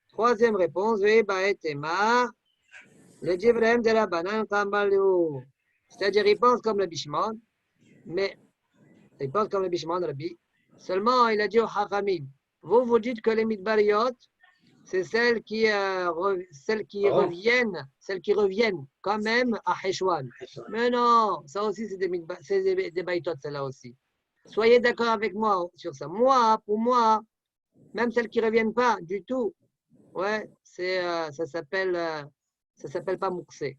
Troisième réponse, c'est-à-dire il pense comme Rabbi Shimon, mais il pense comme Rabbi Shimon, Rabbi. Seulement, il a dit au Hachamim, vous dites que les midbariot, c'est celles qui reviennent quand même à Heshwan. Mais non, ça aussi c'est des baïtot, celle-là aussi. Soyez d'accord avec moi sur ça. Moi, pour moi, même celles qui ne reviennent pas du tout, ouais, ça s'appelle pas mouxé.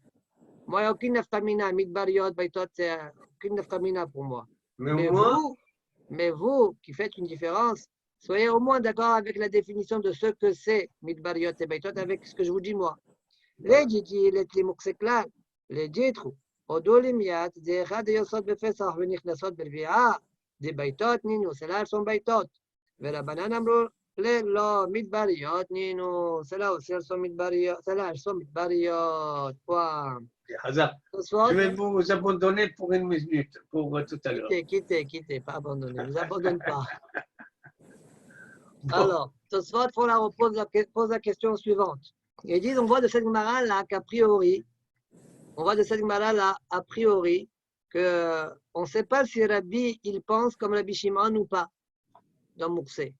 Moi, il n'y a aucune nafkamina, midbariot, baïtot, c'est aucune nafkamina pour moi. Mais vous, qui faites une différence, soyez au moins d'accord avec la définition de ce que c'est midbariot et baïtot avec ce que je vous dis moi. Les diti, les mouxé clair, les ditru, odolimiat, des rad yosot befesach, venichnasot bervia, des baïtot, nino, celles-là, elles sont baïtot. Vers la banane amro, לא, מדבריות, נינו, celles-là aussi, elles sont midbariot, celles-là, elles sont midbariot, quoi. Je vais vous abandonner pour une minute, pour tout à l'heure. Quittez, pas abandonner, ne vous abandonne pas. Alors, Tosfot pose la question suivante. Ils disent, on voit de cette Gemara là qu'a priori, qu'on ne sait pas si Rabbi, il pense comme Rabbi Shimon ou pas, dans Mouxé.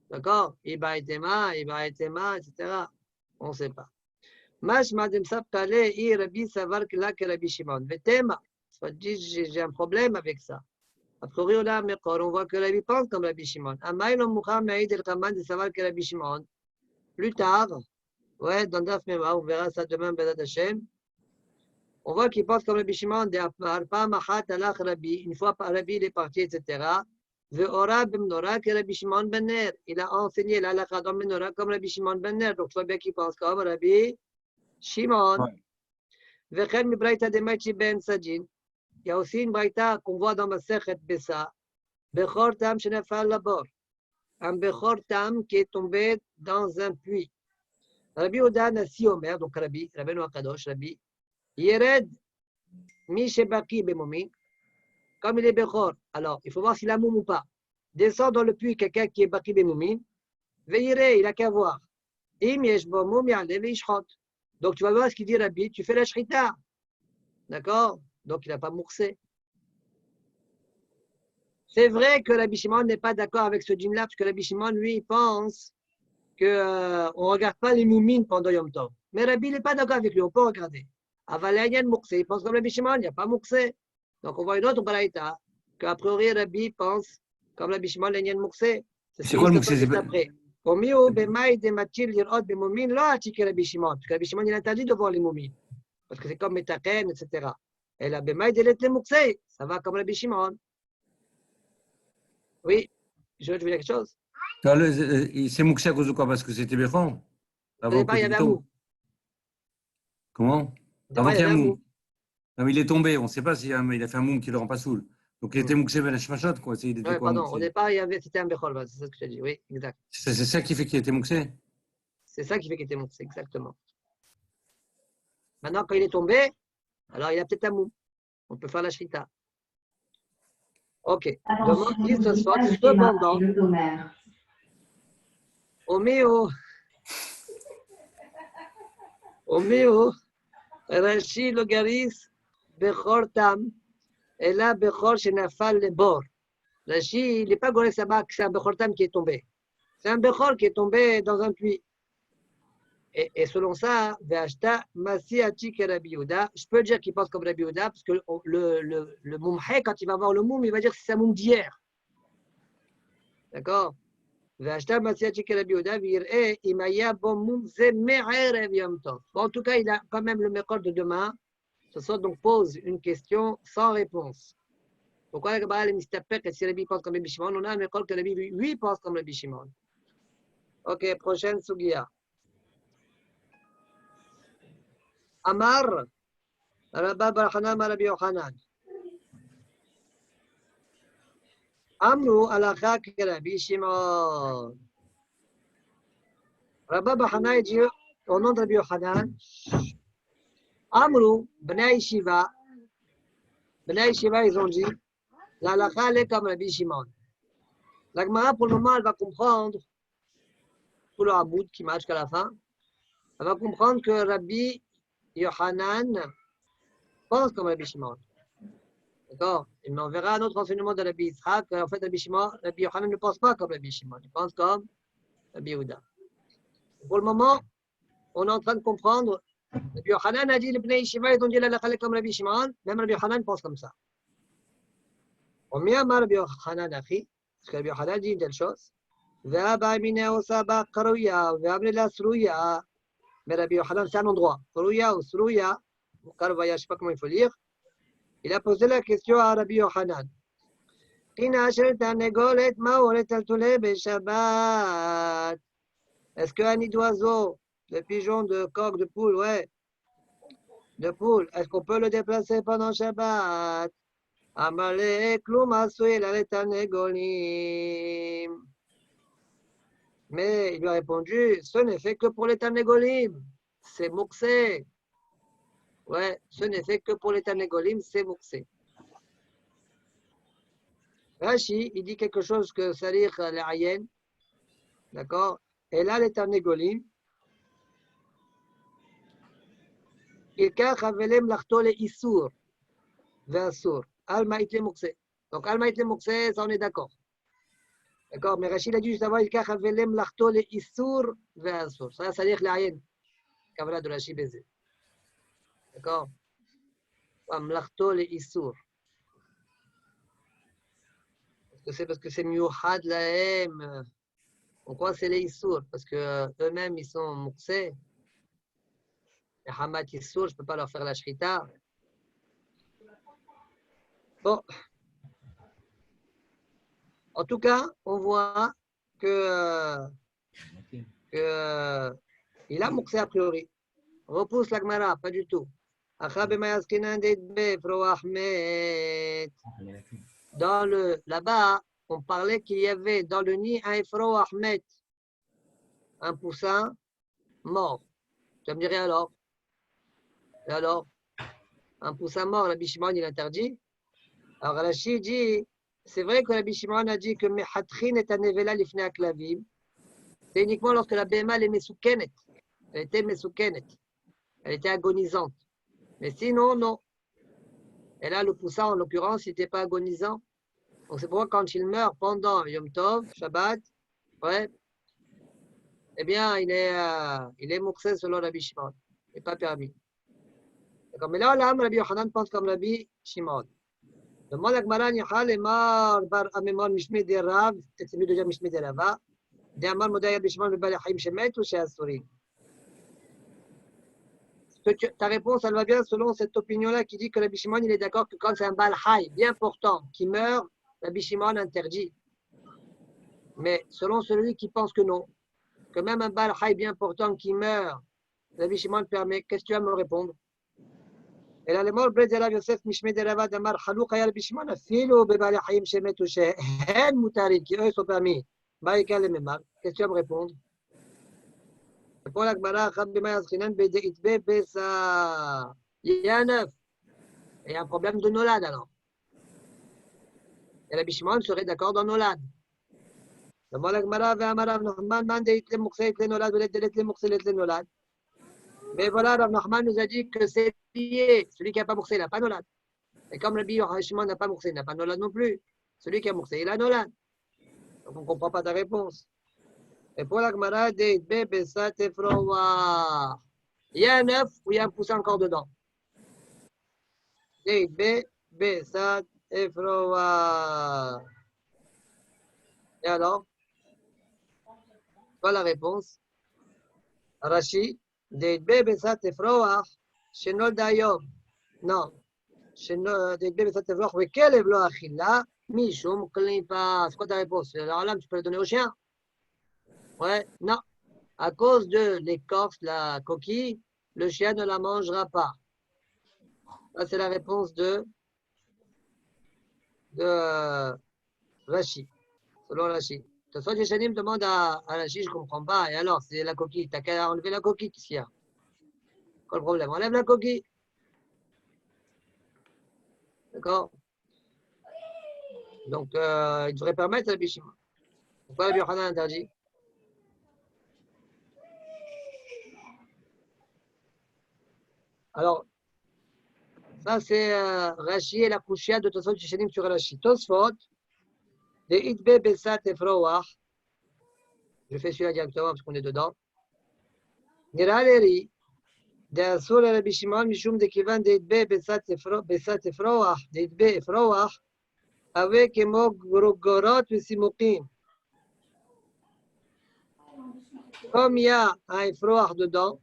D'accord? Iba etema, etc. On ne sait pas. Mashma dem saptale, Rabbi savar que là que Rabbi Shimon. Vetema. Soit dit, j'ai un problème avec ça. A priori, on voit que Rabbi pense comme Rabbi Shimon. Amaïlo Moucham Meïd el Kaman de savoir que Rabbi Shimon. Plus tard, ouais, dans Daf Mema, on verra ça demain, Bezat Hashem. On voit qu'il pense comme Rabbi Shimon, de Arpa Machat Alach Rabbi, une fois Rabbi il est parti, etc. Il a enseigné la halakha dans Menorah comme Rabbi Shimon ben Ner. Donc, tu vois bien qu'il pense comme Rabbi Shimon. Il y a aussi une braïta qu'on voit dans Masechet Bessa. Bechor Tam Shenafal Labor. Un Bechor Tam qui est tombé dans un puits. Rabbi Oda Nasi Omer, donc Rabbi Noach Kadosh, Rabbi, Yered Mi Shebaki Bemomin. Comme il est Bechor, alors il faut voir s'il a moum ou pas. Descend dans le puits quelqu'un qui est Baki Bemoumin, veillez, il n'a qu'à voir. Donc tu vas voir ce qu'il dit Rabbi, tu fais la shrita. D'accord? Donc il n'a pas moursé. C'est vrai que Rabbi Shimon n'est pas d'accord avec ce djinn-là, parce que Rabbi Shimon, lui, il pense qu'on ne regarde pas les moumines pendant Yom Tov. Mais Rabbi n'est pas d'accord avec lui, on peut regarder. Avalayan moursé, il pense comme Rabbi Shimon, il n'y a pas moursé. Donc, on voit une autre braïta, qu'a priori, Rabbi pense, comme Rabbi Shimon, l'Enyan Mouxé. C'est quoi le Mouxé? C'est après. Au mieux, Bemaï, Dematil, Lirot, Bemomin, là, Tiki Rabbi Shimon. Parce que Rabbi Shimon, il interdit de voir les moumines. Parce que c'est comme Metaken, etc. Et là, Bemaï, Delet, les Mouxé. Ça va comme Rabbi Shimon. Oui, je veux dire quelque chose. Il s'est Mouxé à cause de quoi? Parce que c'était Béchon? Au départ, il y avait un mou. Comment? Avant qu'il y ait un mou. Non, mais il est tombé, on ne sait pas s'il a fait un moum qui ne le rend pas saoul. Donc il était mouxé ben Hashmashot, quoi. Oui, pardon, au départ, c'était un Bechol, c'est ça que je te dis, oui, exact. C'est ça qui fait qu'il était mouxé? C'est ça qui fait qu'il était mouxé, exactement. Maintenant, quand il est tombé, alors il a peut-être un moum. On peut faire la shrita. Ok. Attention, Demande qui ce soit. le schéma Cependant, et le tomère. Oméo, Rashi Logaris, Bechor Tam, et là, Bechor Shenafal le bord. Rashi, il n'est pas Goré Sabak, c'est un Bechor Tam qui est tombé. C'est un Bechor qui est tombé dans un puits. Et selon ça, Ve'ashta Masi Achik et Rabbi Yehuda, je peux dire qu'il pense comme Rabbi Yehuda, parce que le Moumhe, quand il va voir le Moum, il va dire que c'est un Moum d'hier. D'accord? Ve'ashta Masi Achik et Rabbi Yehuda, Vir'e, Imaya Bon Moum Ze Me'erev Yom Tov. Bon, en tout cas, il a quand même le Mekor de demain. Ce soir, donc, pose une question sans réponse. Pourquoi la Kabbalah est mystapek et si Rabbi pense comme Rabbi Shimon? On a un Mekor que Rabbi, lui, pense comme Rabbi Shimon. Ok, prochaine Sugia. Amar, Rabba bar Hanan Rabbi Yochanan. Amru alacha Rabbi Shimon. Rabba bar Hanan dit au nom de Rabbi Yochanan. Amru, Bnei Shiva. Bnei Shiva, ils ont dit l'alacha est comme Rabbi Shimon. La Gemara, pour le moment, elle va comprendre, pour le Haboud qui marche jusqu'à la fin, elle va comprendre que Rabbi Yochanan pense comme Rabbi Shimon. D'accord? Il m'enverra un autre enseignement de Rabbi Yitzhak. En fait, Rabbi Yochanan ne pense pas comme Rabbi Shimon. Il pense comme Rabbi Yehuda. Pour le moment, on est en train de comprendre. Rabbi Yochanan a dit, les Bnei Shiva, ils ont dit la halakha comme Rabbi Shimon. Même Rabbi Yochanan pense comme ça. On met à Rabbi Yochanan Achi, parce que Rabbi Yochanan dit une telle chose. Ve'aba mine osaba karouya, ve'amne la srouya. Mais Rabbi Yochanan, c'est un endroit. Karouya ou srouya, karouya, je ne sais pas comment il faut lire. Il a posé la question à Rabbi Yochanan. Est-ce qu'un nid d'oiseau, de pigeon, de coq, de poule, ouais, de poule, est-ce qu'on peut le déplacer pendant Shabbat? Amalek, Lumasui, la Tarnegolim. Mais il lui a répondu, ce n'est fait que pour les Tarnegolim. C'est Mouksé. Ouais, ce n'est fait que pour les Tarnegolim, c'est Mouksé. Rashi, il dit quelque chose que Salir l'Ayen, d'accord? Et là, les Tarnegolim, Ilkach Avelem Lachto le Issour, Ve'assour, Alma Itle Mouksé. Donc, Alma Itle Mouksé, ça on est d'accord. D'accord? Mais Rashi, il a dit juste avant, Ilkach Avelem Lachto le Issour, Ve'assour. Ça, Salir l'Ayen, Kavala de Rashi Bézé. D'accord? Lachto le Issour. C'est parce que c'est Miouhad Lahem. Pourquoi c'est les Issour? Parce qu'eux-mêmes, ils sont Mouksé. Les Hamat Issour, je ne peux pas leur faire la Shrita. Bon. En tout cas, on voit que il a Mouksé a priori. Repousse la Gemara, pas du tout. Dans là-bas, on parlait qu'il y avait dans le nid un Efro Ahmed, un poussin mort. Tu me dirais alors? Et alors? Un poussin mort, la Bishimon, il interdit. Alors Rashi dit, c'est vrai que la Bishimon a dit que Mehatrin est un Evela l'ifne aklavim. C'est uniquement lorsque la BMA est mesoukenet. Elle était mesoukenet. Elle était agonisante. Mais sinon, non. Et là, le poussin, en l'occurrence, il n'était pas agonisant. Donc c'est pourquoi quand il meurt pendant Yom Tov, Shabbat, ouais, eh bien, il est mouxé selon Rabbi Shimon. Il n'est pas permis. D'accord. Mais là, Rabbi Yochanan pense comme Rabbi Shimon. Demande à Gmaran, Yachal, Emar, Bar Amemon, Mishmi de Rav, c'est mieux de dire Mishmi de Rava, D'Amar Modaya Rabbi Shimon, le Balachim Shemet ou chez Asuri. Ta réponse, elle va bien selon cette opinion-là qui dit que Rabbi Shimon, il est d'accord que quand c'est un Baal Hay bien portant qui meurt, Rabbi Shimon interdit. Mais selon celui qui pense que non, que même un Baal Hay bien portant qui meurt, Rabbi Shimon permet, qu'est-ce que tu vas me répondre? Et là, les morts, Bred Rav Yosef, Mishmei de Rava, Damar, Chalouk, Hayal Bishimon, Filo, Bebal Hayim, Shemet ou Shehen, Moutarid, qui eux sont permis. Baïkal et Memar, qu'est-ce que tu vas me répondre? Pour la Gemara, il y a un œuf. Et il y a un problème de nolad alors. Et Rabbi Shimon serait d'accord dans Nolad. Mais voilà, Rav Nachman nous a dit que c'est lié. Celui qui n'a pas moursé, il n'a pas Nolad. Et comme Rabbi Shimon n'a pas moursé, il n'a pas Nolad non plus. Celui qui a moursé, il a Nolad. Donc on ne comprend pas ta réponse. Et pour la Gemara, il y a un œuf ou il y a un poussin encore dedans. Et alors, quoi la réponse? Rashi, Shenol Dayom. Non. Mishum Klipa. C'est quoi ta réponse? Alors là, tu peux le donner au chien? Ouais, non. À cause de l'écorce, la coquille, le chien ne la mangera pas. Ça, c'est la réponse de Rashi, selon Rashi. De toute façon, Yeshanim demande à Rashi, je ne comprends pas. Et alors, c'est la coquille. Tu n'as qu'à enlever la coquille, qu'est-ce qu'il y a? Quoi le problème? Enlève la coquille. D'accord? Donc, il devrait permettre à la Bishima. Pourquoi la Yochanan interdit? Alors, ça, c'est Rashi et la Kushia de Tosfot Yeshanim sur Rashi. Tosfot, de Itbe Besat Efroach. Je fais celui-là directement parce qu'on est dedans. Niraleri, de Asur et Rabbi Shimon, Mishum de Kivan de Itbe Besat Efroach, de Itbe Efroach, avec Emo Gorot et Simokim. Comme il y a un Efroach dedans,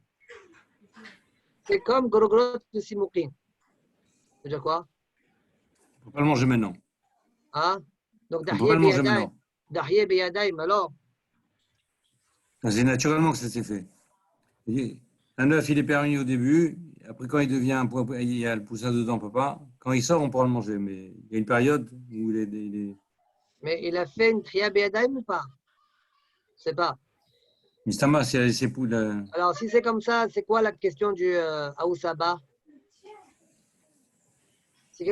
c'est comme Gorot et Simokim. C'est déjà quoi? On ne peut pas le manger maintenant. Hein? Donc, On ne peut pas le manger maintenant. Dahiye Beyadaim, alors. C'est naturellement que ça s'est fait. Un œuf, il est permis au début. Après, quand il devient un point, il y a le poussin dedans, on ne peut pas. Quand il sort, on pourra le manger. Mais il y a une période où il est... Mais il a fait une Triya Beyadaim ou pas? Je ne sais pas. Mistama, c'est ses poules. Alors, si c'est comme ça, c'est quoi la question du Aoussaba? C'est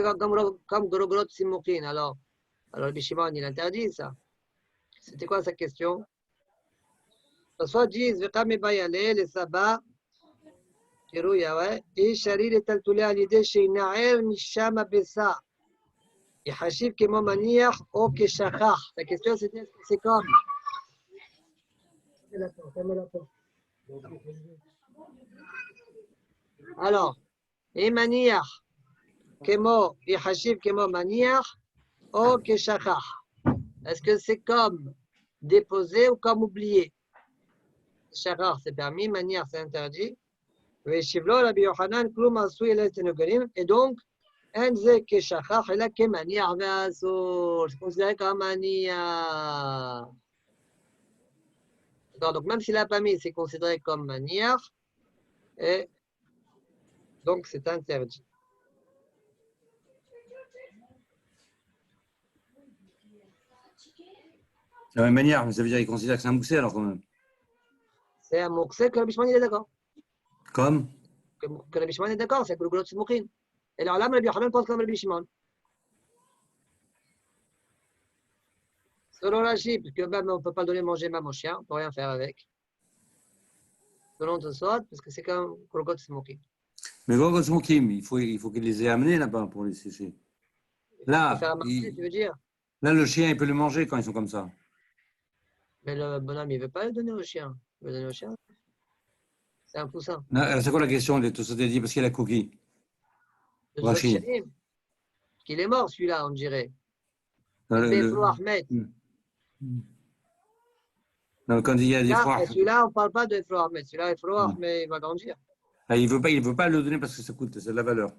comme Gorogrot Simoukin. Alors Bishimon, il interdit ça. C'était quoi sa question? Soit disent, Vekame Bayale, les Saba, Kirouya, ouais, et Sharir est altoulé à l'idée chez Naer Mishama Bessa. Et Hashib Kemo Maniach, O Keshachach. La question c'était, est-ce que c'est comme? Alors, et Maniach, Kemo, et Hashib Kemo Maniach, O Keshachach. Est-ce que c'est comme déposer ou comme oublier? Shachar, c'est permis, manière, c'est interdit. Et donc, Enze Keshachar, et là, Kemaniach, c'est considéré comme manière. Donc, même s'il n'a pas mis, c'est considéré comme manière. Et donc, c'est interdit. De la même manière, mais ça veut dire qu'il considère que c'est un moussé alors quand même. C'est un moussé que le Bishman est d'accord. Comme? Que le Bishman est d'accord, c'est que le Goulot Simoukin. Et alors là, le Bishman pense comme le Bishman. Selon Rashi, parce que même on ne peut pas le donner manger même au chien, on ne peut rien faire avec. Selon Tosot, parce que c'est comme Goulot Simoukin. Mais Gorgot Smokim, il faut qu'il les ait amenés là-bas pour les sécher. Là, Faire marcher, tu veux dire? Là, le chien, il peut les manger quand ils sont comme ça. Mais le bonhomme, il ne veut pas le donner au chien. Il veut le donner au chien. C'est un poussin. C'est quoi la question de tout ça dit parce qu'il a la coquille? Rachid. Qu'il est mort celui-là, on dirait. Ahmed. Non, quand il y a des frères. Celui-là, on ne parle pas de Efro Ahmed. Celui-là, Efro Ahmed, il va grandir. Ah, il ne veut pas le donner parce que ça coûte, c'est de la valeur.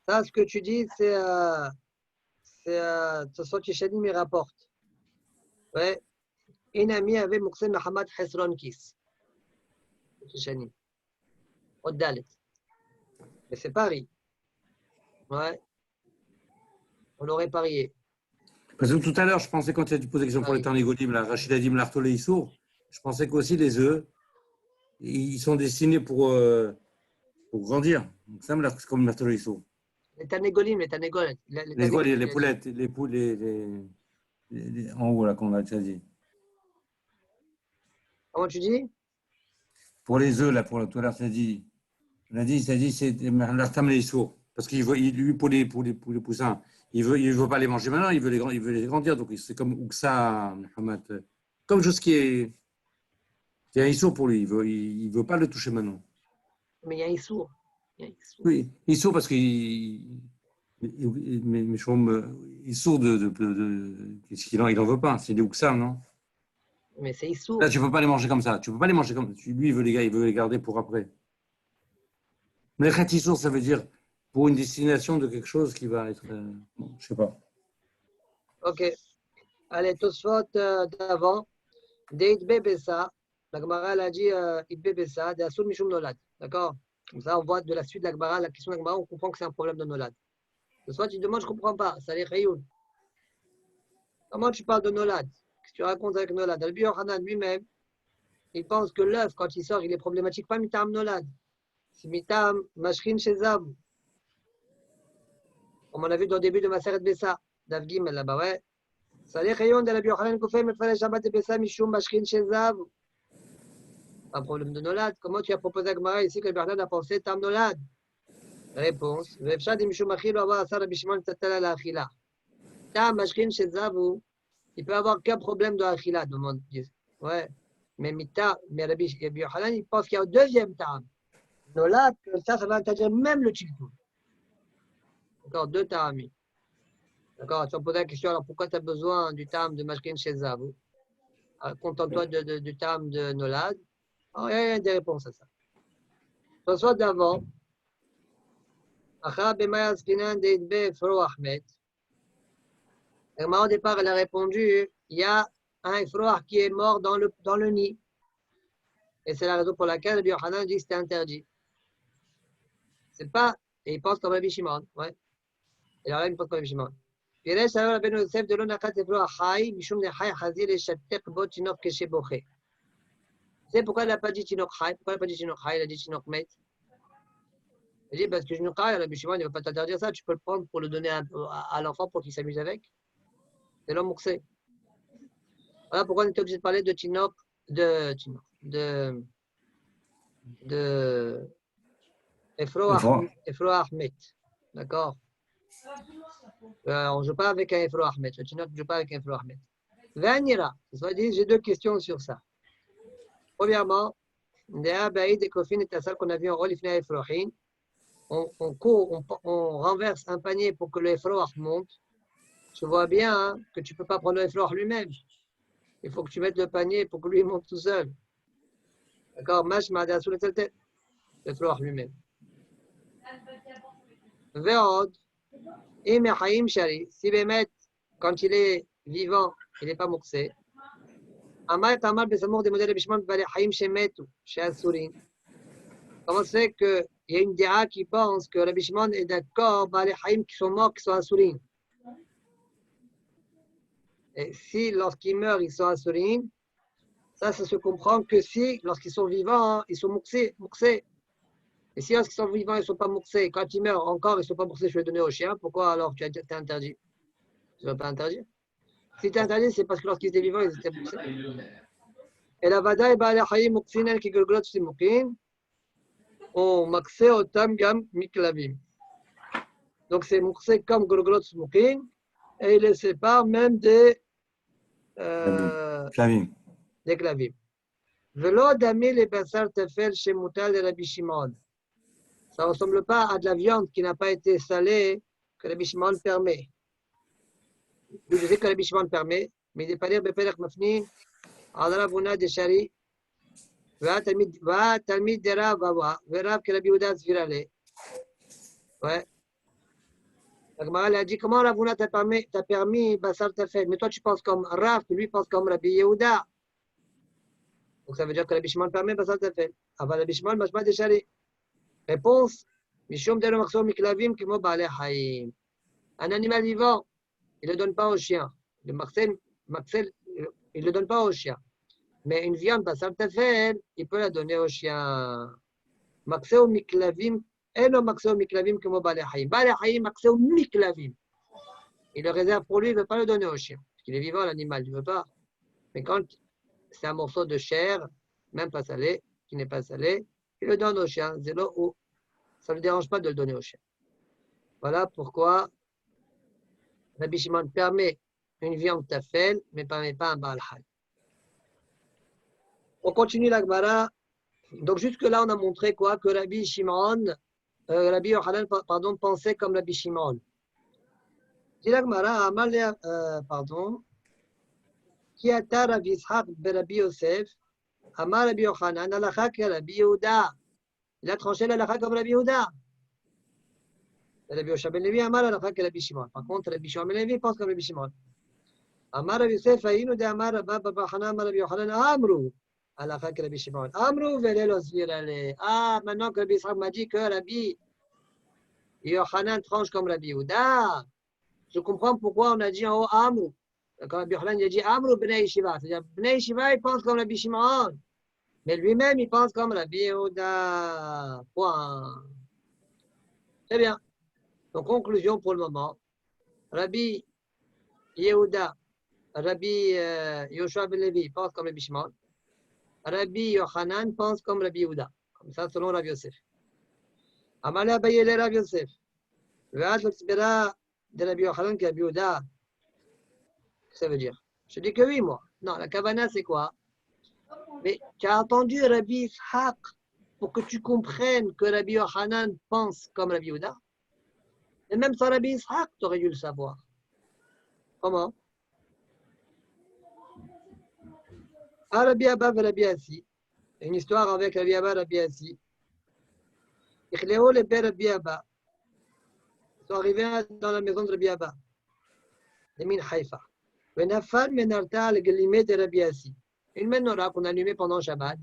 Ça, ce que tu dis, c'est Tosot Yeshanim, il rapporte. Ouais. Inami avait Moukhsen Mahamad Hesron Kis. Yeshanim. Au Dalet. Mais c'est Paris. Ouais. On aurait parié. Parce que tout à l'heure, je pensais, quand tu as posé la question pour les Tarnégolim, là, Rachid a dit Mlartolé Issour, je pensais qu'aussi les œufs, ils sont destinés pour grandir. Donc ça, c'est comme Mlartolé Issour. Les Tanégolim, les Tanégoles. Les quoi, les poulettes, les poules, en haut, là, qu'on a déjà dit. Comment tu dis? Pour les œufs, là, tout à l'heure, tu as dit, c'est Mlartam les Issour. Parce qu'il veut, lui, pour les poussins, il veut pas les manger maintenant, il veut les grandir. Donc, c'est comme Ouksa, Mohamed. Comme chose qui est un Issour pour lui. Il veut pas le toucher maintenant. Mais il y a un Issour. Oui, Issour parce qu'il. Mais Issour il en veut pas. C'est des Ouksa, non? Mais c'est Issour. Là, tu ne peux pas les manger comme ça. Tu peux pas les manger comme. Lui, il veut les garder pour après. Mais le Khat Issour, ça veut dire pour une destination de quelque chose qui va être. Bon, je sais pas. Ok. Allez, Tosfot d'avant. Deit Bebessa. La Gemara, elle a dit Bebessa, de Asur Mishum Nolad. D'accord? Comme ça, on voit de la suite de la Gemara, la question de la Gemara, on comprend que c'est un problème de Nolad. Tosfot, tu demandes, je ne comprends pas. Ça les Chayoun. Comment tu parles de Nolad? Qu'est-ce que tu racontes avec Nolad? Rabbi Yochanan lui-même, il pense que l'œuf, quand il sort, il est problématique, pas Mitam Nolad. C'est Mitam Mashrin Shezav. Comme on a vu dans le début de Maseret Bessa, Dav Gimel là-bas, ouais. Saleh Chayon de Rabbi Yochanan Koufé, Mefale Shabbat Bessa, Mishum Mashrin Shezav. Un problème de Nolad. Comment tu as proposé à Gemara ici que Rabbi Yochanan a pensé Tam Nolad? Réponse. Vefshad Mishum Achil, Ava Asar Rabbi Shimon Tatala la Achila. Tam Mashrin Shezav, il peut avoir qu'un problème de Achila, demande. Ouais. Mais Rabbi Yochanan, il pense qu'il y a un deuxième Tam. Nolad, ça va interdire même le Tchiltou. D'accord, deux Ta'ami. D'accord, tu vas poser la question, alors pourquoi tu as besoin du Tam de Mashkin chez Zavou? Contente-toi du Tam de Nolad. Alors, il y a des réponses à ça. Soit d'avant, Acha Bemaya Skinan Deidbe Fro Ahmed. Au départ, elle a répondu il y a un Efroach qui est mort dans le nid. Et c'est la raison pour laquelle Rabbi Yochanan dit que c'était interdit. C'est pas, et il pense comme Rabbi Shimon. Ouais. Et alors là, il pense comme Rabbi Shimon. C'est pourquoi elle n'a pas dit Tinok Chai? Pourquoi elle n'a pas dit Tinok Chai? Elle a dit Tinok Met. Elle dit parce que Tinok Chai, Rabbi Shimon, il ne va pas t'interdire ça. Tu peux le prendre pour le donner à l'enfant pour qu'il s'amuse avec. C'est l'homme mouxé. Voilà pourquoi on était obligé de parler de Tinok, de Efro Ahmed. D'accord? On ne joue pas avec un Efro Ahmed. Le Tinok ne joue pas avec un Efro Ahmed. Vanira. J'ai deux questions sur ça. Premièrement, qu'on a vu en rôle, on renverse un panier pour que le Efroach monte. Je vois bien hein, que tu ne peux pas prendre le Efroach lui-même. Il faut que tu mettes le panier pour que lui monte tout seul. D'accord? Mashma de sous le Efroach lui-même. Ve'od. Si Bémet, quand il est vivant, il n'est pas mouxé. Comment c'est qu'il y a une dia qui pense que Rabbi Shimon est d'accord par les haïm qui sont morts, qui sont assourines? Et si, lorsqu'ils meurent, ils sont assourines, ça se comprend que si, lorsqu'ils sont vivants, ils sont mouxés. Et si lorsqu'ils sont vivants, ils ne sont pas mouxés, quand ils meurent encore, ils ne sont pas mouxés, je vais les donner au chien. Pourquoi alors tu as interdit? Tu ne vas pas interdire? Si tu es interdit, c'est parce que lorsqu'ils étaient vivants, ils étaient mouxés. Et la vadaï ba'al hayim muqsinan ki golglot simukin, on maxe otam gam miklavim. Donc c'est muqsé comme golglot simukin et il les sépare même des Clavim. Velo dami le basar tefel chez Moutal de Rabbi Shimon. Ça ne ressemble pas à de la viande qui n'a pas été salée que Rabbi Shimon permet. Je sais que Rabbi Shimon permet, mais il n'est pas dire beperek mafnin. على ربنا دشاري وتلميذ دراب وراب كربي يهودا زفير عليه. Ouais. La Gemara a dit comment Ravuna t'a permis Bassar Tefel. Mais toi tu penses comme Rav, lui pense comme Rabbi Yehuda. Donc ça veut dire que Rabbi Shimon permet Bassar Tefel. Avant Rabbi Shimon, Mashma Deshari. Réponse Mishum de Marxo Miklavim Kimo Bale Haïm. Un animal vivant, il ne le donne pas au chien. Le Marcel, il ne le donne pas au chien. Mais une viande basar tafel, il peut la donner au chien. Maxeo miklavim, et non maxeo miklavim comme au balai haïm, maxeo miklavim. Il le réserve pour lui, il ne veut pas le donner au chien. Parce qu'il est vivant, l'animal, il ne veut pas. Mais quand c'est un morceau de chair, même pas salé, qui n'est pas salé, il le donne au chien. Zélo ou ça ne le dérange pas de le donner au chien. Voilà pourquoi Rabbi Shimon permet une viande tafel, mais permet pas un Baal Hay. On continue la Gemara. Donc jusque-là, on a montré quoi? Que Rabbi Yochanan, pardon, pensait comme Rabbi Shimon. Dit la Gemara, pardon, qui ata Rabbi Yitzhak Rabbi Yosef, Amar Rabbi Yochanan, Alacha que Rabbi Yehuda. Il a tranché l'Alacha comme Rabbi Yehuda. Rabbi Yoshua ben Levi, Amar Alacha que Rabbi Shimon. Par contre, Rabbi Shimon ben Levi pense comme Rabbi Shimon. Amar Rabbi Yosef, Aïnou de Amar Rabbi Hanan, Amar Rabbi Yochanan, Amrou. Alacha que Rabbi Shimon. Amrou ve'lelos virale. Ah, maintenant que Rabbi Yitzhak m'a dit que Rabbi Yochanan tranche comme Rabbi Yehuda, je comprends pourquoi on a dit en haut Amrou. Quand Rabbi Yochanan a dit Amrou b'nei Yeshiva, c'est-à-dire b'nei Yeshiva, il pense comme Rabbi Shimon. Mais lui-même, il pense comme Rabbi Yehuda. Point. Très bien. Donc, conclusion pour le moment. Rabbi Yehuda, Rabbi Yoshua ben Levi pense comme Rabbi Shimon. Rabbi Yochanan pense comme Rabbi Yehuda. Comme ça, selon Rabbi Yosef. Amala Bayele Rabbi Yosef. Ve'at l'tzbera de Rabbi Yochanan qui Rabbi Yehuda. Qu'est-ce que ça veut dire? Je dis que oui, moi. Non, la kavana, c'est quoi? Mais tu as entendu Rabbi Ishaq pour que tu comprennes que Rabbi Yochanan pense comme Rabbi Yehuda. Et même sans Rabbi Ishaq, tu aurais dû le savoir. Comment? Ah, Rabbi Abba et Rabbi Assi. Une histoire avec Rabbi Abba et Rabbi Assi. Ichléo le père Rabbi Abba. Ils sont arrivés dans la maison de Rabbi Abba. De Min Haïfa. Venafal menarta le guillemets de Rabbi Assi. Une menorah qu'on allumait pendant Shabbat.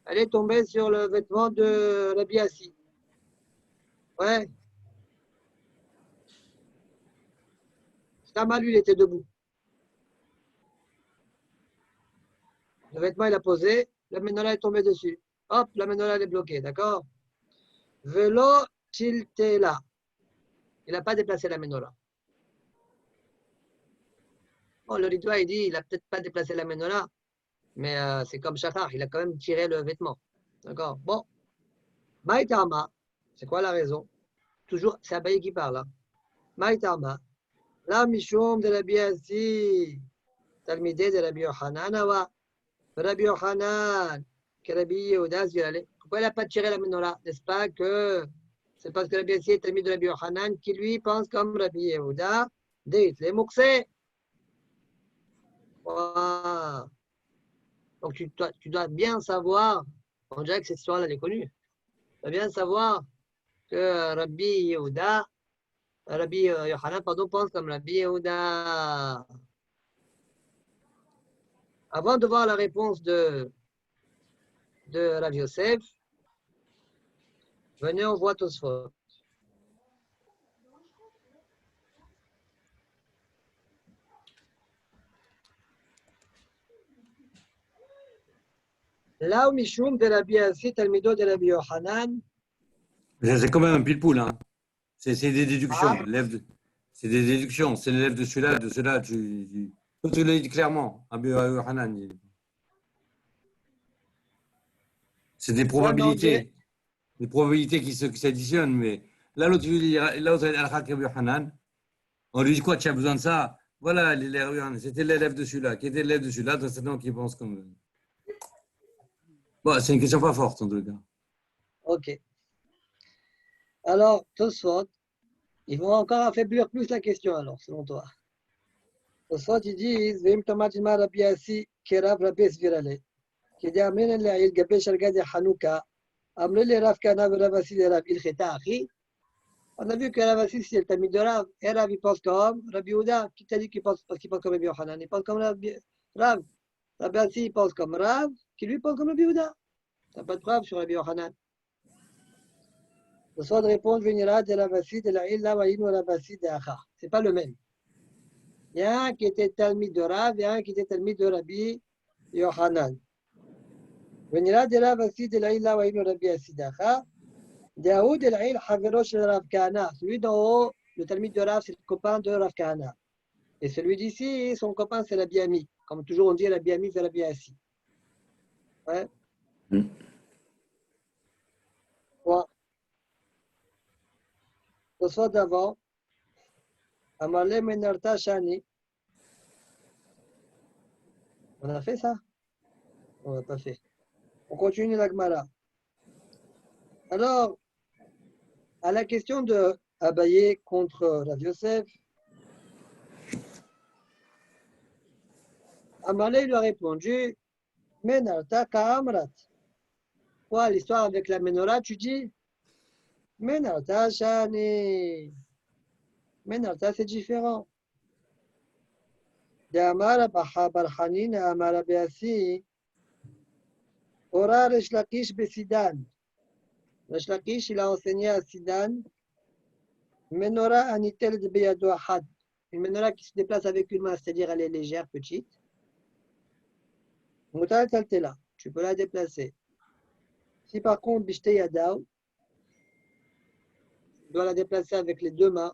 Elle est tombée sur le vêtement de Rabbi Assi. Ouais. Stama, lui, il était debout. Le vêtement, il a posé. La menorah est tombée dessus. Hop, la menorah, elle est bloquée. D'accord? Velo tiltela. Il n'a pas déplacé la menorah. Bon, le rituel, il dit, il n'a peut-être pas déplacé la menorah, mais c'est comme Shachar, il a quand même tiré le vêtement. D'accord? Bon. Maïtama, c'est quoi la raison? Toujours, c'est Abaye qui parle. Hein. Maïtama, la Mishum de Rabbi Assi, Talmideh de Rabbi Yochanan, Awa, Rabbi Yochanan, que Rabbi Yehuda, pourquoi il n'a pas tiré la menorah? N'est-ce pas que c'est parce que Rabbi Assi est Talmid de Rabbi Yochanan qui lui pense comme Rabbi Yehuda, Deit les Moukseh. Wow. Donc tu dois bien savoir, on dirait que cette histoire-là, elle est connue. Tu dois bien savoir que Rabbi Yehuda, Rabbi Yochanan, pardon, pense comme Rabbi Yehuda. Avant de voir la réponse de Rav Yosef, venez, on voit Tosfot. Là où Mishum de Rabbi Assi, Talmido de Rabbi Yochanan. C'est quand même un pile-poule. Hein. C'est des déductions. C'est des déductions. C'est l'élève de celui-là, de cela. Tu l'as dit clairement. Rabbi Yochanan. C'est des probabilités. Des probabilités qui s'additionnent. Mais là, l'autre, Rabbi Yochanan, on lui dit quoi? Tu as besoin de ça? Voilà, c'était l'élève de celui-là. Qui était l'élève de celui-là, donc c'est donc qui pense comme. Bon, c'est une question pas forte en tout cas. Ok. Alors, Tosfot, ils vont encore affaiblir plus la question alors, selon toi. Tosfot, ils disent, Vim Tomatima Rabbi Assi, Kerav Rabbi Svirale, qui dit Amen Le'il Gabe Shalga de Hanouka, Amre le Rav Kana Rav Assi de Rav Ilcheta Achi. On a vu que Rav Assi, c'est le Tamid de Rav, et Rav, il pense comme Rabbi Yehuda, qui t'a dit qu'il pense comme Rabbi Yochanan, il pense comme Rav. Rabbi Assi, il pense comme Rav, qui lui pense comme Rabbi Yehuda. Tu n'as pas de preuve sur Rabbi Yochanan. Le soir de répondre, venira de Rav Assi, de la Illa, Waïn ou Rav Assi de Acha. Ce n'est pas le même. Il y a un qui était Talmid de Rav et un qui était Talmid de Rabbi Yohanan. ונראה דרב עשי דלעיל לאו היינו רבי אסידחה, דהוא דלעיל חברו של רב כהנא. Celui d'en haut, le Talmid de Rav, c'est le copain de Rav Kahana. Et celui d'ici, son copain, c'est Rabbi Ami. Comme toujours, on dit Rabbi Ami, c'est Rabbi Assi. Ouais. Bon. Le soir d'avant, Amalé Menarta Shani. On a fait ça? On n'a pas fait. On continue la Gemara. Alors, à la question de Abaye contre Rav Yosef, Amalé lui a répondu, Menarta Ka'amrat. Quoi, l'histoire avec la menorah, tu dis? Menarta Shani. Menarta, c'est différent. De Amara Barhanin et Amara Beassi, Ora Resh Lakish Besidan. Resh Lakish, il a enseigné à Sidan, Menorah Anitel de Beyado Ahad. Une menorah qui se déplace avec une main, c'est-à-dire elle est légère, petite. Moutal Taltela, tu peux la déplacer. Si par contre, Bishte Yadao, tu dois la déplacer avec les deux mains.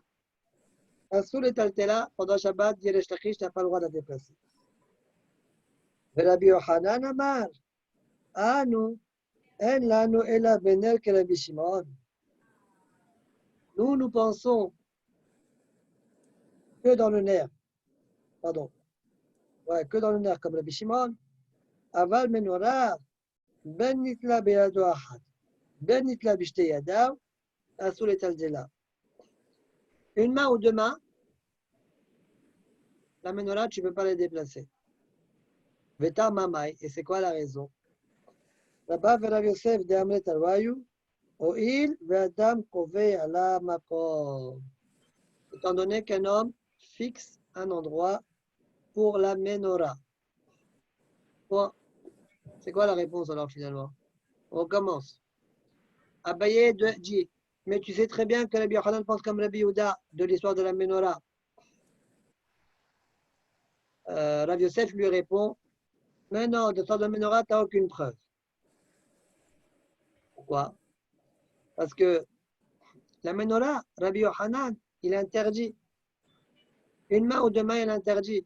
Assoul et Taltela, pendant Shabbat, dit Resh Lakish, tu n'as pas le droit de la déplacer. Rabbi Yohanan Amar, Anu, En Lanu Ela Benel que Rabbi Shimon. Nous pensons que dans le nerf, pardon, ouais, que dans le nerf comme Rabbi Shimon, Aval Menorah, Ben Nitla Beyado Ahad, Ben Nitla Bishte Yadav, Assoul et Taltela. Une main ou deux mains, la menorah, tu ne peux pas la déplacer. Veta Mamai, et c'est quoi la raison? Rabba Rav Yosef de Amlet Arwayu, Oil Ve'adam Kove Ala Makom. Étant donné qu'un homme fixe un endroit pour la menorah. Bon, c'est quoi la réponse alors finalement? On commence. Abaye dit, mais tu sais très bien que Rabbi Yohanan pense comme Rabbi Yehuda de l'histoire de la menorah. Rav Yosef lui répond, mais non, de l'histoire de la menorah, tu n'as aucune preuve. Pourquoi? Parce que la menorah, Rabbi Yohanan, il interdit. Une main ou deux mains, il interdit.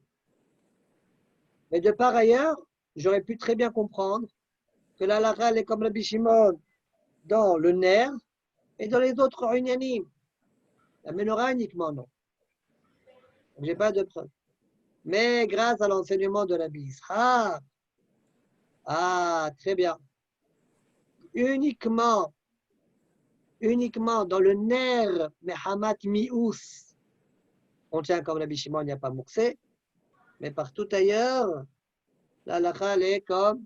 Mais de par ailleurs, j'aurais pu très bien comprendre que la halakha est comme Rabbi Shimon dans le nerf et dans les autres unanimes. La menorah uniquement, non. Je n'ai pas de preuve. Mais grâce à l'enseignement de Rabbi Ishaq, très bien. Uniquement dans le nerf, Mehamat Mious, on tient comme Rabbi Shimon, il n'y a pas Mouksé, mais partout ailleurs, la halakha est comme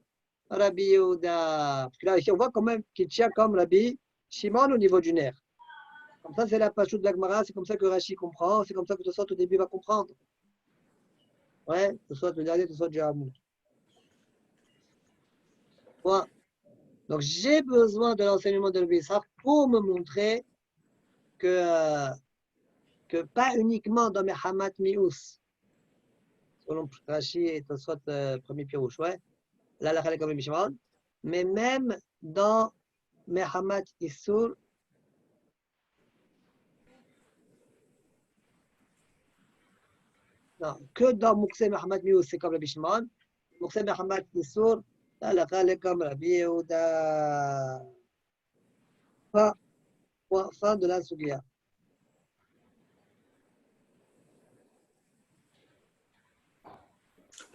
Rabbi Yehuda. Parce que là, ici, on voit quand même qu'il tient comme Rabbi Shimon au niveau du nerf. Comme ça, c'est la Pashut de la Gemara, c'est comme ça que Rashi comprend, c'est comme ça que Tosot au début va comprendre. Ouais, Tosot le dernier, Tosot du Hamoud. Voilà. Donc, j'ai besoin de l'enseignement de Rabbi Ishaq pour me montrer que pas uniquement dans mes Hamat Mious, selon Rashi et Tosot, premier Pirouche, ouais, là, la Khalek comme Shimon, mais même dans mes Hamat Issour, non, que dans Mouksé Mahamat Mious, c'est comme Rabbi Shimon, Mouksé Mahamat Issour, là, la Khalek comme Rabbi Yehuda. Fin de la Sugia.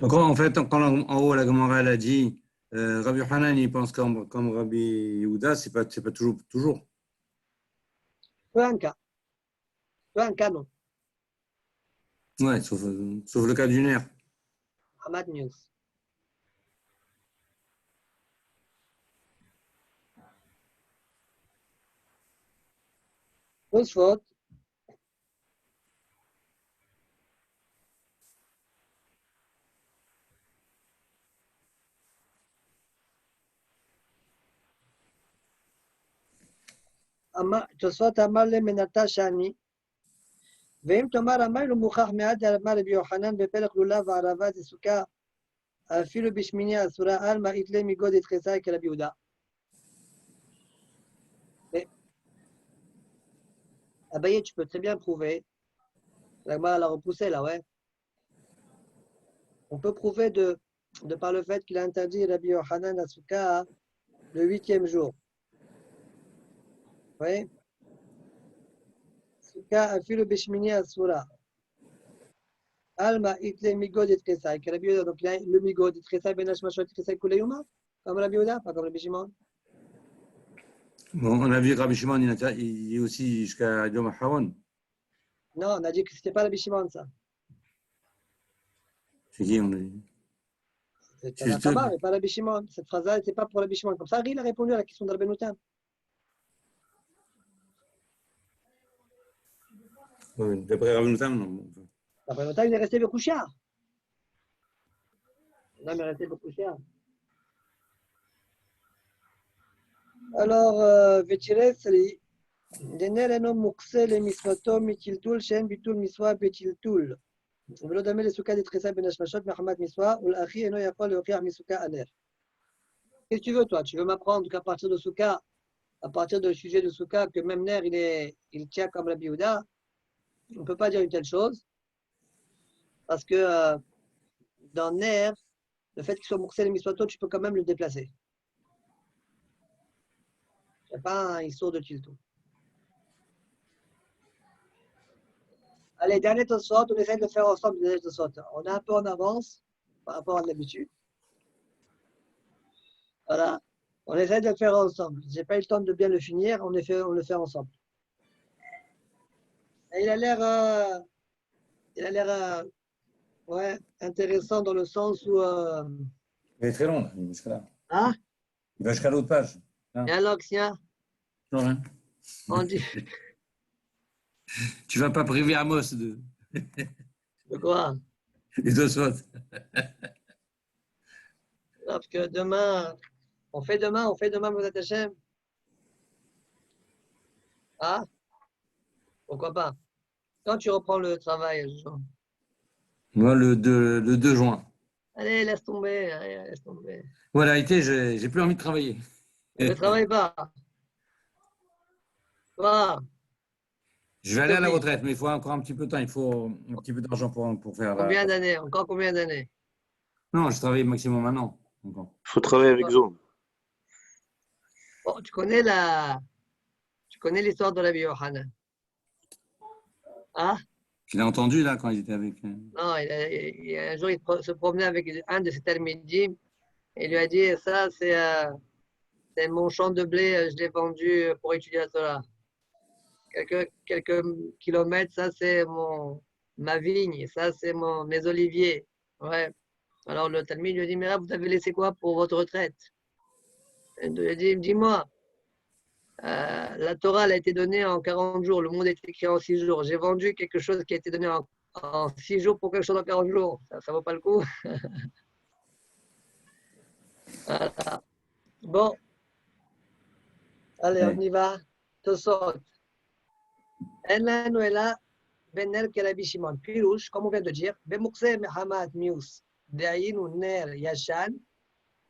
Donc en fait, quand en haut la Gemara elle a dit Rabbi Hanan il pense comme Rabbi Yehuda, c'est pas toujours. Peu un cas. Peu un cas, non. Ouais, sauf le cas du nerf. Hamad News. Tosfot. Tosfot Amar le Menata Shani. ואם תאמר המים לא מוכח מעט אמר רבי יוחנן בפלח לולב וערבה זה סוכה אפילו בשמיני אסורה עלמא יתלה מגוד יתחסה כרבי יהודה. Abaye, tu peux très bien prouver. La Gemara l'a repoussé là, ouais. On peut prouver de par le fait qu'il a interdit Rabbi Yochanan Asuka le 8e jour. Oui. Suka afilu bishmini asura. Alma itle migod et tresai. Donc il y a le migod et tresai ben hashmashot tresai kuleyuma. Comme Rabbi Yehuda, pas comme Rabbi Shimon. Bon, on a vu que Rabbi Shimon, il est aussi jusqu'à Yom HaAharon. Non, on a dit que c'était pas Rabbi Shimon ça. C'est qui on a dit? C'est Tanakama, mais pas Rabbi Shimon. Cette phrase-là n'était pas pour Rabbi Shimon. Comme ça, il a répondu à la question de Rabbeinu Tam. Oui, d'après Rabbeinu Tam, non. Rabbeinu Tam, il est resté Bekouchar. Non, mais resté Bekouchar. Alors, Vetiresri, Denereno Mukse le Miswato Mitiltul Shen Bitul Miswa Betiltul. ולא דמה לסוכה דתחסה בין השמשות מחמת מסווה, ולאחי אינו יכול להוכיח מסוכה הנר. Qu'est-ce que tu veux, toi? Tu veux m'apprendre qu'à partir de Souka, à partir du sujet de Souka, que même Ner, il tient comme Rabbi Yehuda? On ne peut pas dire une telle chose. Parce que dans Ner, le fait qu'il soit mouxé le miswato, tu peux quand même le déplacer. Il n'y a pas un issour de tiltou. Allez, dernier Tosfot, on essaie de le faire ensemble, dernier Tosfot. On est un peu en avance par rapport à l'habitude. Voilà. On essaie de le faire ensemble. Je n'ai pas eu le temps de bien le finir, on le fait ensemble. Et il a l'air ouais, intéressant dans le sens où... Il est très long, là, il va jusqu'à là. Hein? Il va jusqu'à l'autre page. Et alors, tiens, Non, hein. on dit... Tu ne vas pas priver Amos de quoi? des Tosfot. Parce que demain, on fait demain, Mouzat Hashem. Ah? Pourquoi pas? Quand tu reprends le travail, Jean? Moi, le 2 juin. Allez, laisse tomber, laisse tomber. Ouais, en réalité, j'ai plus envie de travailler. Ne travaille pas. Voilà. Je vais aller à la retraite, mais il faut encore un petit peu de temps. Il faut un petit peu d'argent pour faire Combien d'années? Encore combien d'années? Non, je travaille maximum un an. Il faut travailler avec Zoom. Bon, tu connais l'histoire de Rabbi Yochanan. Ah? Tu l'as entendu là quand il était avec. Non, un jour, il se promenait avec un de ses talmidim et il lui a dit, ça, c'est mon champ de blé, je l'ai vendu pour étudier la Torah. Quelques kilomètres, ça, c'est ma vigne, ça, c'est mes oliviers. Ouais. Alors, le talmid lui a dit, mais là, vous avez laissé quoi pour votre retraite? Il lui a dit, dis-moi, la Torah elle a été donnée en 40 jours, le monde est écrit en 6 jours. J'ai vendu quelque chose qui a été donné en 6 jours pour quelque chose en 40 jours. Ça vaut pas le coup. Voilà. Bon. Allez, on y va. Tosot. En Noëlla, Benel Kelabi Shimon. Pirouche, comme on vient de dire, Bemukse Mehamad Mius, Deaïn Ner Yashan,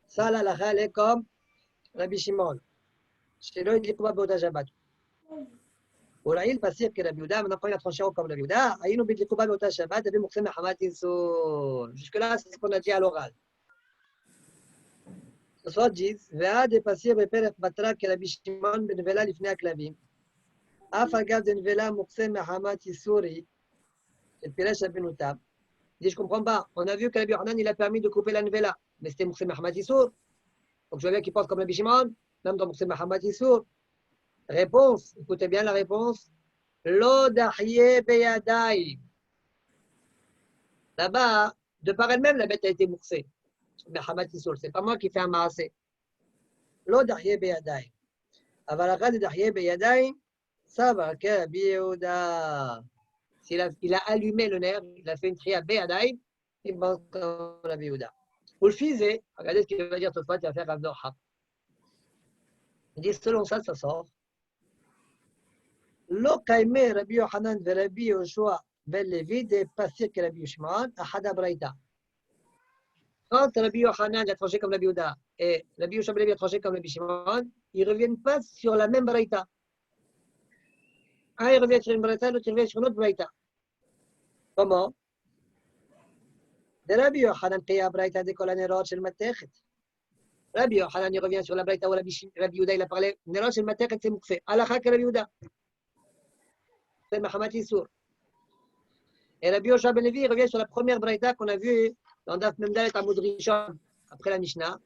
Sala Lachale comme Rabbi Shimon. שלא הדליקו בה באותה שבת. אולי פסיר כרבי יהודה, maintenant il a tranché comme Rabbi Yehuda, היינו בדליקו בה באותה שבת, אבי מוקסם מחמת איסור. Jusque-là, c'est ce qu'on a dit à l'oral. Tosfot dit, ועד פסיר בפרק בתרא כרבי שמעון בנבלה לפני הכלבים, אף אגב דנבלה מוקסם מחמת איסורי, של פירש רבנו תם. Il dit, je ne comprends pas. On a vu que Rabbi Yochanan, il a permis de couper la nvela, mais c'était mokse מחמת איסור. Donc je vois bien qu'il pense comme Rabbi Shimon. Même dans Mokse Mahamad Issour. Réponse, écoutez bien la réponse. Lo dahye beyadai. Là-bas, de par elle-même, la bête a été mouxée. Mahamad Issour, c'est pas moi qui fais un maassé. Lo dahye beyadai. Avalaka de dahye beyadai, ça va que Rabbi Yehuda. Il a allumé le nerf, il a fait une tria beyadai, il pense comme Rabbi Yehuda. Vous le fisez, regardez ce qu'il va dire Tosfot, il va faire Rav Dorha. Il dit, selon ça, ça sort. Lo kaime Rabbi Yochanan ve Rabbi Yoshua ben Lévi de Passir que Rabbi Shimon, Ahada Braïta. Quand Rabbi Yochanan a tranché comme Rabbi Yehuda et Rabbi Yoshua ben Lévi a tranché comme Rabbi Shimon, ils ne reviennent pas sur la même Braïta. Un, il revient sur une Braïta, l'autre, il revient sur une autre Braïta. Comment? De Rabbi Yochanan, Qiya Braïta de Kol HaNerot Shel Matechet. Rabbi Yochanan, il revient sur la Braïta où Rabbi Yehuda, il a parlé, Nerot Shel Matechet, c'est Mukse. Alakha que Rabbi Yehuda. C'est Mahamat Issour. Et Rabbi Yoshua ben Lévi, il revient sur la première Braïta qu'on a vue dans Daf Memdalet Amud Rishon, après la Mishnah.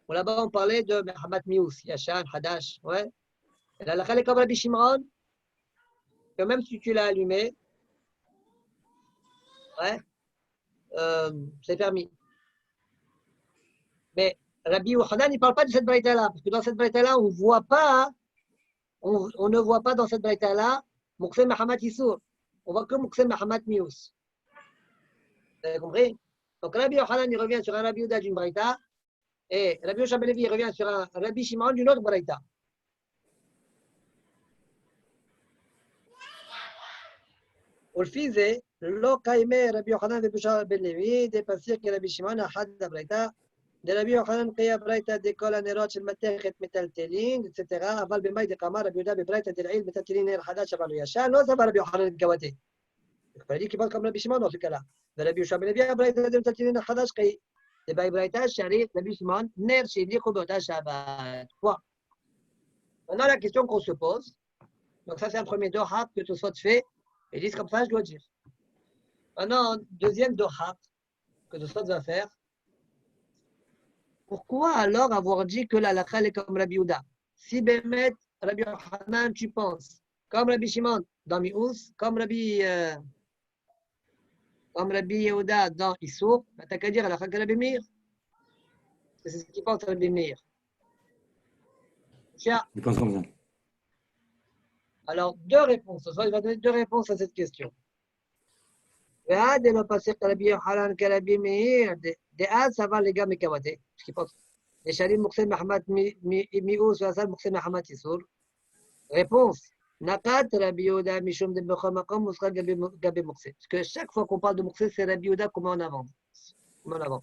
Où là-bas, on parlait de Mahamat Mius, Yashan, Hadash. Ouais. Et là, la comme Rabbi Shimon, que même si tu l'as allumé, ouais, c'est permis. Mais Rabbi Yochanan, il ne parle pas de cette braïta-là, parce que dans cette braïta-là, on voit pas, on ne voit pas dans cette braïta-là Mukse Mahamat Issour. On voit que Mukse Mahamat Mius. Vous avez compris? Donc Rabbi Yochanan, il revient sur un Rabbi Yehuda d'une braïta, et Rabbi Yoshua ben Lévi, il revient sur un Rabbi Shimon d'une autre braïta. ולפי זה, לא קיימי רבי יוחנן ורבי יהושע בן לוי, דפסיר כרבי שמעון אחד הברייתא, דרבי יוחנן קיה ברייתא דכל הנרות של מתכת מטלטלין, אצטרה, אבל במאי דקאמר רבי יהודה בברייתא דלעיל מטלטלין נר חדש אבל הוא ישן, לא סבר רבי יוחנן את גוואתי. כבר קיבל comme רבי שמעון אופי קלה. ורבי יהושע בן לוי הברייתא דמטלטלין נר חדש קי. דבאי ברייתא שריך רבי שמעון נר שהדליקו באותה שבת. Maintenant la question qu'on se pose, donc ça c'est un premier doha que tout soit fait. Ils disent comme ça, je dois dire. Maintenant, deuxième doha que tout ça va faire. Pourquoi alors avoir dit que la halakha est comme Rabbi Yehuda? Si Bémet, Rabbi Yochanan, tu penses, comme Rabbi Shimon dans Mi'ous, comme Rabbi Yehuda dans Issour, tu n'as qu'à dire halakha que Rabbi Meir. C'est ce qu'il pense Rabbi Meir. Il pense comme ça. Alors, deux réponses. Il va donner deux réponses à cette question. وهذا لو بصير ربي يوحنا كربي مير ده سافر لي جامي كواتي مش كيف يشاري مقسم محمد ميوس وصل مقسم محمد يسور réponse نقات ربي يودا مشوم de بخو مقام مسقى جابي مقسم parce que chaque fois qu'on parle de مقسم c'est ربي يودا comme en avant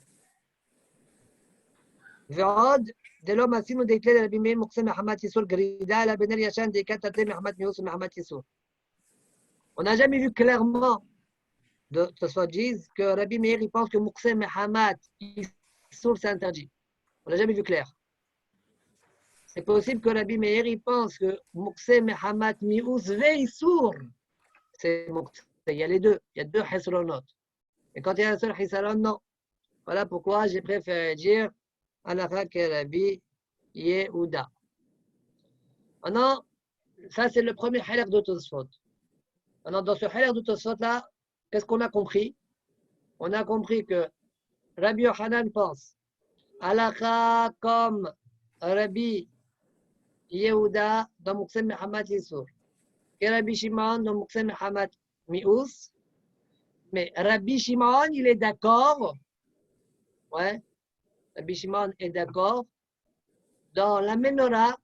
ועוד דלא מסינו דקלה רבי מאיר מוקסם מחמת יסור גרידה אלא בנר ישן דקת תתי מחמת מיוס ומחמת יסור. On n'a jamais vu clairement de ce soit disent que Rabbi Meir il pense que Mukse Mehamat Issour c'est interdit. On n'a jamais vu clair. C'est possible que Rabbi Meir il pense que Mukse Mehamat Mius ve Issour c'est Mukse. Il y a les deux. Il y a deux Hesronot. Et quand il y a un seul Hesron, non. Voilà pourquoi j'ai préféré dire Halakha que Rabbi Yehuda. Maintenant, ça c'est le premier halakh de Tosfot. Maintenant, dans ce halakh de Tosfot là, qu'est-ce qu'on a compris? On a compris que Rabbi Yochanan pense halakha comme Rabbi Yehuda dans Mukse Mehamat Yisur, et Rabbi Shimon dans Mukse Mehamat Mius. Mais Rabbi Shimon, il est d'accord, ouais, Rabbi Shimon est d'accord dans la menorah,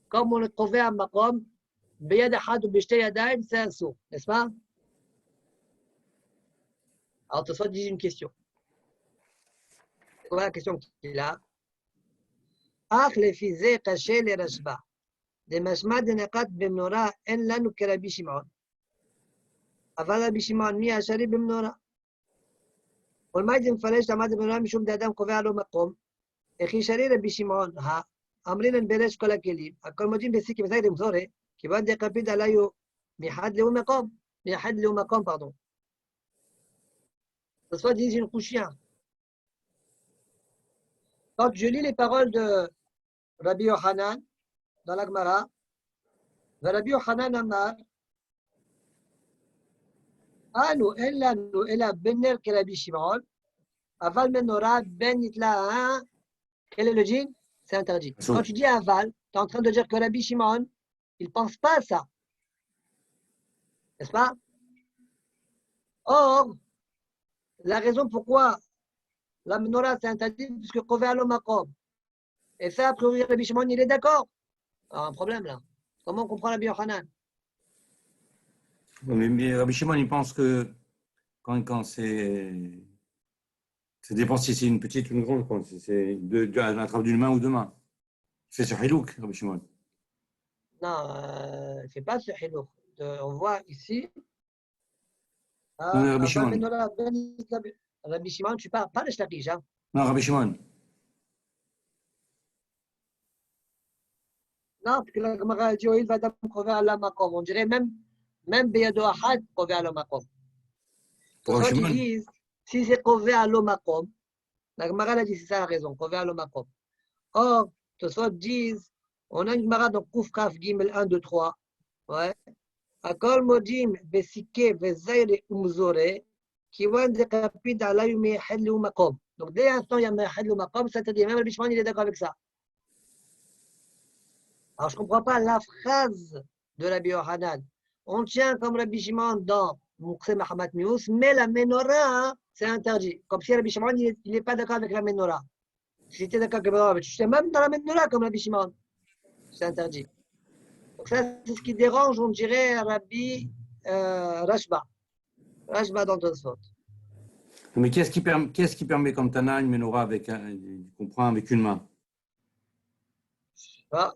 comme on le trouvait à Makom, Beyad Ahad ou Bishte Yadayim, c'est un sourd, n'est-ce pas? Alors, Tosfot dit une question. Voilà la question qu'il a. Ach lefi ze kaché le rashba. De mashma de naqat b'menorah en lanu ke Rabbi Shimon. Aval Rabbi Shimon mi ashari b'menorah. ולמה הייתי מפרש למד במנורה משום דאדם קובע לו מקום, איך ישרי רבי שמעון, אמרינן ברש כל הכלים, הכל מודים בסיקי מסייד ומזורי, כיוון דקפיד עליו מיחד לו מקום, pardon. Ce soit dit une couchia. Quand je lis les paroles de Rabbi Yochanan dans la Gemara, Rabbi Yochanan Amar, אנו אין לנו אלא בנר כרבי שמעון, אבל מנורה ben nitla, quel est le djinn? C'est interdit. Quand tu dis aval, tu es en train de dire que Rabbi Shimon, il ne pense pas à ça. N'est-ce pas? Or, la raison pourquoi la menorah c'est interdit, puisque Kové lo makom. Et ça, a priori, Rabbi Shimon, il est d'accord. Alors, un problème là. Comment on comprend Rabbi Yochanan? Mais Rabbi Shimon, il pense que quand c'est. Ça dépend si c'est une petite ou une grande, quoi. Si c'est à la trappe d'une main ou deux mains. Il fait sur Hilouk, Rabbi Shimon. Non, c'est pas ce hilouk. On voit ici. Rabbi Shimon. Rabbi Shimon, tu parles pas de Shlakish, hein? Non, Rabbi Shimon. Non, parce que la Gemara dit, il va d'abord à la makom. On dirait même Beyado Ahad, Kové à la makom. Pour Soit Rabbi ils Shimon. disent, si c'est Kové à l'omakom, la Gemara a dit, c'est ça la raison, Kové à l'omakom. Or, soit disent, on a une Gemara dans Kouf Kaf Gimel 1, 2, 3. Ouais. Akol Modim, Besike, Vezaire, Umzore, Kiwan de Kapid, Alayume, Hedlou Makom. Donc, dès l'instant, il y a Hedlou Makom, c'est-à-dire, même le Bishman, il est d'accord avec ça. Alors, je ne comprends pas la phrase de Rabbi Yohanan. On tient comme Rabbi Shimon dans Moukhse Mahamat Mius, mais la menorah, c'est interdit. Comme si Rabbi Shimon, il n'est pas d'accord avec la menorah. Si tu es d'accord avec la menorah, tu es même dans la menorah comme Rabbi Shimon. C'est interdit. Donc ça, c'est ce qui dérange, on dirait, Rabbi Rashba. Rashba dans Tosfot. Mais qu'est-ce qui permet comme Tana une menorah avec, qu'on prend avec une main? Ah.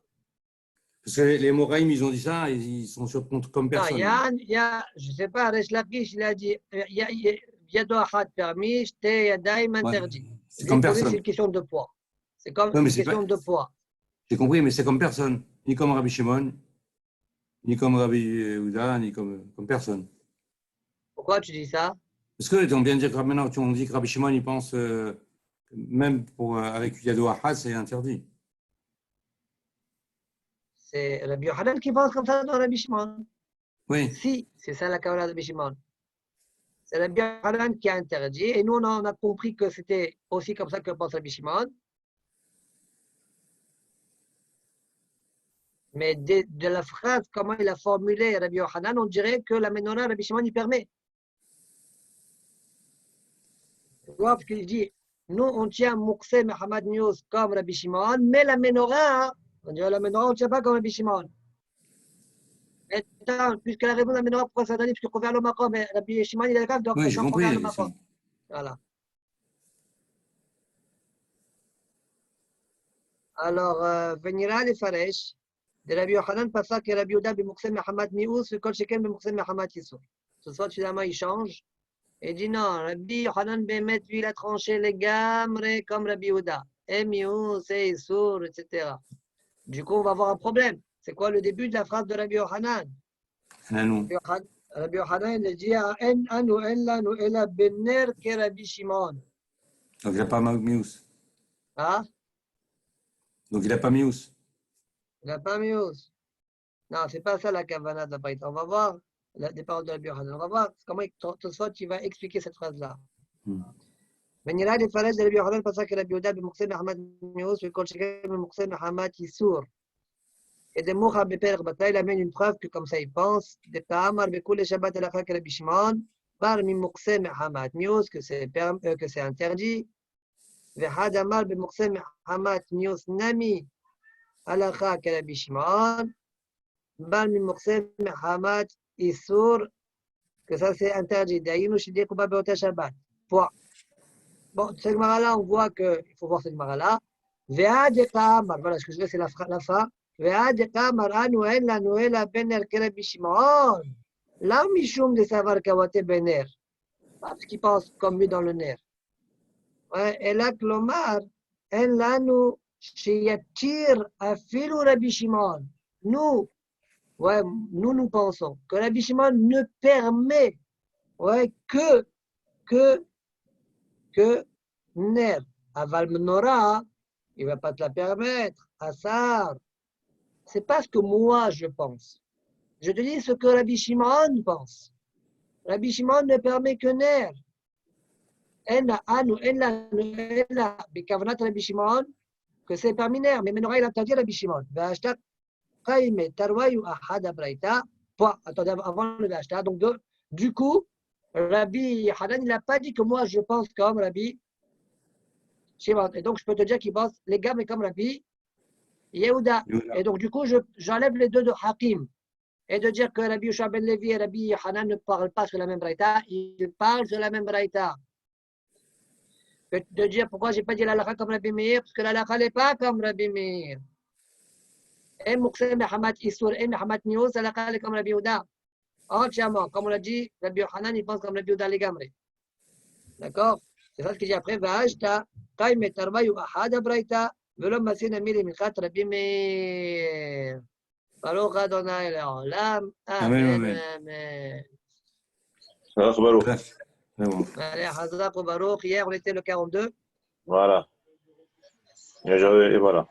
Parce que les Moraïm, ils ont dit ça, et ils sont sur compte comme personne. Non, il y a, je ne sais pas, Resh Lakish, il a dit, il y a deux achad permis, j'étais yadaïm interdit. C'est comme personne. C'est une question de poids. C'est comme Non, une question de poids. J'ai compris, mais c'est comme personne. Ni comme Rabbi Shimon, ni comme Rabbi Houda, ni comme personne. Pourquoi tu dis ça? Parce que on vient de dire que maintenant, on dit que Rabbi Shimon, il pense, même avec Yado Ahad, c'est interdit. C'est Rabbi Yohanan qui pense comme ça dans Rabbi Shimon. Oui. Si, c'est ça la Kavala de Rabbi Shimon. C'est Rabbi Yohanan qui a interdit. Et nous, on a compris que c'était aussi comme ça que pense Rabbi Shimon. Mais de la phrase, comment il a formulé Rabbi Yohanan, on dirait que la menorah, Rabbi Shimon, il permet. Tu vois, parce qu'il dit, nous, on tient Moukhse Mohamed News comme Rabbi Shimon, mais la menorah, on dirait la menorah, on ne tient pas comme Rabbi Shimon. Attends, puisque la raison de la menorah, pourquoi ça donne, puisque Kové al-Makom, mais Rabbi Shimon, il est d'accord, donc oui, j'ai compris. Voilà. Alors, Venira les Faresh, de Rabbi Yohanan, pas ça que Rabbi Ouda, Bimoukhse Mohamed News, le Kol Sheken, Bimoukhse Mohamed Yisou. Ce soir, finalement, il change. Et dit non, Rabbi Yohanan Bemet, lui, il a tranché les gamres comme Rabbi Ouda. Et Mious, et Issour, etc. Du coup, on va avoir un problème. C'est quoi le début de la phrase de Rabbi Yohanan? Rabbi Yohanan, il dit En anu en lanu ela bener ke Rabbi Shimon. Donc, il n'a pas Mious. Ah? Donc, il n'a pas Mious. Il n'a pas Mious. Non, c'est pas ça la kavana de la Braïta. On va voir des paroles de Rabbi Yohanan. On va voir comment Tosfot tu vas expliquer cette phrase-là. ונראה לפרש לרבי יוחנן פסק רבי יהודה במוקצה מחמת מיאוס וכל שכן במוקצה מחמת איסור. Et de Moucha Beper Bata, il amène une preuve que comme ça il pense, de Ta'amar Bekule Shabbat Alacha Rabbi Shimon, par Mimokse Mehamat Mius, que c'est interdit. Vehad Amar Bemokse Mehamat Mius Nami Alacha Rabbi Shimon, par Mimokse Mehamat Isur, que ça c'est interdit. D'ailleurs, je dis qu'on va Beota Shabbat. Point. Bon, cette Gemara-là, on voit qu'il faut voir cette Gemara-là. Vehad Ta'amar, voilà ce que je veux, c'est la fin. ועד כמה אנו אין לנו אלא בן נר כרבי שמעון, לא משום דסבר כבתי בנר, parce qu'il pense comme lui dans le nerf. אלא כלומר, אין לנו שיתיר אפילו רבי שמעון. Nous pensons que Rabbi Shimon ne permet que ner. Aval menorah, il ne va pas te la permettre. Asar. C'est pas ce que moi je pense. Je te dis ce que Rabbi Shimon pense. Rabbi Shimon ne permet que ner. Rabbi Shimon, que c'est parmi ner, mais menorah il a interdit Rabbi Shimon. Attendez, avant le Vashta. Donc, du coup, Rabbi Hanan, il n'a pas dit que moi je pense comme Rabbi Shimon. Et donc, je peux te dire qu'il pense les gammes comme Rabbi Yehuda. Et donc, du coup, j'enlève les deux de Hakim. et de dire que Rabbi Yoshua ben Levi et Rabbi Hanan ne parlent pas sur la même braïta, ils parlent sur la même braïta. De dire pourquoi j'ai pas dit l'halakha comme Rabbi Meir, parce que l'halakha n'est pas comme Rabbi Meir. Et Moukhsem Mehamat Issour et Mehamat Nios, l'halakha est comme Rabbi Yehuda. Entièrement, comme on l'a dit, Rabbi Hanan, il pense comme Rabbi Yehuda les gamrés. D'accord? C'est ça ce qu'il dit après. Va'ajta, qaim et tarbayu ahad braïta, velom masin amir michat Rabbi Meir. Baruch Adonai Le'olam. Amen, Amen, amen. amen. Baruch. Bref, c'est bon. Allez, Hazak au Baruch. Hier, on était le 42. Voilà. Et voilà.